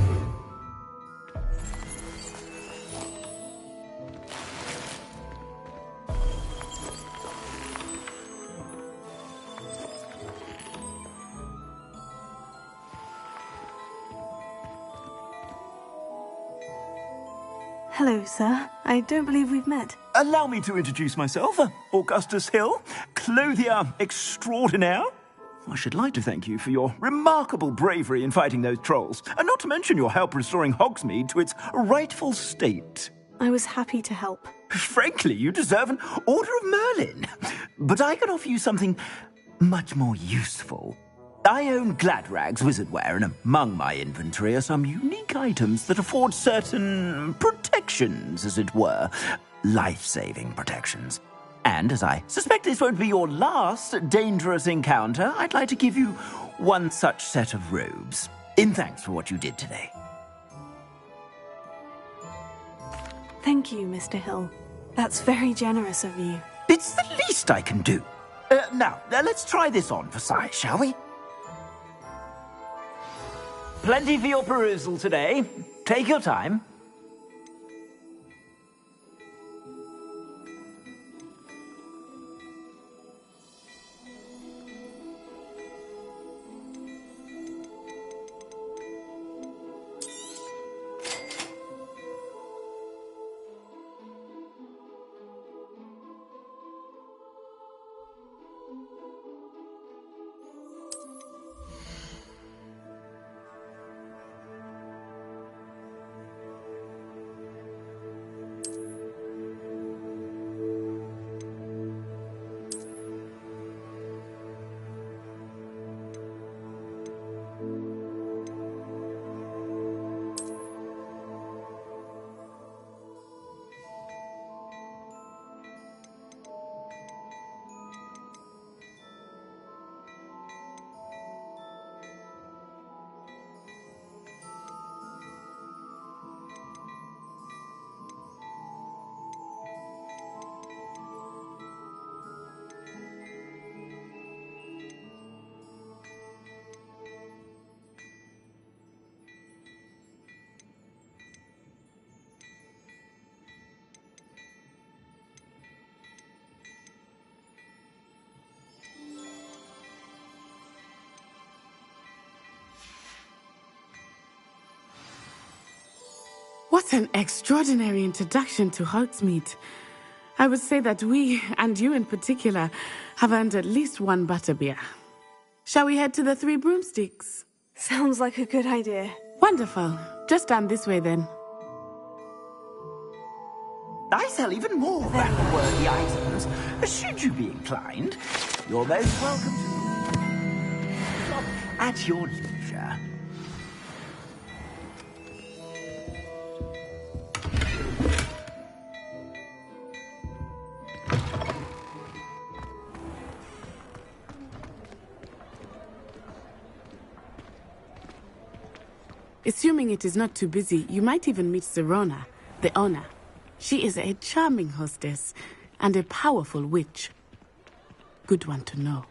Hello, sir. I don't believe we've met. Allow me to introduce myself. Augustus Hill, clothier extraordinaire. I should like to thank you for your remarkable bravery in fighting those trolls, and not to mention your help restoring Hogsmeade to its rightful state. I was happy to help. Frankly, you deserve an Order of Merlin. But I can offer you something much more useful. I own Gladrag's wizardware, and among my inventory are some unique items that afford certain protections, as it were. Life-saving protections. And as I suspect this won't be your last dangerous encounter, I'd like to give you one such set of robes, in thanks for what you did today. Thank you, Mr. Hill. That's very generous of you. It's the least I can do. Now, let's try this on for size, shall we? Plenty for your perusal today. Take your time. What an extraordinary introduction to Hogsmeade. I would say that we, and you in particular, have earned at least one butterbeer. Shall we head to the Three Broomsticks? Sounds like a good idea. Wonderful. Just down this way then. I sell even more value-worthy items. Should you be inclined, you're most welcome to shop at your leisure. Assuming it is not too busy, you might even meet Serona, the owner. She is a charming hostess and a powerful witch. Good one to know.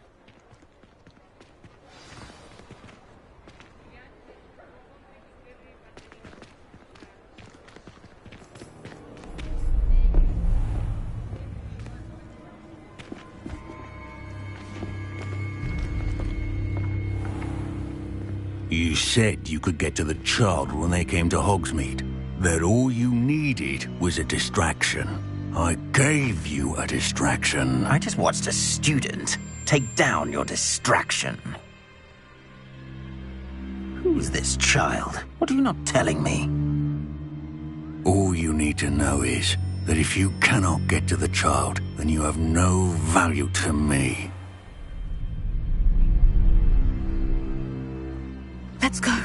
You said you could get to the child when they came to Hogsmeade. That all you needed was a distraction. I gave you a distraction. I just watched a student take down your distraction. Who's this child? What are you not telling me? All you need to know is that if you cannot get to the child, then you have no value to me. Let's go.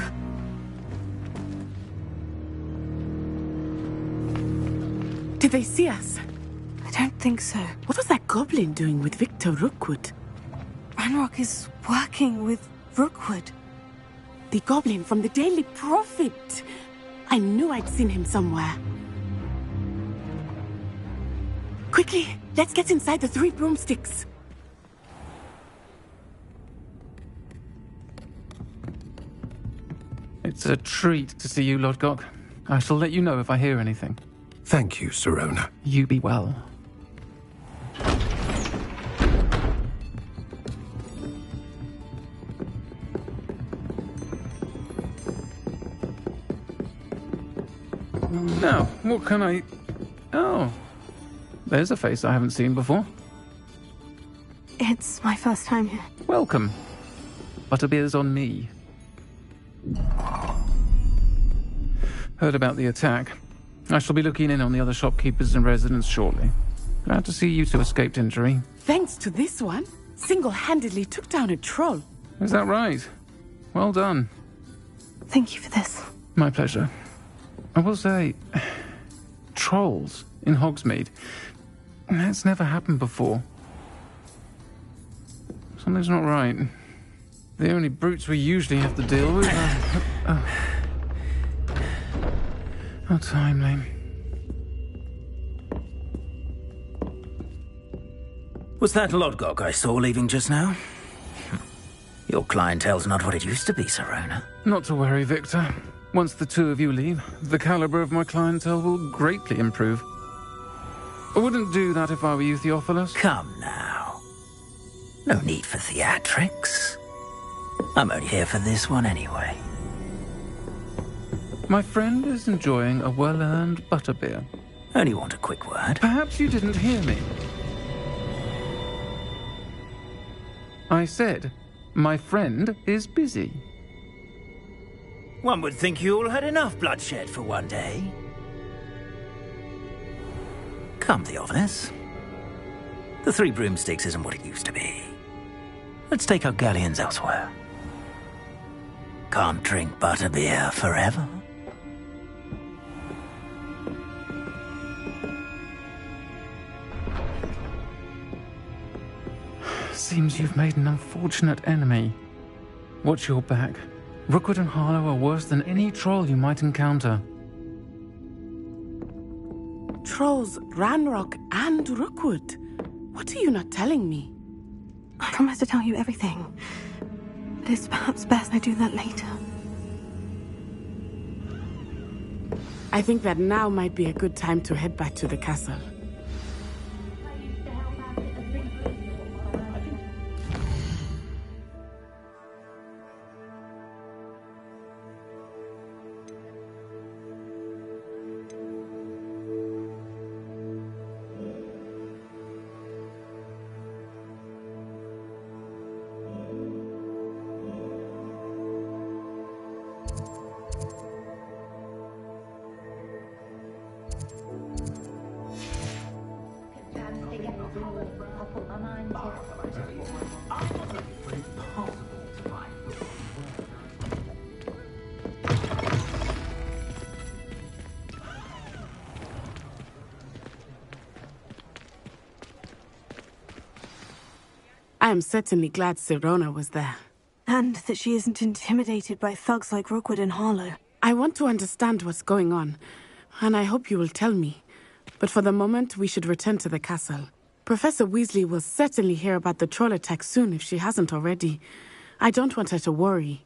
Did they see us? I don't think so. What was that goblin doing with Victor Rookwood? Ranrock is working with Rookwood. The goblin from the Daily Prophet. I knew I'd seen him somewhere. Quickly, let's get inside the Three Broomsticks. It's a treat to see you, Lodgok. I shall let you know if I hear anything. Thank you, Serona. You be well. Now, what can I... Oh, there's a face I haven't seen before. It's my first time here. Welcome. Butterbeer's on me. Heard about the attack. I shall be looking in on the other shopkeepers and residents shortly. Glad to see you two escaped injury. Thanks to this one, single-handedly took down a troll. Is that right? Well done. Thank you for this. My pleasure. I will say, trolls in Hogsmeade. That's never happened before. Something's not right. The only brutes we usually have to deal with are... How timely. Was that Lodgok I saw leaving just now? Your clientele's not what it used to be, Serona. Not to worry, Victor. Once the two of you leave, the caliber of my clientele will greatly improve. I wouldn't do that if I were you, Theophilus. Come now. No need for theatrics. I'm only here for this one anyway. My friend is enjoying a well-earned butterbeer. Only want a quick word. Perhaps you didn't hear me. I said, my friend is busy. One would think you all had enough bloodshed for one day. Come, Theophilus. The Three Broomsticks isn't what it used to be. Let's take our galleons elsewhere. Can't drink butterbeer forever. Seems you've made an unfortunate enemy. Watch your back. Rookwood and Harlow are worse than any troll you might encounter. Trolls, Ranrock, and Rookwood. What are you not telling me? I promise to tell you everything. But it's perhaps best I do that later. I think that now might be a good time to head back to the castle. I am certainly glad Sirona was there. And that she isn't intimidated by thugs like Rookwood and Harlow. I want to understand what's going on, and I hope you will tell me. But for the moment, we should return to the castle. Professor Weasley will certainly hear about the troll attack soon if she hasn't already. I don't want her to worry.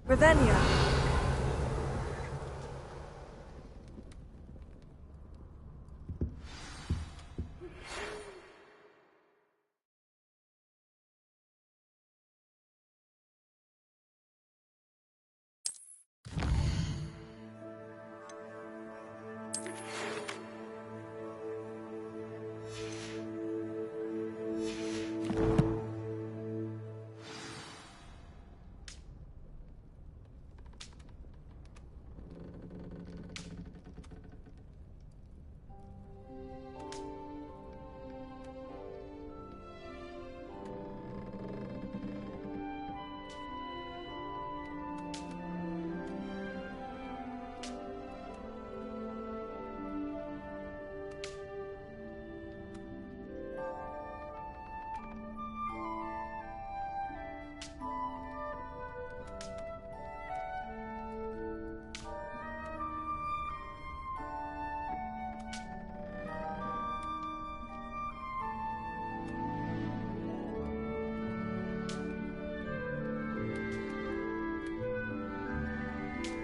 Ravenna,